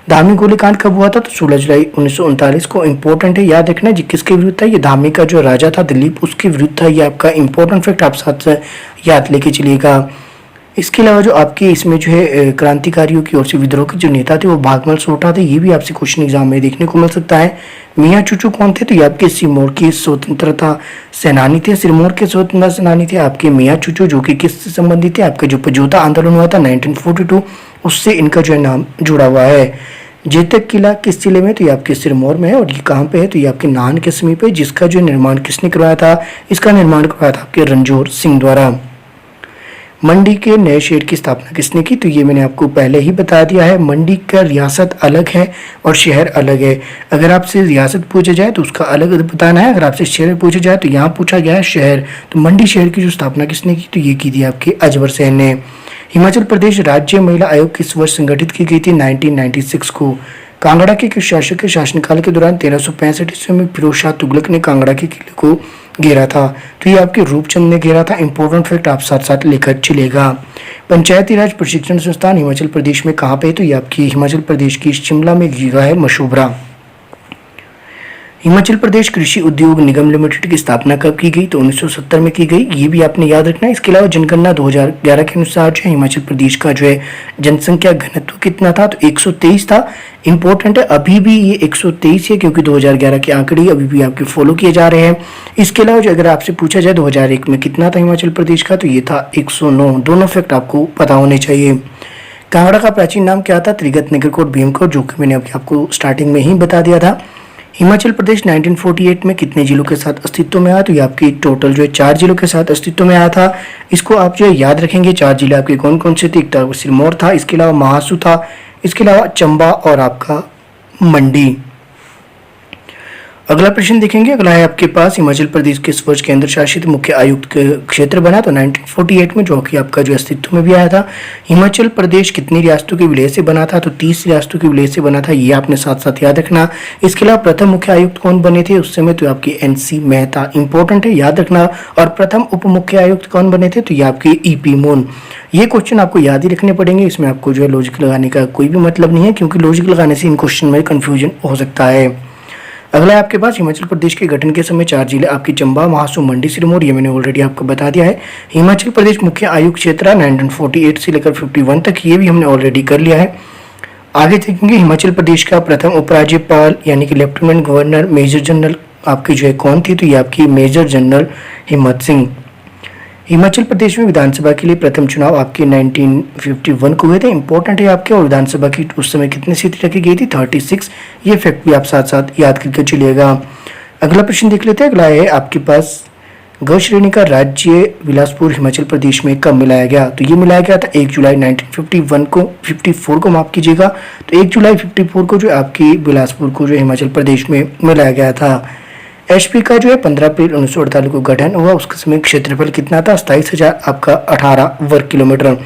धामी गोलीकांड कब हुआ था? तो 16 जुलाई 1939 को। इंपॉर्टेंट है, याद रखना जी किसके विरुद्ध था? ये धामी का जो राजा था दिलीप, उसके विरुद्ध था। ये आपका इंपॉर्टेंट फैक्ट आप साथ साथ याद लेके चलिएगा। इसके अलावा जो आपके इसमें जो है क्रांतिकारियों की ओर से विद्रोह के जो नेता थे वो भागमल सोटा थे, ये भी आपसे क्वेश्चन एग्जाम में देखने को मिल सकता है। मियाँ चूचू कौन थे? तो ये आपके सिरमौर के स्वतंत्रता सेनानी थे। सिरमौर के स्वतंत्रता सेनानी थे आपके मियाँ चूचू, जो कि किससे संबंधित थे? आपका जो पजोता आंदोलन हुआ था 1942, उससे इनका जो है नाम जुड़ा हुआ है। जेतक किला किस जिले में? तो ये आपके सिरमौर में है। और ये कहाँ पे है? तो ये आपके नाहन के समीप है, जिसका जो निर्माण किसने करवाया था? इसका निर्माण करवाया था आपके रणजोर सिंह द्वारा। मंडी के नए शहर की स्थापना किसने की? तो ये मैंने आपको पहले ही बता दिया है। मंडी का रियासत अलग है और शहर अलग है। अगर आपसे रियासत पूछा जाए तो उसका अलग बताना है, अगर आपसे शहर पूछा जाए तो यहाँ पूछा गया है शहर। तो मंडी शहर की जो स्थापना किसने की? तो ये की थी आपके अजबर सेन ने। हिमाचल प्रदेश राज्य महिला आयोग किस वर्ष संगठित की गई थी? 1996 को। कांगड़ा के किस शासक के शासनकाल के दौरान 1365 ईस्वी में फिरोज शाह तुगलक ने कांगड़ा के किले को घेरा था? तो ये आपके रूपचंद ने घेरा था। इंपॉर्टेंट फैक्ट आप साथ साथ लेकर चलेगा। पंचायती राज प्रशिक्षण संस्थान हिमाचल प्रदेश में कहाँ पे? तो ये आपकी हिमाचल प्रदेश की शिमला में गिरा है, मशोबरा। हिमाचल प्रदेश कृषि उद्योग निगम लिमिटेड की स्थापना कब की गई? तो 1970 में की गई। ये भी आपने याद रखना है। इसके अलावा जनगणना 2011 के अनुसार जो है हिमाचल प्रदेश का जो है जनसंख्या घनत्व कितना था? तो 123 था। इंपॉर्टेंट है, अभी भी ये 123 है क्योंकि 2011 के आंकड़े अभी भी आपके फॉलो किए जा रहे हैं। इसके अलावा जो अगर आपसे पूछा जाए 2001 में कितना था हिमाचल प्रदेश का, तो ये था 109। दोनों फैक्ट आपको पता होने चाहिए। कांगड़ा का प्राचीन नाम क्या था? त्रिगत, नगरकोट, भीमकोट, जो कि मैंने आपको स्टार्टिंग में ही बता दिया था। हिमाचल प्रदेश 1948 में कितने जिलों के साथ अस्तित्व में आया? तो ये आपकी टोटल जो है 4 जिलों के साथ अस्तित्व में आया था। इसको आप जो है याद रखेंगे। 4 जिले आपके कौन कौन से थे? एक तो सिरमौर था, इसके अलावा महासू था, इसके अलावा चंबा और आपका मंडी। अगला प्रश्न देखेंगे। अगला है आपके पास, हिमाचल प्रदेश किस वर्ष केंद्र शासित मुख्य आयुक्त क्षेत्र बना? तो 1948 में, जो कि आपका जो अस्तित्व में भी आया था। हिमाचल प्रदेश कितनी रियासतों के विलय से बना था? तो 30 रियासतों के विलय से बना था। ये आपने साथ साथ याद रखना। इसके अलावा प्रथम मुख्य आयुक्त कौन बने थे उस समय? तो आपकी NC मेहता। इंपॉर्टेंट है, याद रखना। और प्रथम उप मुख्य आयुक्त कौन बने थे? तो ये आपके EP मून। ये क्वेश्चन आपको याद ही रखने पड़ेंगे। इसमें आपको जो है लॉजिक लगाने का कोई भी मतलब नहीं है, क्योंकि लॉजिक लगाने से इन क्वेश्चन में कंफ्यूजन हो सकता है। अगला है आपके पास, हिमाचल प्रदेश के गठन के समय 4 जिले आपकी चंबा, महासू, मंडी, सिरमौर। ये मैंने ऑलरेडी आपको बता दिया है। हिमाचल प्रदेश मुख्य आयुक्त क्षेत्र 1948 से लेकर 51 तक, ये भी हमने ऑलरेडी कर लिया है। आगे देखेंगे, हिमाचल प्रदेश का प्रथम उपराज्यपाल यानी कि लेफ्टिनेंट गवर्नर मेजर जनरल आपकी जो है कौन थी? तो ये आपकी मेजर जनरल हिम्मत सिंह। हिमाचल प्रदेश में विधानसभा के लिए प्रथम चुनाव आपके 1951 को हुए थे। इंपॉर्टेंट है आपके। और विधानसभा की उस समय कितनी सीटें रखी गई थी? 36। ये फैक्ट भी आप साथ साथ याद करके चलिएगा। अगला प्रश्न देख लेते हैं। अगला है आपके पास, ग श्रेणी का राज्य बिलासपुर हिमाचल प्रदेश में कब मिलाया गया? तो ये मिलाया गया था 1 जुलाई 1951 को, 54 को माफ कीजिएगा। तो 1 जुलाई 54 को जो आपकी बिलासपुर को जो हिमाचल प्रदेश में मिलाया गया था। HP का जो है 15 अप्रैल 1948 को गठन हुआ। उसके समय क्षेत्रफल कितना था? 27,000 आपका 18 वर्ग किलोमीटर।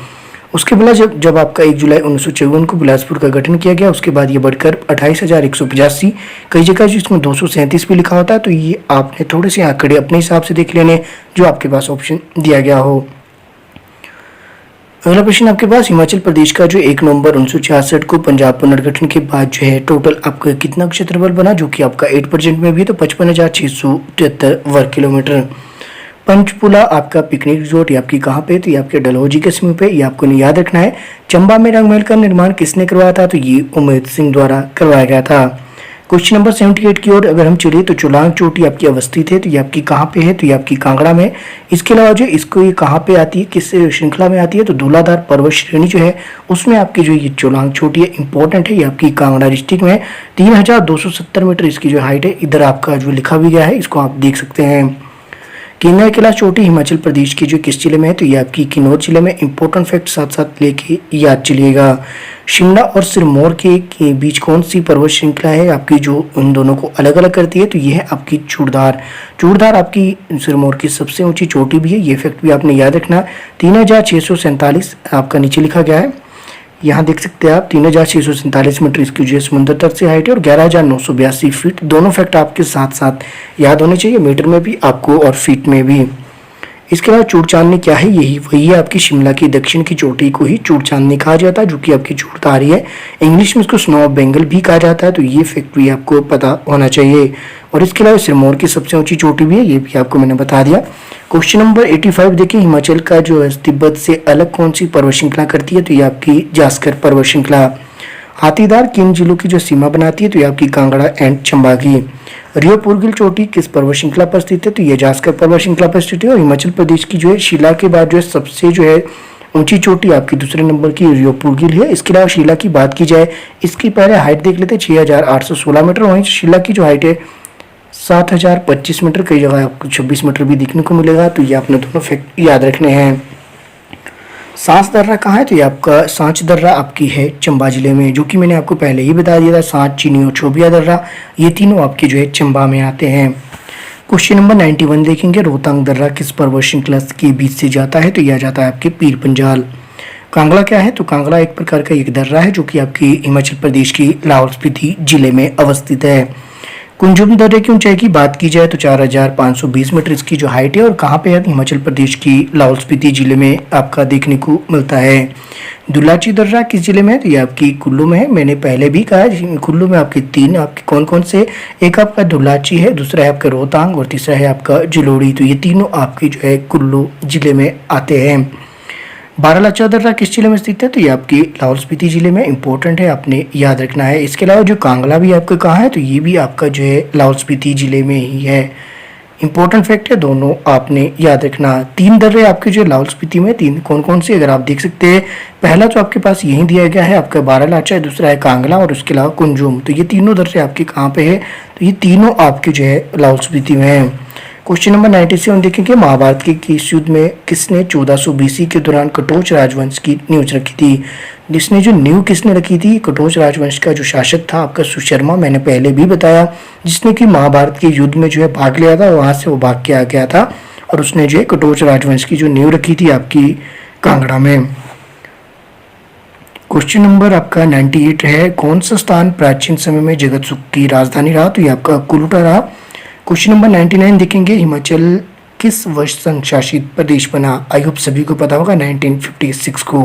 उसके बाद जब आपका 1 जुलाई 1954 को बिलासपुर का गठन किया गया, उसके बाद ये बढ़कर 28,185, कई जगह जिसमें 237 भी लिखा होता है। तो ये आपने थोड़े से आंकड़े अपने हिसाब से देख लेने, जो आपके पास ऑप्शन दिया गया हो। अगला प्रश्न आपके पास, हिमाचल प्रदेश का जो 1 नवंबर 1966 को पंजाब पुनर्गठन के बाद जो है टोटल आपका कितना क्षेत्रफल बना? जो कि आपका 8% में भी है, तो 55,673 वर्ग किलोमीटर। पंचपुला आपका पिकनिक रिजॉर्ट ये आपकी कहाँ पे? तो ये आपके डलहौजी के समीप है। ये आपको नहीं याद रखना है। चंबा में रंगमहल का निर्माण किसने करवाया था? तो ये उमेद सिंह द्वारा करवाया गया था। क्वेश्चन नंबर 78 की ओर अगर हम चलिए, तो चोलांग चोटी आपकी अवस्थित है। तो ये आपकी कहाँ पे है? तो ये आपकी कांगड़ा में। इसके अलावा जो इसको ये कहाँ पे आती है, किस श्रृंखला में आती है? तो धौलाधार पर्वत श्रेणी जो है उसमें आपकी जो ये चोलांग चोटी है, इंपॉर्टेंट है। ये आपकी कांगड़ा डिस्ट्रिक्ट में है। 3270 मीटर इसकी जो हाइट है। इधर आपका जो लिखा भी गया है, इसको आप देख सकते हैं। केन्या कैलाश चोटी हिमाचल प्रदेश की जो किस जिले में है? तो ये आपकी किन्नौर जिले में। इंपॉर्टेंट फैक्ट साथ साथ लेके याद चलिएगा। शिमला और सिरमौर के बीच कौन सी पर्वत श्रृंखला है आपकी जो उन दोनों को अलग अलग करती है? तो ये है आपकी चूड़धार। चूड़धार आपकी सिरमौर की सबसे ऊंची चोटी भी है। ये फैक्ट भी आपने याद रखना। 3647 आपका नीचे लिखा गया है, यहाँ देख सकते हैं आप। 3647 मीटर इसकी जो है समुद्र तट से हाइट है, और 11,982 फीट। दोनों फैक्ट आपके साथ साथ याद होने चाहिए, मीटर में भी आपको और फीट में भी। इसके अलावा चूड़ चांदनी क्या है? यही वही है आपकी शिमला की दक्षिण की चोटी को ही चूड़ चांदनी कहा जाता है, जो कि आपकी चूड़धारी है। इंग्लिश में इसको स्नो ऑफ बेंगल भी कहा जाता है। तो ये फैक्ट भी आपको पता होना चाहिए। और इसके अलावा सिरमौर की सबसे ऊंची चोटी भी है, ये भी आपको मैंने बता दिया। क्वेश्चन नंबर 85 देखिए, हिमाचल का जो है तिब्बत से अलग कौन सी पर्वत श्रृंखला करती है? तो ये आपकी जास्कर पर्वत श्रृंखला। हाथीदार किन जिलों की जो सीमा बनाती है? तो ये आपकी कांगड़ा एंड चंबा की। रियो पुरगिल चोटी किस पर्वत श्रृंखला पर स्थित है? तो ये जास्कर पर्वत श्रृंखला पर स्थित है। और हिमाचल प्रदेश की जो है शिला के बाद जो है सबसे जो है ऊंची चोटी आपकी दूसरे नंबर की रियो पुरगिल है। इसके अलावा शिला की बात की जाए, इसकी पहले हाइट देख लेते हैं 6,816 मीटर। वहीं शिला की जो हाइट है 7,025 मीटर। कई जगह आपको 26 मीटर भी देखने को मिलेगा। तो ये आपने दोनों फैक्ट याद रखने हैं। सांच दर्रा कहाँ है? तो ये आपका सांच दर्रा आपकी है चंबा जिले में, जो कि मैंने आपको पहले ही बता दिया था। सांच, चीनी और छोबिया दर्रा ये तीनों आपके जो है चंबा में आते हैं। क्वेश्चन नंबर 91 देखेंगे, रोहतांग दर्रा किस पर्वत श्रृंखला के बीच से जाता है? तो यह जाता है आपके पीर पंजाल। कांगड़ा क्या है? तो कांगड़ा एक प्रकार का एक दर्रा है, जो कि आपकी हिमाचल प्रदेश की लाहौल स्पीति जिले में अवस्थित है। कुंजुम दर्रे की ऊंचाई की बात की जाए तो 4520 मीटर इसकी जो हाइट है और कहाँ पे है, हिमाचल प्रदेश की लाहौल स्पीति जिले में आपका देखने को मिलता है। दुलाची दर्रा किस जिले में है, तो ये आपकी कुल्लू में है। मैंने पहले भी कहा है कुल्लू में आपके तीन आपके कौन कौन से, एक आपका दुलाची है, दूसरा है आपका रोहतांग और तीसरा है आपका जलोड़ी। तो ये तीनों आपके जो है कुल्लू जिले में आते हैं। बारालाचा दर्रा किस जिले में स्थित है, तो ये आपकी लाहौल स्पीति जिले में इंपॉर्टेंट है, आपने याद रखना है। इसके अलावा जो कांगला भी आपका कहाँ है, तो ये भी आपका जो है लाहौल स्पीति जिले में ही है। इंपॉर्टेंट फैक्ट है, दोनों आपने याद रखना। तीन दर्रे आपके जो लाहौल स्पीति में, तीन कौन कौन से अगर आप देख सकते हैं, पहला तो आपके पास यही दिया गया है आपका बारालाचा, दूसरा है कांगला और उसके अलावा कुंजुम। तो ये तीनों दर्रे आपके कहाँ पे है, तो ये तीनों आपके जो है लाहौल स्पीति में है। क्वेश्चन नंबर 97 देखेंगे, महाभारत के किस युद्ध में किसने 1400 BC के दौरान कटोच राजवंश की नींव रखी थी। जिसने जो नींव किसने रखी थी, कटोच राजवंश का जो शासक था आपका सुशर्मा, मैंने पहले भी बताया, जिसने कि महाभारत के युद्ध में जो है भाग लिया था, वहां से वो भाग के आ गया था और उसने जो है कटोच राजवंश की जो नींव रखी थी आपकी कांगड़ा में। क्वेश्चन नंबर आपका 98 है, कौन सा स्थान प्राचीन समय में जगतसुख की राजधानी रहा, तो ये आपका कुलूटा रहा। क्वेश्चन नंबर 99 देखेंगे, हिमाचल किस वर्ष संघ शासित प्रदेश बना, आई होप सभी को पता होगा 1956 को।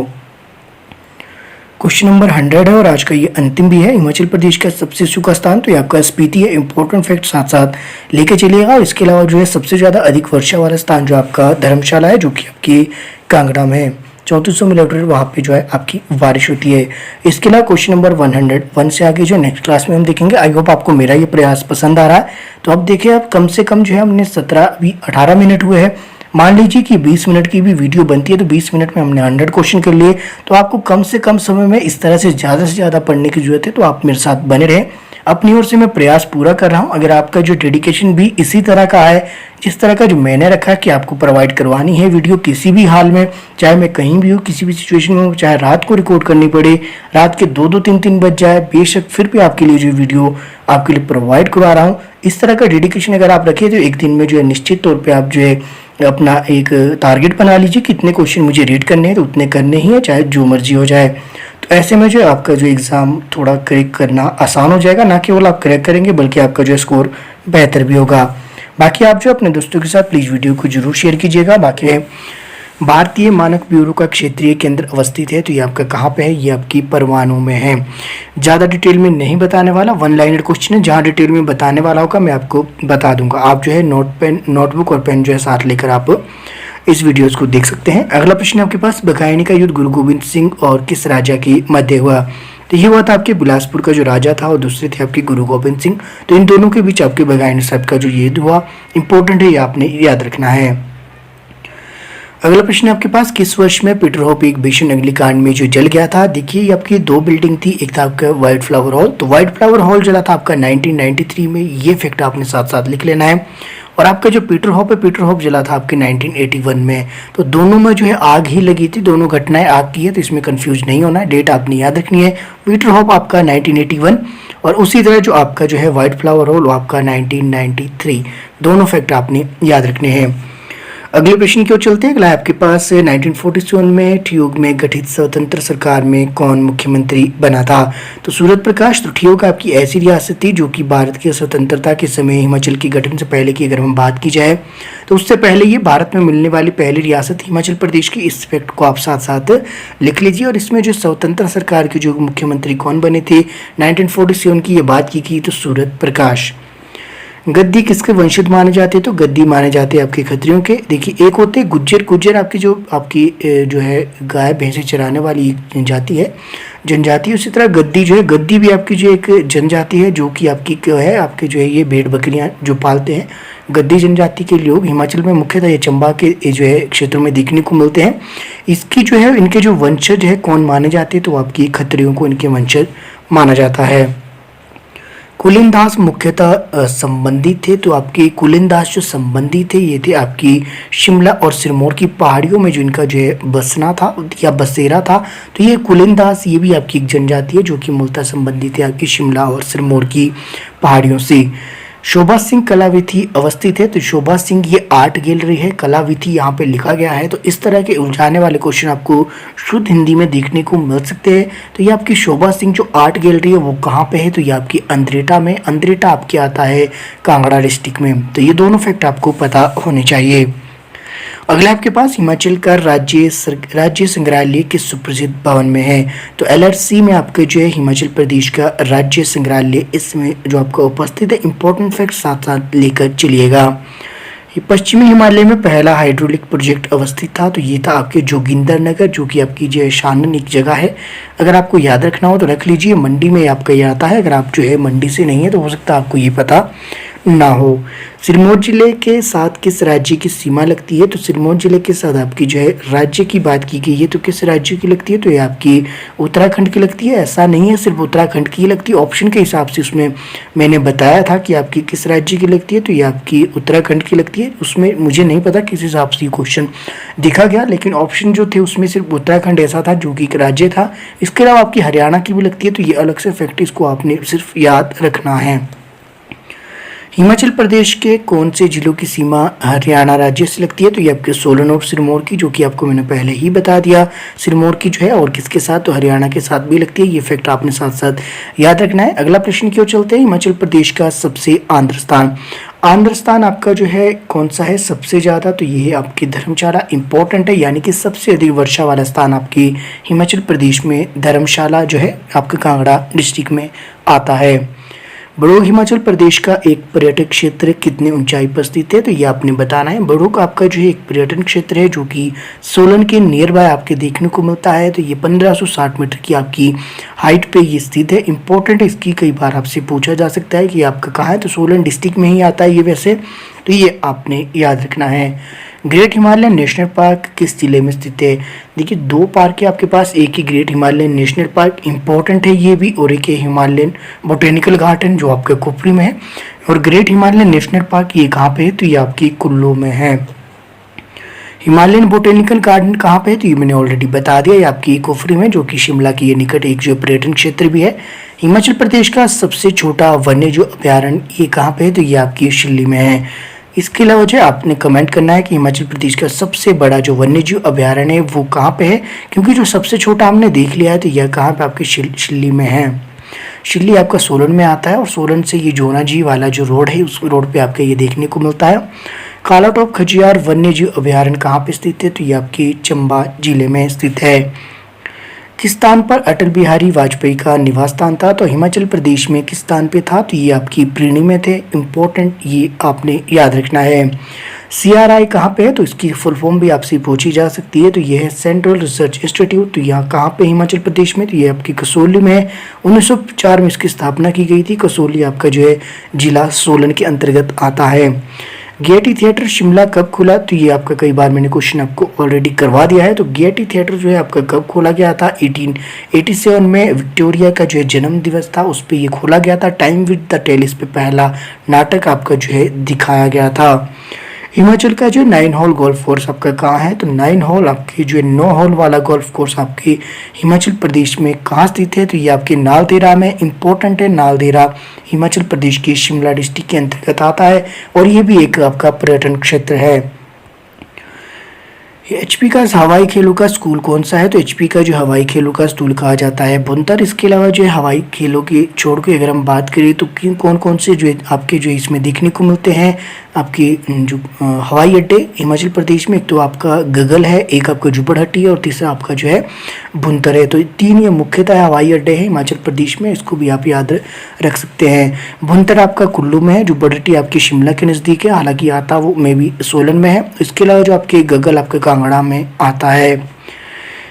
क्वेश्चन नंबर 100 है और आज का ये अंतिम भी है, हिमाचल प्रदेश का सबसे सूखा स्थान, तो ये आपका स्पीति है। इंपॉर्टेंट फैक्ट साथ साथ लेके चलिएगा। इसके अलावा जो है सबसे ज्यादा अधिक वर्षा वाला स्थान जो आपका धर्मशाला है, जो कि आपकी कांगड़ा में है, 3400 मिलीमीटर वहाँ पे जो है आपकी बारिश होती है। इसके अलावा क्वेश्चन नंबर 101 से आगे जो नेक्स्ट क्लास में हम देखेंगे। आई होप आपको मेरा ये प्रयास पसंद आ रहा है। तो अब देखिए, आप कम से कम जो है हमने 18 मिनट हुए हैं। मान लीजिए कि 20 मिनट की भी वीडियो बनती है तो 20 मिनट में हमने 100 क्वेश्चन कर लिए। तो आपको कम से कम समय में इस तरह से ज़्यादा पढ़ने की जरूरत है। तो आप मेरे साथ बने रहें, अपनी ओर से मैं प्रयास पूरा कर रहा हूं। अगर आपका जो डेडिकेशन भी इसी तरह का है, जिस तरह का जो मैंने रखा है कि आपको प्रोवाइड करवानी है वीडियो किसी भी हाल में, चाहे मैं कहीं भी हूँ, किसी भी सिचुएशन में हूँ, चाहे रात को रिकॉर्ड करनी पड़े, रात के 2-2 3-3 बज जाए, बेशक फिर भी आपके लिए जो वीडियो आपके लिए प्रोवाइड करवा रहा हूँ। इस तरह का डेडिकेशन अगर आप रखें तो एक दिन में जो है निश्चित तौर पर आप जो है अपना एक टारगेट बना लीजिए, कितने क्वेश्चन मुझे रीड करने हैं तो उतने करने ही है, चाहे जो मर्जी हो जाए। तो ऐसे में जो है आपका जो एग्ज़ाम थोड़ा क्रैक करना आसान हो जाएगा। ना केवल आप क्रैक करेंगे बल्कि आपका जो स्कोर बेहतर भी होगा। बाकी आप जो अपने दोस्तों के साथ प्लीज़ वीडियो को जरूर शेयर कीजिएगा। बाकी भारतीय मानक ब्यूरो का क्षेत्रीय केंद्र अवस्थित है, तो ये आपका कहाँ पे है, ये आपकी परवाणू में है। ज़्यादा डिटेल में नहीं बताने वाला, 1 लाइनर क्वेश्चन है, जहाँ डिटेल में बताने वाला होगा मैं आपको बता दूंगा। आप जो है नोटबुक और पेन जो है साथ लेकर आप इस वीडियोस को देख सकते हैं। अगला प्रश्न आपके पास, बघायनी का युद्ध गुरु गोविंद सिंह और किस राजा के मध्य हुआ, तो ये हुआ था आपके बिलासपुर का जो राजा था और दूसरे थे आपके गुरु गोविंद सिंह। तो इन दोनों के बीच आपके बघायनी साहब का जो युद्ध हुआ, इंपॉर्टेंट है, ये आपने याद रखना है। अगला प्रश्न आपके पास, किस वर्ष में पीटरहोफ एक भीषण अग्निकांड में जो जल गया था। देखिए, ये आपकी 2 बिल्डिंग थी, एक था आपका व्हाइट फ्लावर हॉल, तो व्हाइट फ्लावर हॉल जला था आपका 1993 में, ये फैक्ट आपने साथ साथ लिख लेना है। और आपका जो पीटरहोफ है, पीटरहोफ जला था आपके 1981 में। तो दोनों में जो है आग ही लगी थी, दोनों घटनाएं आग की है, तो इसमें कंफ्यूज नहीं होना है, डेट आपने याद रखनी है। पीटरहोफ आपका 1981 और उसी तरह जो आपका जो है व्हाइट फ्लावर हॉल वो आपका 1993, दोनों फैक्ट आपने याद रखने हैं। अगले प्रश्न की ओर चलते हैं। अगला आपके पास 1947 में ठियोग में गठित स्वतंत्र सरकार में कौन मुख्यमंत्री बना था, तो सूरत प्रकाश। तो ठियोग आपकी ऐसी रियासत थी जो कि भारत की स्वतंत्रता के समय हिमाचल के गठन से पहले की अगर हम बात की जाए तो उससे पहले ये भारत में मिलने वाली पहली रियासत हिमाचल प्रदेश की। इस फैक्ट को आप साथ साथ लिख लीजिए। और इसमें जो स्वतंत्र सरकार के जो मुख्यमंत्री कौन बने थे 1947 की ये बात की तो सूरत प्रकाश। गद्दी किसके वंशज माने जाते हैं, तो गद्दी माने जाते हैं आपके खत्रियों के। देखिए, एक होते हैं गुज्जर, गुज्जर आपकी जो है गाय भैंसे चराने वाली जनजाति है, उसी तरह गद्दी जो है, गद्दी भी आपकी जो एक जनजाति है जो कि आपकी क्या है, आपके जो है ये भेड़ बकरियां जो पालते हैं। गद्दी जनजाति के लोग हिमाचल में मुख्यतः ये चंबा के जो है क्षेत्रों में देखने को मिलते हैं। इसकी जो है इनके जो वंशज है कौन माने जाते हैं, तो आपकी खत्रियों को इनके वंशज माना जाता है। कुलीनदास मुख्यतः संबंधी थे, तो आपके कुलीनदास जो संबंधी थे ये थे आपकी शिमला और सिरमौर की पहाड़ियों में जो इनका जो है बसना था या बसेरा था। तो ये कुलीनदास ये भी आपकी एक जनजाति है जो कि मूलतः संबंधी थे आपकी शिमला और सिरमौर की पहाड़ियों से। शोभा सिंह कलाविथी अवस्थित है, तो शोभा सिंह ये आर्ट गैलरी है, कलाविथी यहाँ पे लिखा गया है। तो इस तरह के उलझाने वाले क्वेश्चन आपको शुद्ध हिंदी में देखने को मिल सकते हैं। तो ये आपकी शोभा सिंह जो आर्ट गैलरी है वो कहाँ पे है, तो ये आपकी अंद्रेटा में, अंद्रेटा आपके आता है कांगड़ा डिस्ट्रिक्ट में। तो ये दोनों फैक्ट आपको पता होने चाहिए। अगला आपके पास हिमाचल का राज्य संग्रहालय किस सुप्रसिद्ध भवन में है, तो LRC में आपके जो है हिमाचल प्रदेश का राज्य संग्रहालय, इसमें जो आपका उपस्थित है। इंपॉर्टेंट फैक्ट साथ साथ लेकर चलिएगा। ये पश्चिमी हिमालय में पहला हाइड्रोलिक प्रोजेक्ट अवस्थित था, तो ये था आपके जोगिंदर नगर, जो कि आपकी जो है शानन एक जगह है। अगर आपको याद रखना हो तो रख लीजिए, मंडी में आपका ये आता है। अगर आप जो है मंडी से नहीं है तो हो सकता है आपको ये पता ना हो। सिरमौर जिले के साथ किस राज्य की सीमा लगती है, तो सिरमौर जिले के साथ आपकी जो है राज्य की बात की गई है, तो किस राज्य की लगती है, तो ये आपकी उत्तराखंड की लगती है। ऐसा नहीं है सिर्फ उत्तराखंड की लगती है, ऑप्शन के हिसाब से उसमें मैंने बताया था कि आपकी किस राज्य की लगती है, तो ये आपकी उत्तराखंड की लगती है। उसमें मुझे नहीं पता किस हिसाब से क्वेश्चन दिखा गया, लेकिन ऑप्शन जो थे उसमें सिर्फ उत्तराखंड ऐसा था जो कि एक राज्य था। इसके अलावा आपकी हरियाणा की भी लगती है, तो ये अलग से फैक्ट, इसको आपने सिर्फ याद रखना है। हिमाचल प्रदेश के कौन से जिलों की सीमा हरियाणा राज्य से लगती है, तो ये आपके सोलन और सिरमौर की, जो कि आपको मैंने पहले ही बता दिया। सिरमौर की जो है और किसके साथ, तो हरियाणा के साथ भी लगती है। ये फैक्ट आपने साथ साथ याद रखना है। अगला प्रश्न की ओर चलते हैं। हिमाचल प्रदेश का सबसे आंध्र स्थान, आंध्र स्थान आपका जो है कौन सा है सबसे ज़्यादा, तो ये है आपकी धर्मशाला। इंपॉर्टेंट है, यानी कि सबसे अधिक वर्षा वाला स्थान आपकी हिमाचल प्रदेश में धर्मशाला जो है आपका कांगड़ा डिस्ट्रिक्ट में आता है। बड़ोग हिमाचल प्रदेश का एक पर्यटक क्षेत्र कितने ऊंचाई पर स्थित है, तो ये आपने बताना है। बड़ोग आपका जो है एक पर्यटन क्षेत्र है जो कि सोलन के नियर बाय आपके देखने को मिलता है। तो ये 1560 मीटर की आपकी हाइट पे ये स्थित है। इंपॉर्टेंट है, इसकी कई बार आपसे पूछा जा सकता है कि आपका कहाँ है, तो सोलन डिस्ट्रिक्ट में ही आता है ये वैसे, तो ये आपने याद रखना है। ग्रेट हिमालयन नेशनल पार्क किस जिले में स्थित है, देखिए दो पार्क है आपके पास, एक ही Great Himalayan National Park important है ये भी, और एक है हिमालयन बोटेनिकल गार्डन जो आपके कुफरी में है। और ग्रेट हिमालयन नेशनल पार्क ये कहाँ पे है, तो ये आपकी कुल्लू में है। हिमालयन बोटेनिकल गार्डन कहाँ पे है, तो ये मैंने ऑलरेडी बता दिया, ये आपकी कुफरी में, जो कि शिमला के निकट एक जो पर्यटन क्षेत्र भी है। हिमाचल प्रदेश का सबसे छोटा वन्य जो अभ्यारण्य ये कहाँ पे है, तो ये आपकी शिल्ली में है। इसके अलावा जो आपने कमेंट करना है कि हिमाचल प्रदेश का सबसे बड़ा जो वन्यजीव अभ्यारण्य है वो कहाँ पे है, क्योंकि जो सबसे छोटा हमने देख लिया है तो यह कहाँ पे आपकी शिल्ली में है। शिल्ली आपका सोलन में आता है, और सोलन से ये जोनाजी वाला जो रोड है उस रोड पे आपके ये देखने को मिलता है। कालाटॉप खजियार वन्यजीव अभ्यारण्य कहाँ पे स्थित है, तो ये आपकी चंबा जिले में स्थित है। किस स्थान पर अटल बिहारी वाजपेयी का निवास स्थान था, तो हिमाचल प्रदेश में किस स्थान पे था, तो ये आपकी प्रीणी में थे। इंपॉर्टेंट, ये आपने याद रखना है। CRI कहाँ पे है, तो इसकी फुल फॉर्म भी आपसे पूछी जा सकती है, तो ये है सेंट्रल रिसर्च इंस्टीट्यूट। तो यहाँ कहाँ पे हिमाचल प्रदेश में, तो ये आपकी कसौली में है। 1904 में इसकी स्थापना की गई थी। कसौली आपका जो है जिला सोलन के अंतर्गत आता है। गेयटी थिएटर शिमला कब खुला, तो ये आपका कई बार मैंने क्वेश्चन आपको ऑलरेडी करवा दिया है। तो गेयटी थिएटर जो है आपका कब खोला गया था, 1887 में विक्टोरिया का जो है जन्म दिवस था उस पर ये खोला गया था। टाइम विद द टेल इस पे पहला नाटक आपका जो है दिखाया गया था। हिमाचल का जो 9 होल गोल्फ कोर्स आपका कहाँ है, तो 9 होल आपकी जो 9 होल वाला गोल्फ कोर्स आपके हिमाचल प्रदेश में कहाँ स्थित है, तो ये आपके नालदेहरा में। इंपॉर्टेंट है, नालदेहरा हिमाचल प्रदेश के शिमला डिस्ट्रिक्ट के अंतर्गत आता है, और ये भी एक आपका पर्यटन क्षेत्र है। HP का हवाई खेलों का स्कूल कौन सा है, तो HP का जो हवाई खेलों का स्कूल कहा जाता है बुनतर। इसके अलावा जो हवाई खेलों के छोड़ के अगर हम बात करें तो कौन कौन से जो आपके जो इसमें देखने को मिलते हैं आपके जो हवाई अड्डे हिमाचल प्रदेश में, एक तो आपका गगल है, एक आपका जुब्बड़हट्टी है, और तीसरा आपका जो है बुनतर है। तो 3 ये मुख्यतः हवाई अड्डे हैं हिमाचल प्रदेश में, इसको भी आप याद रख सकते हैं। बुनतर आपका कुल्लू में है, जुब्बड़हट्टी आपके शिमला के नज़दीक है, हालांकि आता वो में भी सोलन में है। इसके अलावा जो आपके गगल आपके कांगड़ा में आता है।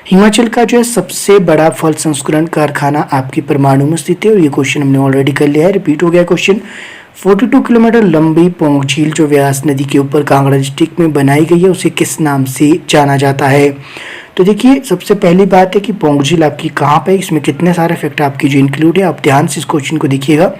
हिमाचल का जो है सबसे बड़ा फल संस्करण कारखाना आपकी परमाणु में स्थित है, और ये क्वेश्चन हमने ऑलरेडी कर लिया है, रिपीट हो गया क्वेश्चन। 42 किलोमीटर लंबी पोंग झील जो व्यास नदी के ऊपर कांगड़ा डिस्ट्रिक्ट में बनाई गई है उसे किस नाम से जाना जाता है, तो देखिए सबसे पहली बात है कि पोंग झील आपकी कहाँ पे, इसमें कितने सारे फैक्ट आपकी जो इंक्लूड है, आप ध्यान से इस क्वेश्चन को देखिएगा।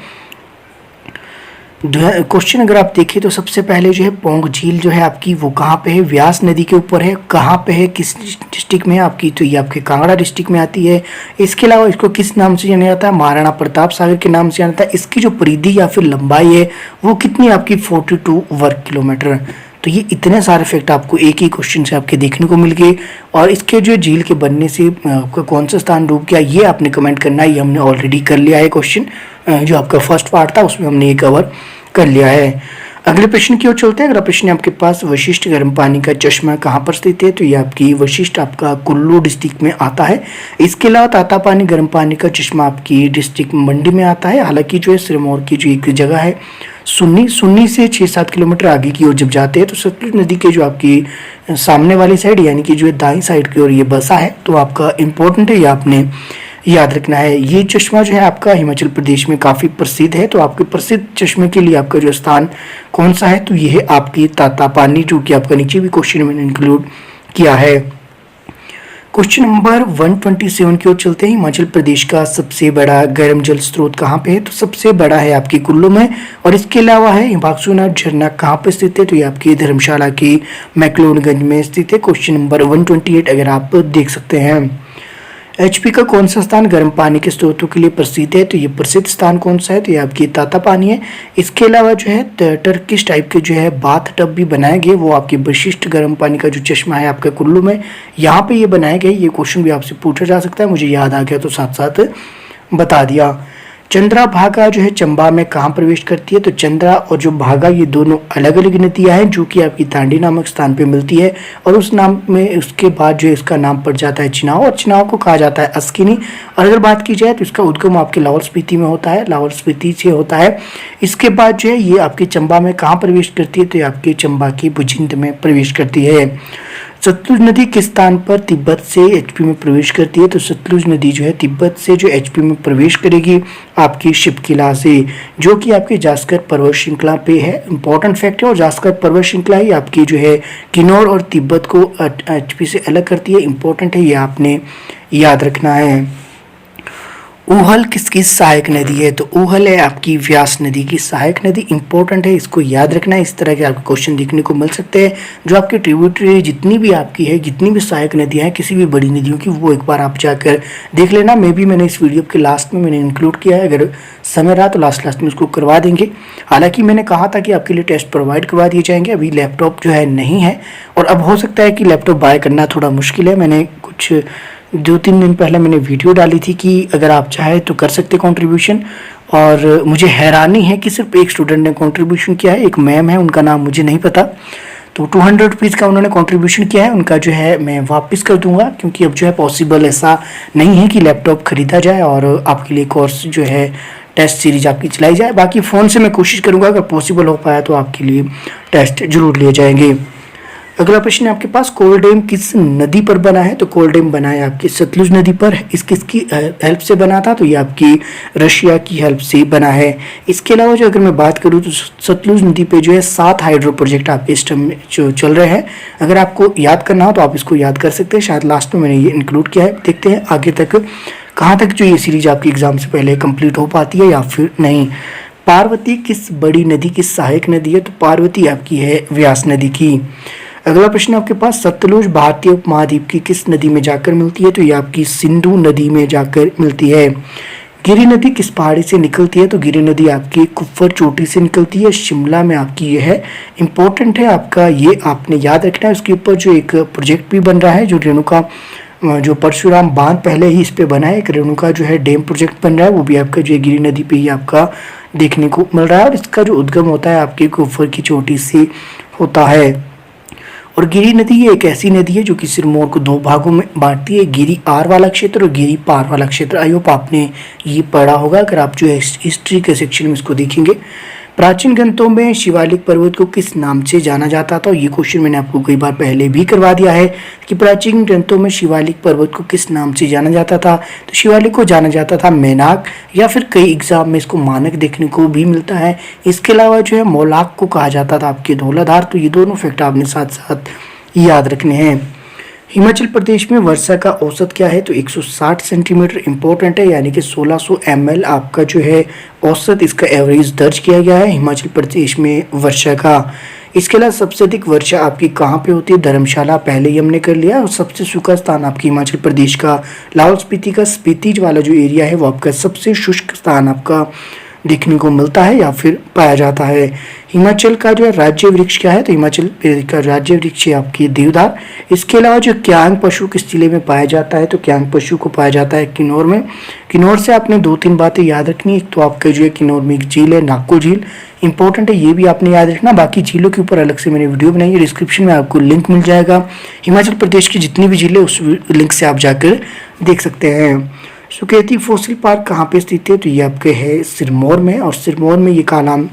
क्वेश्चन अगर आप देखें तो सबसे पहले जो है पोंग झील जो है आपकी वो कहाँ पे है, व्यास नदी के ऊपर है, कहाँ पे है, किस डिस्ट्रिक्ट में है आपकी, तो ये आपके कांगड़ा डिस्ट्रिक्ट में आती है। इसके अलावा इसको किस नाम से जाना जाता है, महाराणा प्रताप सागर के नाम से जाना जाता है। इसकी जो परिधि या फिर लंबाई है वो कितनी आपकी 42 वर्ग किलोमीटर। तो ये इतने सारे फैक्ट आपको एक ही क्वेश्चन से आपके देखने को मिल गए। और इसके जो झील के बनने से आपका कौन सा स्थान डूब गया ये आपने कमेंट करना है, ये हमने ऑलरेडी कर लिया है क्वेश्चन, जो आपका फर्स्ट पार्ट था उसमें हमने ये कवर कर लिया है। अगले प्रश्न की ओर चलते हैं। अगला प्रश्न आपके पास वशिष्ठ गर्म पानी का चश्मा कहाँ पर स्थित है, तो ये आपकी वशिष्ठ आपका कुल्लू डिस्ट्रिक्ट में आता है। इसके अलावा ताता पानी गर्म पानी का चश्मा आपकी डिस्ट्रिक्ट मंडी में आता है। हालांकि जो है सिरमौर की जो एक जगह है सुन्नी से 6-7 किलोमीटर आगे की ओर जब जाते हैं तो सतलुज नदी के जो आपकी सामने वाली साइड यानी कि जो है दाईं साइड की ओर ये बसा है। तो आपका इम्पोर्टेंट है, ये आपने याद रखना है। ये चश्मा जो है आपका हिमाचल प्रदेश में काफ़ी प्रसिद्ध है। तो आपके प्रसिद्ध चश्मे के लिए आपका जो स्थान कौन सा है, तो ये है आपकी ताता पानी, जो कि आपका नीचे भी क्वेश्चन मैंने इंक्लूड किया है। क्वेश्चन नंबर 127 की ओर चलते हैं। हिमाचल प्रदेश का सबसे बड़ा गर्म जल स्रोत कहाँ पे है, तो सबसे बड़ा है आपकी कुल्लू में। और इसके अलावा है बागसूनाथ झरना कहाँ पे स्थित है, तो ये आपकी धर्मशाला की मैक्लोडगंज में स्थित है। क्वेश्चन नंबर 128 अगर आप देख सकते हैं। एचपी का कौन सा स्थान गर्म पानी के स्रोतों के लिए प्रसिद्ध है, तो ये प्रसिद्ध स्थान कौन सा है, तो ये आपकी ताता पानी है। इसके अलावा जो है टर्किश टाइप के जो है बाथ टब भी बनाए गए, वो आपके विशिष्ट गर्म पानी का जो चश्मा है आपके कुल्लू में, यहाँ पे ये बनाए गए। ये क्वेश्चन भी आपसे पूछा जा सकता है, मुझे याद आ गया तो साथ साथ बता दिया। चंद्रभागा जो है चंबा में कहाँ प्रवेश करती है, तो चंद्रा और जो भागा ये दोनों अलग अलग नदियाँ हैं जो कि आपकी तांडी नामक स्थान पे मिलती है। और उस नाम में उसके बाद जो है इसका नाम पड़ जाता है चिनाव, और चिनाव को कहा जाता है अस्किनी। और अगर बात की जाए तो इसका उद्गम आपके लाहौल स्पीति में होता है, लाहौल स्पीति से होता है। इसके बाद जो है ये आपके चंबा में कहाँ प्रवेश करती है, तो ये आपके चंबा की भुजिंद में प्रवेश करती है। सतलुज नदी किस स्थान पर तिब्बत से एचपी में प्रवेश करती है, तो सतलुज नदी जो है तिब्बत से जो एचपी में प्रवेश करेगी आपकी शिवकिला से, जो कि आपकी जास्कर पर्वत श्रृंखला पे है। इंपॉर्टेंट फैक्ट है। और जास्कर पर्वत श्रृंखला ही आपकी जो है किन्नौर और तिब्बत को एचपी से अलग करती है। इंपॉर्टेंट है, ये आपने याद रखना है। ऊहल किसकी सहायक नदी है, तो ऊहल है आपकी व्यास नदी की सहायक नदी। इंपॉर्टेंट है, इसको याद रखना है। इस तरह के आपको क्वेश्चन देखने को मिल सकते हैं। जो आपकी ट्रिब्यूटरी जितनी भी आपकी है, जितनी भी सहायक नदियाँ हैं किसी भी बड़ी नदियों की, वो एक बार आप जाकर देख लेना। मैंने इस वीडियो के लास्ट में मैंने इंक्लूड किया है, अगर समय रहा तो लास्ट में उसको करवा देंगे। हालांकि मैंने कहा था कि आपके लिए टेस्ट प्रोवाइड करवा दिए जाएंगे। अभी लैपटॉप जो है नहीं है, और अब हो सकता है कि लैपटॉप बाय करना थोड़ा मुश्किल है। मैंने कुछ 2-3 दिन पहले मैंने वीडियो डाली थी कि अगर आप चाहें तो कर सकते कंट्रीब्यूशन। और मुझे हैरानी है कि सिर्फ एक स्टूडेंट ने कंट्रीब्यूशन किया है, एक मैम है, उनका नाम मुझे नहीं पता। तो 200 रुपीज़ का उन्होंने कंट्रीब्यूशन किया है, उनका जो है मैं वापस कर दूंगा, क्योंकि अब जो है पॉसिबल ऐसा नहीं है कि लैपटॉप खरीदा जाए और आपके लिए कोर्स जो है टेस्ट सीरीज आपकी चलाई जाए। बाकी फ़ोन से मैं कोशिश करूँगा, अगर पॉसिबल हो पाया तो आपके लिए टेस्ट जरूर लिए जाएंगे। अगला प्रश्न है आपके पास, कोल डैम किस नदी पर बना है, तो कोल डैम बना है आपकी सतलुज नदी पर। किसकी हेल्प से बना था, तो ये आपकी रशिया की हेल्प से बना है। इसके अलावा जो अगर मैं बात करूँ तो सतलुज नदी पे जो है 7 हाइड्रो प्रोजेक्ट आपके इस टाइम में जो चल रहे हैं। अगर आपको याद करना हो तो आप इसको याद कर सकते हैं, शायद लास्ट में मैंने ये इंक्लूड किया है। देखते हैं आगे तक कहाँ तक जो ये सीरीज आपकी एग्जाम से पहले कंप्लीट हो पाती है या फिर नहीं। पार्वती किस बड़ी नदी की सहायक नदी है, तो पार्वती आपकी है व्यास नदी की। अगला प्रश्न आपके पास, सतलुज भारतीय उपमहाद्वीप की किस नदी में जाकर मिलती है, तो ये आपकी सिंधु नदी में जाकर मिलती है। गिरी नदी किस पहाड़ी से निकलती है, तो गिरी नदी आपकी कुफर चोटी से निकलती है, शिमला में आपकी ये है। इंपॉर्टेंट है आपका, ये आपने याद रखना है। उसके ऊपर जो एक प्रोजेक्ट भी बन रहा है, जो रेणुका जो परशुराम बांध पहले ही इस पे बना है, एक रेणुका जो है डैम प्रोजेक्ट बन रहा है, वो भी आपका जो है गिरी नदी पे ही आपका देखने को मिल रहा है। और इसका जो उद्गम होता है आपके कुफर की चोटी से होता है। और गिरी नदी ये एक ऐसी नदी है जो कि सिरमौर को 2 भागों में बांटती है, गिरी आर वाला क्षेत्र और गिरी पार वाला क्षेत्र। आई होप आपने ये पढ़ा होगा अगर आप जो है हिस्ट्री के सेक्शन में इसको देखेंगे। प्राचीन ग्रंथों में शिवालिक पर्वत को किस नाम से जाना जाता था, ये क्वेश्चन मैंने आपको कई बार पहले भी करवा दिया है कि प्राचीन ग्रंथों में शिवालिक पर्वत को किस नाम से जाना जाता था। तो शिवालिक को जाना जाता था मैनाक, या फिर कई एग्जाम में इसको मानक देखने को भी मिलता है। इसके अलावा जो है मौलाक को कहा जाता था आपके धौलाधार। तो ये दोनों फैक्ट आपने साथ साथ याद रखने हैं। हिमाचल प्रदेश में वर्षा का औसत क्या है? तो 160 सेंटीमीटर इंपॉर्टेंट है, यानी कि 1600 ml आपका जो है औसत इसका एवरेज दर्ज किया गया है हिमाचल प्रदेश में वर्षा का। इसके अलावा सबसे अधिक वर्षा आपकी कहाँ पे होती है? धर्मशाला पहले ही हमने कर लिया। और सबसे सूखा स्थान आपकी हिमाचल प्रदेश का लाहौल स्पीति का स्पीति वाला जो एरिया है वो आपका सबसे शुष्क स्थान आपका देखने को मिलता है या फिर पाया जाता है। हिमाचल का जो है राज्य वृक्ष क्या है? तो हिमाचल का राज्य वृक्ष है आपकी देवदार। इसके अलावा जो क्यांग पशु किस जिले में पाया जाता है? तो क्यांग पशु को पाया जाता है किन्नौर में। किन्नौर से आपने 2-3 बातें याद रखनी है। एक तो आपका जो है किन्नौर में एक झील है नाको झील, इंपॉर्टेंट है, ये भी आपने याद रखना। बाकी झीलों के ऊपर अलग से मैंने वीडियो बनाई है, डिस्क्रिप्शन में आपको लिंक मिल जाएगा। हिमाचल प्रदेश की जितनी भी झीलें उस लिंक से आप जाकर देख सकते हैं। सुकेती फॉसिल पार्क कहाँ पे स्थित है? तो ये आपके है सिरमौर में। और सिरमौर में ये कालाम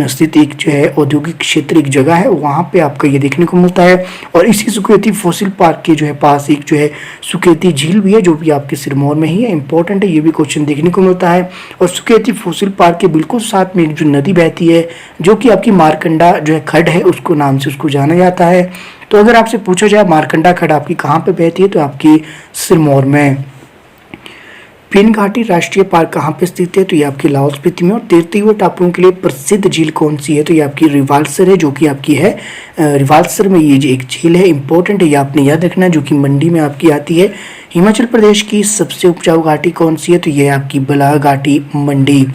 स्थित एक जो है औद्योगिक क्षेत्र एक जगह है, वहाँ पे आपका ये देखने को मिलता है। और इसी सुकेती फॉसिल पार्क के जो है पास एक जो है सुकेती झील भी है, जो भी आपके सिरमौर में ही है। इंपॉर्टेंट है, ये भी क्वेश्चन देखने को मिलता है। और सुकेती फॉसिल पार्क के बिल्कुल साथ में एक जो नदी बहती है जो कि आपकी मारकंडा जो है खड्ड है, उसको नाम से उसको जाना जाता है। तो अगर आपसे पूछा जाए मारकंडा खड्ड आपकी कहाँ पे बहती है, तो आपकी सिरमौर में। पिन घाटी राष्ट्रीय पार्क कहाँ पे स्थित है? तो ये आपकी लाहौल स्पीति में। और तैरते हुए टापुओं के लिए प्रसिद्ध झील कौन सी है? तो ये आपकी रिवाल्सर है, जो कि आपकी है रिवाल्सर में ये एक झील है, इंपॉर्टेंट है, ये आपने याद रखना, जो कि मंडी में आपकी आती है। हिमाचल प्रदेश की सबसे उपजाऊ घाटी कौन सी है? तो ये आपकी बलाह घाटी मंडी।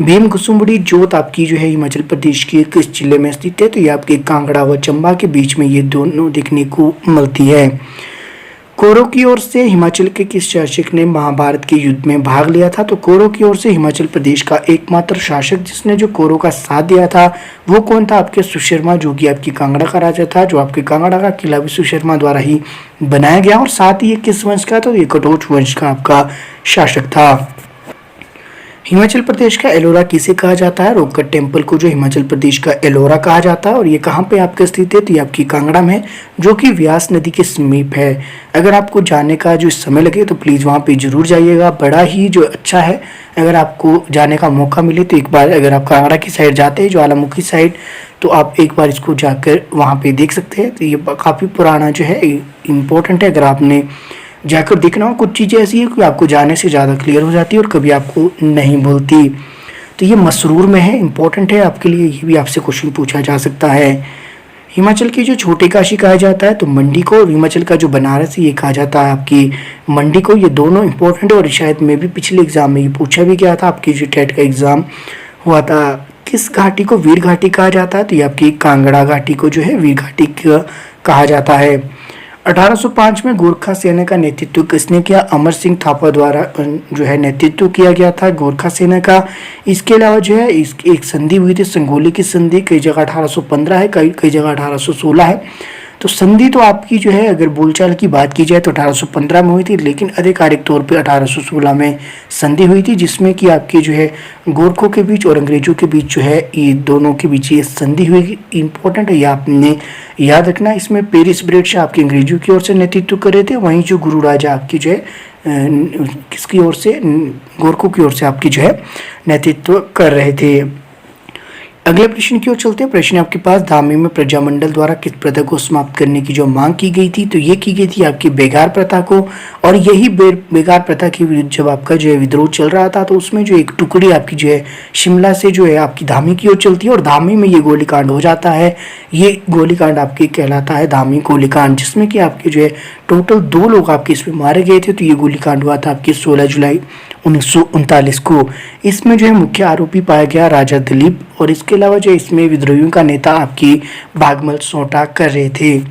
भीम कुसुम्बड़ी जोत आपकी जो है हिमाचल प्रदेश के किस जिले में स्थित है? तो ये आपके कांगड़ा व चंबा के बीच में ये दोनों देखने को मिलती है। कौरव की ओर से हिमाचल के किस शासक ने महाभारत के युद्ध में भाग लिया था? तो कौरव की ओर से हिमाचल प्रदेश का एकमात्र शासक जिसने जो कौरव का साथ दिया था वो कौन था? आपके सुशर्मा, जो कि आपकी कांगड़ा का राजा था, जो आपके कांगड़ा का किला भी सुशर्मा द्वारा ही बनाया गया। और साथ ही ये किस वंश का? तो ये कटोच वंश का आपका शासक था। हिमाचल प्रदेश का एलोरा किसे कहा जाता है? रोकट टेम्पल को जो हिमाचल प्रदेश का एलोरा कहा जाता है। और ये कहाँ पे आपके स्थित है? तो ये आपकी कांगड़ा में, जो कि व्यास नदी के समीप है। अगर आपको जाने का जो समय लगे तो प्लीज़ वहाँ पे जरूर जाइएगा, बड़ा ही जो अच्छा है। अगर आपको जाने का मौका मिले तो एक बार अगर आप कांगड़ा की साइड जाते हैं, ज्वालामुखी साइड, तो आप एक बार इसको जाकर वहाँ पे देख सकते हैं। तो ये काफ़ी पुराना जो है इम्पोर्टेंट है, अगर आपने जाकर देखना हो। कुछ चीज़ें ऐसी है कि आपको जाने से ज़्यादा क्लियर हो जाती है और कभी आपको नहीं भूलती। तो ये मसरूर में है, इंपॉर्टेंट है आपके लिए, ये भी आपसे क्वेश्चन पूछा जा सकता है। हिमाचल की जो छोटी काशी कहा जाता है तो मंडी को, और हिमाचल का जो बनारस है ये कहा जाता है आपकी मंडी को। ये दोनों इंपॉर्टेंट है और शायद में भी पिछले एग्जाम में ये पूछा भी गया था, आपकी जो टेट का एग्जाम हुआ था। किस घाटी को वीर घाटी कहा जाता है? तो ये आपकी कांगड़ा घाटी को जो है वीर घाटी कहा जाता है। 1805 में गोरखा सेना का नेतृत्व किसने किया? अमर सिंह थापा द्वारा जो है नेतृत्व किया गया था गोरखा सेना का। इसके अलावा जो है एक संधि हुई थी, संगोली की संधि, कई जगह 1815 है, कई जगह 1816 है। तो संधि तो आपकी जो है अगर बोलचाल की बात की जाए तो 1815 में हुई थी, लेकिन आधिकारिक तौर पे 1816 में संधि हुई थी, जिसमें कि आपके जो है गोरखों के बीच और अंग्रेजों के बीच जो है ये दोनों के बीच ये संधि हुई। इंपॉर्टेंट है, ये आपने याद रखना। इसमें पेरिस ब्रेड शाह आपके अंग्रेजों की ओर से नेतृत्व कर रहे थे, वहीं जो गुरु राजा आपकी जो है किसकी ओर से, गोरखों की ओर से आपकी जो है नेतृत्व कर रहे थे। अगले प्रश्न की ओर चलते हैं। प्रश्न आपके पास, धामी में प्रजामंडल द्वारा किस प्रथा को समाप्त करने की जो मांग की गई थी? तो ये की गई थी आपकी बेगार प्रथा को। और यही बेगार प्रथा के विरुद्ध जब आपका जो है विद्रोह चल रहा था, तो उसमें जो एक टुकड़ी आपकी जो है शिमला से जो है आपकी धामी की ओर चलती है, और धामी में ये गोलीकांड हो जाता है। ये गोलीकांड आपके कहलाता है धामी गोलीकांड, जिसमें कि आपके जो है टोटल 2 लोग आपके इसमें मारे गए थे। तो ये गोलीकांड हुआ था आपके 16 जुलाई 1939 को। इसमें जो है मुख्य आरोपी पाया गया राजा दिलीप, और इसके अलावा जो इसमें विद्रोहियों का नेता आपकी भागमल सोटा कर रहे थे।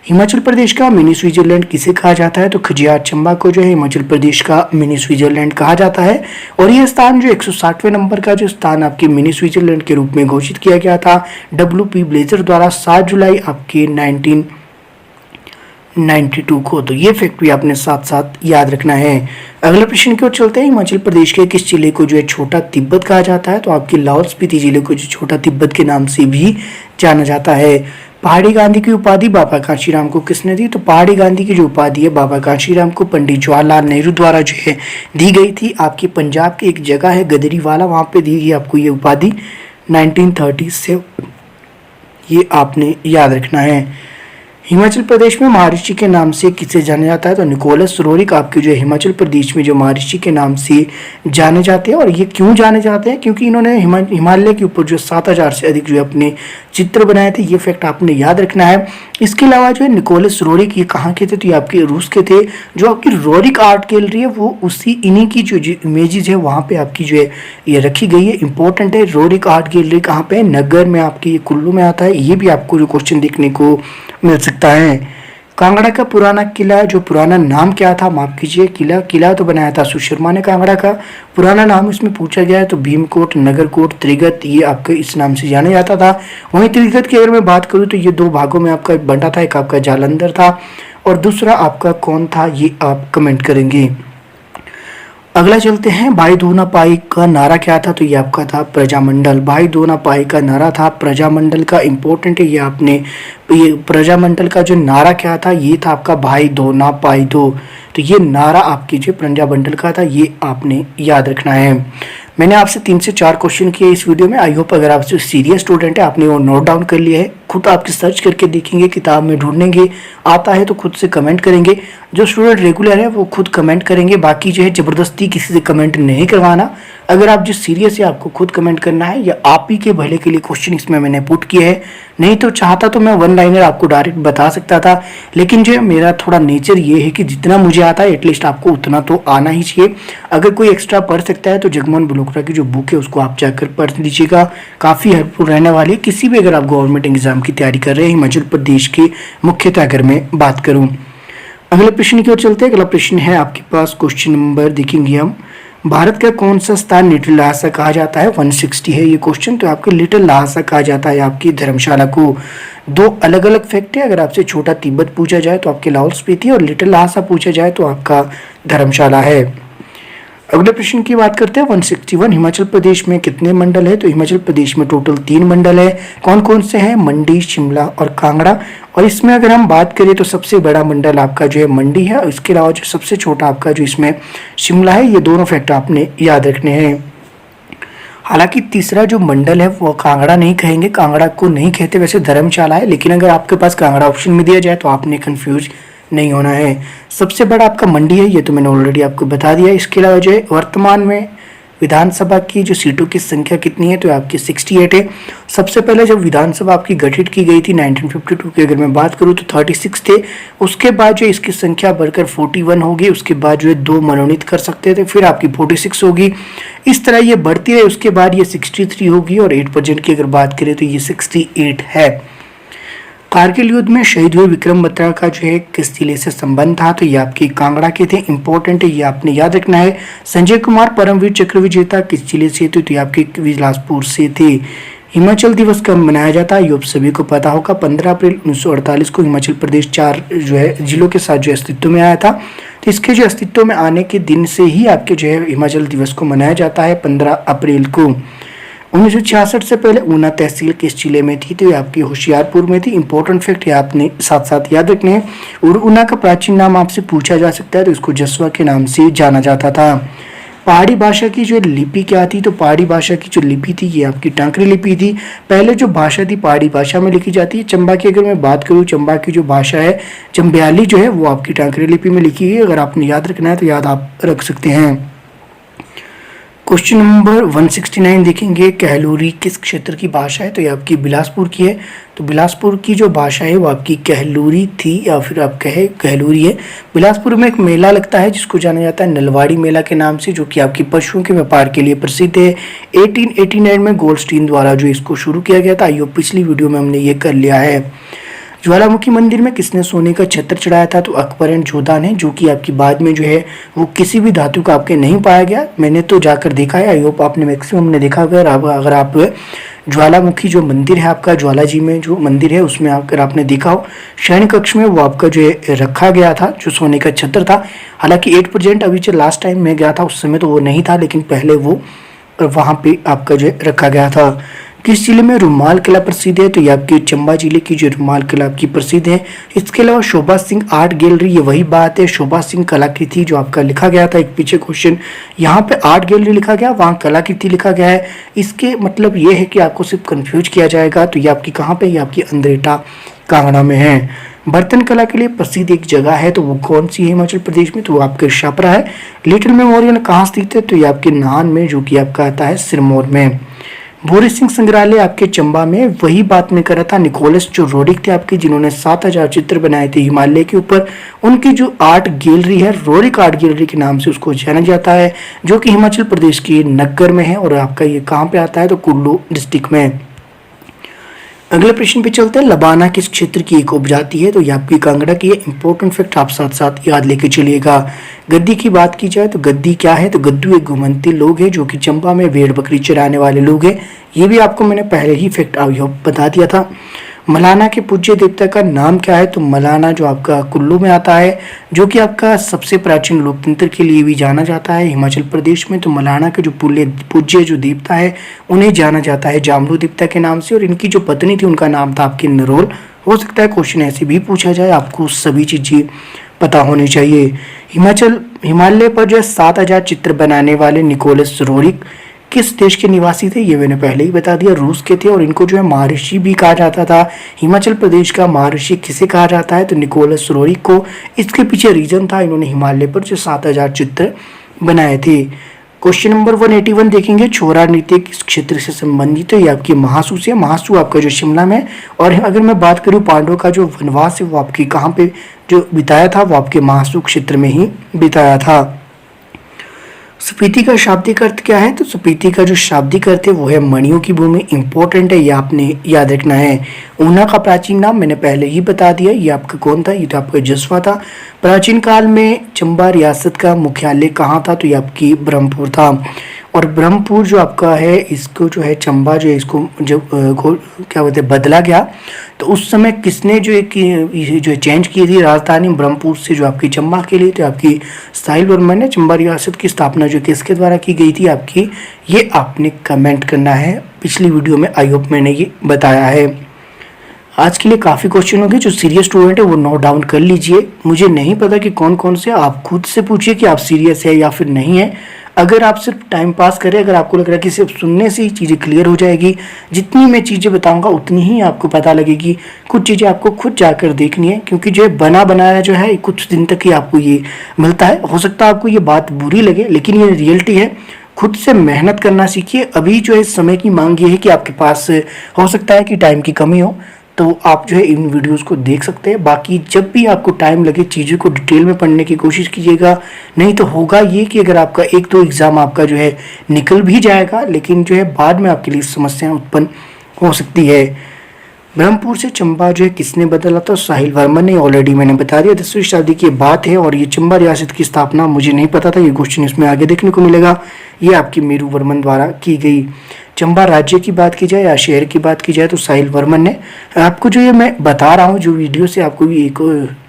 हिमाचल प्रदेश का मिनी स्विट्जरलैंड किसे कहा जाता है? तो खजियार चंबा को जो है हिमाचल प्रदेश का मिनी स्विट्जरलैंड कहा जाता है। और यह स्थान जो 160वें नंबर का जो स्थान आपके मिनी स्विट्जरलैंड के रूप में घोषित किया गया था WP ब्लेजर द्वारा 7 जुलाई आपके 1992 को। तो ये फैक्ट भी आपने साथ साथ याद रखना है। अगले प्रश्न की ओर चलते हैं। हिमाचल प्रदेश के किस जिले को जो है छोटा तिब्बत कहा जाता है? तो आपके लाहौल स्पीति जिले को जो छोटा तिब्बत के नाम से भी जाना जाता है। पहाड़ी गांधी की उपाधि बाबा कांशीराम को किसने दी? तो पहाड़ी गांधी की जो उपाधि है बाबा कांशीराम को पंडित जवाहरलाल नेहरू द्वारा जो है दी गई थी। आपकी पंजाब की एक जगह है गदरीवाला, वहाँ पे दी गई आपको ये उपाधि 1930 से, ये आपने याद रखना है। हिमाचल प्रदेश में महर्षि के नाम से किसे जाना जाता है? तो निकोलस रोरिक आपके जो है हिमाचल प्रदेश में जो महर्षि के नाम से जाने जाते हैं। और ये क्यों जाने जाते हैं? क्योंकि इन्होंने हिमालय के ऊपर जो 7,000 से अधिक जो है अपने चित्र बनाए थे। ये फैक्ट आपने याद रखना है। इसके अलावा जो है निकोलस रोरिक ये कहाँ के थे? तो ये आपके रूस के थे। जो आपकी रोरिक आर्ट गैलरी है वो उसी इन्हीं की जो इमेजेस है वहाँ पे आपकी जो है ये रखी गई है। इंपॉर्टेंट है। रोरिक आर्ट गैलरी कहाँ पे है? नगर में आपके ये कुल्लू में आता है। ये भी आपको जो क्वेश्चन देखने को मिल सकता है। कांगड़ा का पुराना किला जो पुराना नाम क्या था? माफ कीजिए, किला तो बनाया था सुशर्मा ने। कांगड़ा का पुराना नाम इसमें पूछा गया है तो भीमकोट, नगरकोट, त्रिगत, ये आपका इस नाम से जाना जाता था। वहीं त्रिगत की अगर मैं बात करूँ तो ये 2 भागों में आपका बंटा था। एक आपका जालंधर था और दूसरा आपका कौन था, ये आप कमेंट करेंगे। अगला चलते हैं, भाई दो ना पाई का नारा क्या था? तो ये आपका था प्रजामंडल। भाई दो ना पाई का नारा था प्रजामंडल का। इंपॉर्टेंट है ये आपने, ये प्रजामंडल का जो नारा क्या था? ये था आपका भाई दो ना पाई दो। तो ये नारा आपकी जो प्रजामंडल का था ये आपने याद रखना है। मैंने आपसे 3 से 4 क्वेश्चन किए इस वीडियो में। आई होप अगर आप सीरियस स्टूडेंट है आपने वो नोट डाउन कर लिया है। खुद आपके सर्च करके देखेंगे, किताब में ढूंढेंगे, आता है तो खुद से कमेंट करेंगे। जो स्टूडेंट रेगुलर है वो खुद कमेंट करेंगे। बाकी जो है जबरदस्ती किसी से कमेंट नहीं करवाना। अगर आप जो सीरियस है आपको खुद कमेंट करना है। या आप ही के भले के लिए क्वेश्चन इसमें मैंने पुट किया है। नहीं तो चाहता तो मैं 1 लाइनर आपको डायरेक्ट बता सकता था, लेकिन जो मेरा थोड़ा नेचर ये है कि जितना मुझे आता है एटलीस्ट आपको उतना तो आना ही चाहिए। अगर कोई एक्स्ट्रा पढ़ सकता है तो जगमोहन बलोत्रा की जो बुक है उसको आप जाकर पढ़ लीजिएगा, काफ़ी हेल्पफुल रहने वाली है किसी भी अगर आप गवर्नमेंट एग्जाम की तैयारी कर रहे हैं। हिमाचल प्रदेश की मुख्यतः अगर मैं बात करूँ। अगले प्रश्न की ओर चलते हैं। अगला प्रश्न है आपके पास, क्वेश्चन नंबर देखेंगे हम, भारत का कौन सा स्थान लिटिल लहासा कहा जाता है? 160 है ये क्वेश्चन। तो आपके लिटिल लहासा कहा जाता है आपकी धर्मशाला को। 2 अलग अलग फैक्ट है। अगर आपसे छोटा तिब्बत पूछा जाए तो आपके लाहौल स्पीति, और लिटिल लहासा पूछा जाए तो आपका धर्मशाला है। अगले प्रश्न की बात करते हैं 161, हिमाचल प्रदेश में कितने मंडल है? तो हिमाचल प्रदेश में टोटल 3 मंडल है। कौन कौन से हैं? मंडी, शिमला और कांगड़ा। और इसमें अगर हम बात करें तो सबसे बड़ा मंडल आपका जो है मंडी है, और इसके अलावा जो सबसे छोटा आपका जो इसमें शिमला है। ये दोनों फैक्ट आपने याद रखने हैं। हालांकि तीसरा जो मंडल है वो कांगड़ा नहीं कहेंगे, कांगड़ा को नहीं कहते, वैसे धर्मशाला है, लेकिन अगर आपके पास कांगड़ा ऑप्शन में दिया जाए तो आपने कंफ्यूज नहीं होना है। सबसे बड़ा आपका मंडी है, ये तो मैंने ऑलरेडी आपको बता दिया। इसके अलावा जो है वर्तमान में विधानसभा की जो सीटों की संख्या कितनी है? तो आपकी 68 है। सबसे पहले जब विधानसभा आपकी गठित की गई थी 1952 की अगर मैं बात करूँ तो 36 थे। उसके बाद जो इसकी संख्या बढ़कर 41 होगी। उसके बाद जो है 2 मनोनीत कर सकते थे, फिर आपकी 46 होगी। इस तरह ये बढ़ती रही। उसके बाद ये 63 होगी, और 8% की अगर बात करें तो ये 68 है। कारगिल युद्ध में शहीद हुए विक्रम बत्रा का जो है किस जिले से संबंध था? तो ये आपकी कांगड़ा के थे। इंपॉर्टेंट है, ये आपने याद रखना है। संजय कुमार परमवीर चक्र विजेता किस जिले से थे? तो ये आपके बिलासपुर से थे। हिमाचल दिवस कब मनाया जाता है? ये आप सभी को पता होगा। 15 अप्रैल 1948 को हिमाचल प्रदेश 4 जो है जिलों के साथ जो अस्तित्व में आया था। तो इसके जो अस्तित्व में आने के दिन से ही आपके जो है हिमाचल दिवस को मनाया जाता है 15 अप्रैल को। 1966 से पहले ऊना तहसील किस जिले में थी? तो ये आपकी होशियारपुर में थी। इंपॉर्टेंट फैक्ट ये आपने साथ साथ याद रखने हैं। और ऊना का प्राचीन नाम आपसे पूछा जा सकता है तो इसको जसवा के नाम से जाना जाता था। पहाड़ी भाषा की जो लिपि क्या थी? तो पहाड़ी भाषा की जो लिपि थी ये आपकी टांकरी लिपि थी। पहले जो भाषा थी पहाड़ी भाषा में लिखी जाती है। चंबा की अगर मैं बात करूँ, चंबा की जो भाषा है चंबयाली जो है वो आपकी टांकरी लिपि में लिखी है। अगर आपने याद रखना है तो याद आप रख सकते हैं। क्वेश्चन नंबर 169 देखेंगे, कहलूरी किस क्षेत्र की भाषा है? तो ये आपकी बिलासपुर की है। तो बिलासपुर की जो भाषा है वो आपकी कहलूरी थी, या फिर आप कहे कहलूरी है। बिलासपुर में एक मेला लगता है जिसको जाना जाता है नलवाड़ी मेला के नाम से, जो कि आपकी पशुओं के व्यापार के लिए प्रसिद्ध है। 1889 में गोल्डस्टीन द्वारा जो इसको शुरू किया गया था। आइए पिछली वीडियो में हमने ये कर लिया है। ज्वालामुखी मंदिर में किसने सोने का छत्र चढ़ाया था? तो अकबर एंड जोधा ने, जो कि आपकी बाद में जो है वो किसी भी धातु का आपके नहीं पाया गया। मैंने तो जाकर देखा है, आई होप आपने मैक्सिमम ने देखा होगा। अगर आप ज्वालामुखी जो मंदिर है आपका ज्वाला जी में जो मंदिर है उसमें अगर आपने देखा हो शयन कक्ष में वो आपका जो है रखा गया था जो सोने का छत्र था। हालांकि 8% अभी जो लास्ट टाइम मैं गया था उस समय तो वो नहीं था, लेकिन पहले वो वहाँ पे आपका जो है रखा गया था। किस जिले में रुमाल किला प्रसिद्ध है? तो ये आपके चंबा जिले की जो रुमाल किला आपकी प्रसिद्ध है। इसके अलावा शोभा सिंह आर्ट गैलरी, ये वही बात है शोभा सिंह कलाकृति जो आपका लिखा गया था। एक पीछे क्वेश्चन यहाँ पे आर्ट गैलरी लिखा गया, वहाँ कलाकृति लिखा गया है। इसके मतलब ये है कि आपको सिर्फ कंफ्यूज किया जाएगा। तो ये आपकी कहाँ पे? ये आपकी अंद्रेटा कांगड़ा में है। बर्तन कला के लिए प्रसिद्ध एक जगह है, तो वो कौन सी है हिमाचल प्रदेश में? तो वो आपके छपरा है। लिटिल मेमोरियल कहाँ स्थित है? तो ये आपके नाहन में, जो कि आपका आता है सिरमौर में। भूरी सिंह संग्रहालय आपके चंबा में। वही बात मैं कर रहा था, निकोलस जो रोरिक थे आपके, जिन्होंने 7000 चित्र बनाए थे हिमालय के ऊपर, उनकी जो आर्ट गैलरी है रोरिक आर्ट गैलरी के नाम से उसको जाना जाता है, जो कि हिमाचल प्रदेश के नग्गर में है। और आपका ये कहाँ पे आता है? तो कुल्लू डिस्ट्रिक्ट में। अगले प्रश्न पे चलते हैं। लबाना किस क्षेत्र की एक उपजाति है? तो ये आपकी कांगड़ा की है। इंपॉर्टेंट फैक्ट आप साथ साथ याद लेके चलिएगा। गद्दी की बात की जाए तो गद्दी क्या है? तो गद्दू एक घुमंती लोग हैं, जो कि चंबा में भेड़ बकरी चराने वाले लोग हैं। ये भी आपको मैंने पहले ही फैक्ट बता दिया था। मलाना के पूज्य देवता का नाम क्या है? तो मलाना जो आपका कुल्लू में आता है, जो कि आपका सबसे प्राचीन लोकतंत्र के लिए भी जाना जाता है हिमाचल प्रदेश में। तो मलाना के जो पूज्य जो देवता है, उन्हें जाना जाता है जामरू देवता के नाम से। और इनकी जो पत्नी थी, उनका नाम था आपकी नरोल। हो सकता है क्वेश्चन ऐसे भी पूछा जाए, आपको सभी चीजें पता होनी चाहिए। हिमालय पर जो है 7000 चित्र बनाने वाले निकोलस रोरिक किस देश के निवासी थे? ये मैंने पहले ही बता दिया, रूस के थे। और इनको जो है महर्षि भी कहा जाता था। हिमाचल प्रदेश का महर्षि किसे कहा जाता है? तो निकोलस रोरिक को। इसके पीछे रीजन था, इन्होंने हिमालय पर जो 7000 चित्र बनाए थे। क्वेश्चन नंबर 181 देखेंगे। छोरा नृत्य किस क्षेत्र से संबंधित है? ये आपकी महासू से। महासू आपका जो शिमला में। और अगर मैं बात करूं पांडवों का जो वनवास है, वो आपकी कहाँ पे जो बिताया था? वो आपके महासू क्षेत्र में ही बिताया था। स्पीति का शाब्दिक अर्थ क्या है? तो स्पीति का जो शाब्दिक अर्थ है वो है मणियों की भूमि। इंपॉर्टेंट है, ये आपने याद रखना है। ऊना का प्राचीन नाम मैंने पहले ही बता दिया। ये आपका कौन था? ये तो आपका जसवा था। प्राचीन काल में चंबा रियासत का मुख्यालय कहाँ था? तो ये आपकी ब्रह्मपुर था। और ब्रह्मपुर जो आपका है, इसको जो है चंबा जो है, इसको जब क्या बोलते हैं बदला गया, तो उस समय किसने जो है जो चेंज की थी राजधानी ब्रह्मपुर से जो आपकी चंबा के लिए? तो आपकी साहिल वर्मा ने। चंबा रियासत की स्थापना जो किसके द्वारा की गई थी आपकी? ये आपने कमेंट करना है। पिछली वीडियो में आई होप मैंने ये बताया है। आज के लिए काफ़ी क्वेश्चन होंगे। जो सीरियस स्टूडेंट है वो नोट डाउन कर लीजिए। मुझे नहीं पता कि कौन कौन से, आप खुद से पूछिए कि आप सीरियस है या फिर नहीं है। अगर आप सिर्फ टाइम पास करें, अगर आपको लग रहा है कि सिर्फ सुनने से ही चीज़ें क्लियर हो जाएगी, जितनी मैं चीज़ें बताऊंगा उतनी ही आपको पता लगेगी। कुछ चीज़ें आपको खुद जाकर देखनी है, क्योंकि जो है बना बनाया जो है कुछ दिन तक ही आपको ये मिलता है। हो सकता है आपको ये बात बुरी लगे, लेकिन ये रियलिटी है। खुद से मेहनत करना सीखिए। अभी जो है समय की मांग ये है कि आपके पास हो सकता है कि टाइम की कमी हो, तो आप जो है इन वीडियोस को देख सकते हैं। बाकी जब भी आपको टाइम लगे चीज़ों को डिटेल में पढ़ने की कोशिश कीजिएगा। नहीं तो होगा ये कि अगर आपका एक दो एग्ज़ाम आपका जो है निकल भी जाएगा, लेकिन जो है बाद में आपके लिए समस्याएं उत्पन्न हो सकती है। ब्रह्मपुर से चंबा जो है किसने बदला था? साहिल वर्मन ने। ऑलरेडी मैंने बता दिया, 10वीं शताब्दी की बात है। और ये चंबा रियासत की स्थापना मुझे नहीं पता था, ये क्वेश्चन इसमें आगे देखने को मिलेगा। ये आपकी मेरू वर्मन द्वारा की गई। चंबा राज्य की बात की जाए या शहर की बात की जाए तो साहिल वर्मन ने। आपको जो ये मैं बता रहा हूँ, जो वीडियो से आपको एक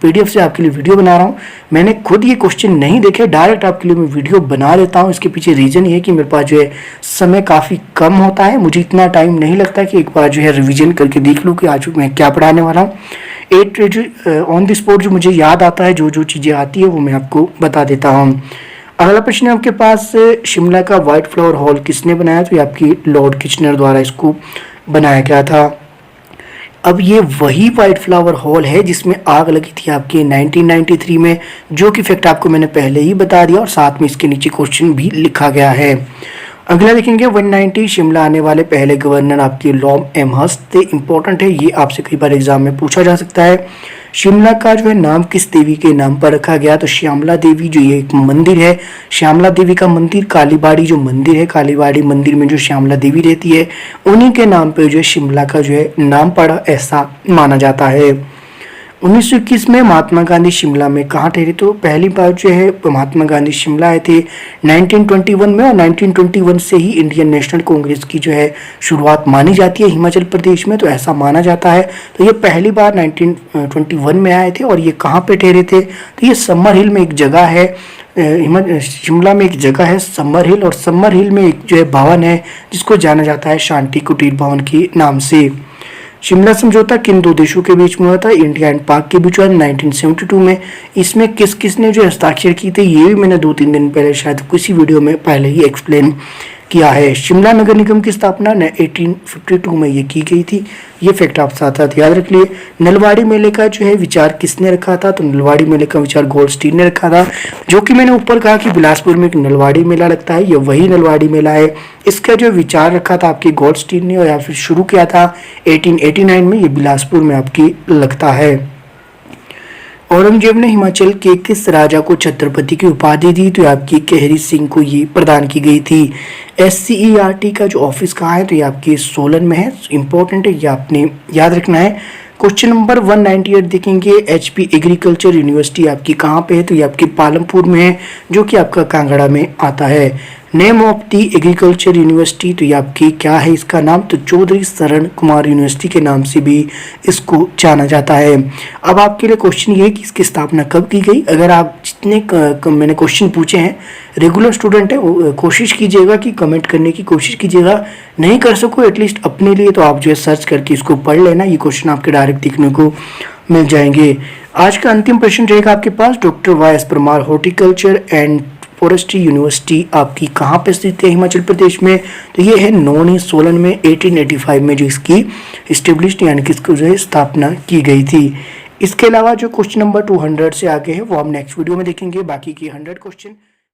PDF से आपके लिए वीडियो बना रहा हूँ, मैंने खुद ये क्वेश्चन नहीं देखे, डायरेक्ट आपके लिए मैं वीडियो बना लेता हूँ। इसके पीछे रीज़न ये है कि मेरे पास जो है समय काफ़ी कम होता है। मुझे इतना टाइम नहीं लगता कि एक बार जो है रिविजन करके देख लूँ कि आज मैं क्या पढ़ाने वाला हूँ। ऑन द स्पॉट जो मुझे याद आता है, जो जो चीज़ें आती है वो मैं आपको बता देता हूँ। अगला प्रश्न है आपके पास, शिमला का व्हाइट फ्लावर हॉल किसने बनाया? तो ये आपकी लॉर्ड किचनर द्वारा इसको बनाया गया था। अब ये वही व्हाइट फ्लावर हॉल है जिसमें आग लगी थी आपके 1993 में, जो कि फैक्ट आपको मैंने पहले ही बता दिया और साथ में इसके नीचे क्वेश्चन भी लिखा गया है। अगला देखेंगे 190 शिमला आने वाले पहले गवर्नर आपके लॉर्ड एमहर्स्ट थे। इंपॉर्टेंट है, ये आपसे कई बार एग्जाम में पूछा जा सकता है। शिमला का जो है नाम किस देवी के नाम पर रखा गया? तो श्यामला देवी, जो ये एक मंदिर है, श्यामला देवी का मंदिर। कालीबाड़ी जो मंदिर है, कालीबाड़ी मंदिर में जो श्यामला देवी रहती है, उन्हीं के नाम पर जो है शिमला का जो है नाम पड़ा, ऐसा माना जाता है। 1921 में महात्मा गांधी शिमला में कहाँ ठहरे? तो पहली बार जो है महात्मा गांधी शिमला आए थे 1921 में। और 1921 से ही इंडियन नेशनल कांग्रेस की जो है शुरुआत मानी जाती है हिमाचल प्रदेश में, तो ऐसा माना जाता है। तो ये पहली बार 1921 में आए थे। और ये कहाँ पे ठहरे थे? तो ये समर हिल में एक जगह है, शिमला में एक जगह है समर हिल। और समर हिल में एक जो है भवन है जिसको जाना जाता है शांति कुटीर भवन के नाम से। शिमला समझौता किन दो देशों के बीच में हुआ था? इंडिया एंड पाक के बीच हुआ 1972 में। इसमें किस किस ने जो हस्ताक्षर किए थे, ये भी मैंने 2-3 दिन पहले शायद किसी वीडियो में पहले ही एक्सप्लेन किया है। शिमला नगर निगम की स्थापना 1852 में ये की गई थी। ये फैक्ट आप साथ साथ याद रख लिए। नलवाड़ी मेले का जो है विचार किसने रखा था? तो नलवाड़ी मेले का विचार गोल्डस्टीन ने रखा था। जो कि मैंने ऊपर कहा कि बिलासपुर में एक नलवाड़ी मेला लगता है, ये वही नलवाड़ी मेला है। इसका जो विचार रखा था आपकी गोल्डस्टीन ने, और या फिर शुरू किया था 1889 में, ये बिलासपुर में आपकी लगता है। औरंगजेब ने हिमाचल के किस राजा को छत्रपति की उपाधि दी? तो आपकी केहरी सिंह को ये प्रदान की गई थी। SCERT का जो ऑफिस कहाँ है? तो ये आपके सोलन में है। इंपॉर्टेंट है, ये आपने याद रखना है। क्वेश्चन नंबर 198 देखेंगे। HP एग्रीकल्चर यूनिवर्सिटी आपकी कहाँ पे है? तो ये आपके पालमपुर में है, जो कि आपका कांगड़ा में आता है। Name of the agriculture university, तो ये आपकी क्या है इसका नाम? तो चौधरी शरण कुमार यूनिवर्सिटी के नाम से भी इसको जाना जाता है। अब आपके लिए क्वेश्चन ये है कि इसकी स्थापना कब की गई। अगर आप जितने मैंने क्वेश्चन पूछे हैं रेगुलर स्टूडेंट है, कोशिश कीजिएगा कि कमेंट करने की कोशिश कीजिएगा। नहीं कर सको एटलीस्ट अपने लिए तो आप जो है सर्च करके इसको पढ़ लेना। ये क्वेश्चन आपके डायरेक्ट दिखने को मिल जाएंगे। आज का अंतिम प्रश्न रहेगा आपके पास। Doctor YS Parmar Horticulture and Forestry University आपकी कहाँ पे स्थित है हिमाचल प्रदेश में? तो ये है नौनी सोलन में। 1885 में जो इसकी इस्टेब्लिश्ड यानी कि इसको जो है स्थापना की गई थी। इसके अलावा जो क्वेश्चन नंबर 200 से आगे है वो हम नेक्स्ट वीडियो में देखेंगे। बाकी की 100 क्वेश्चन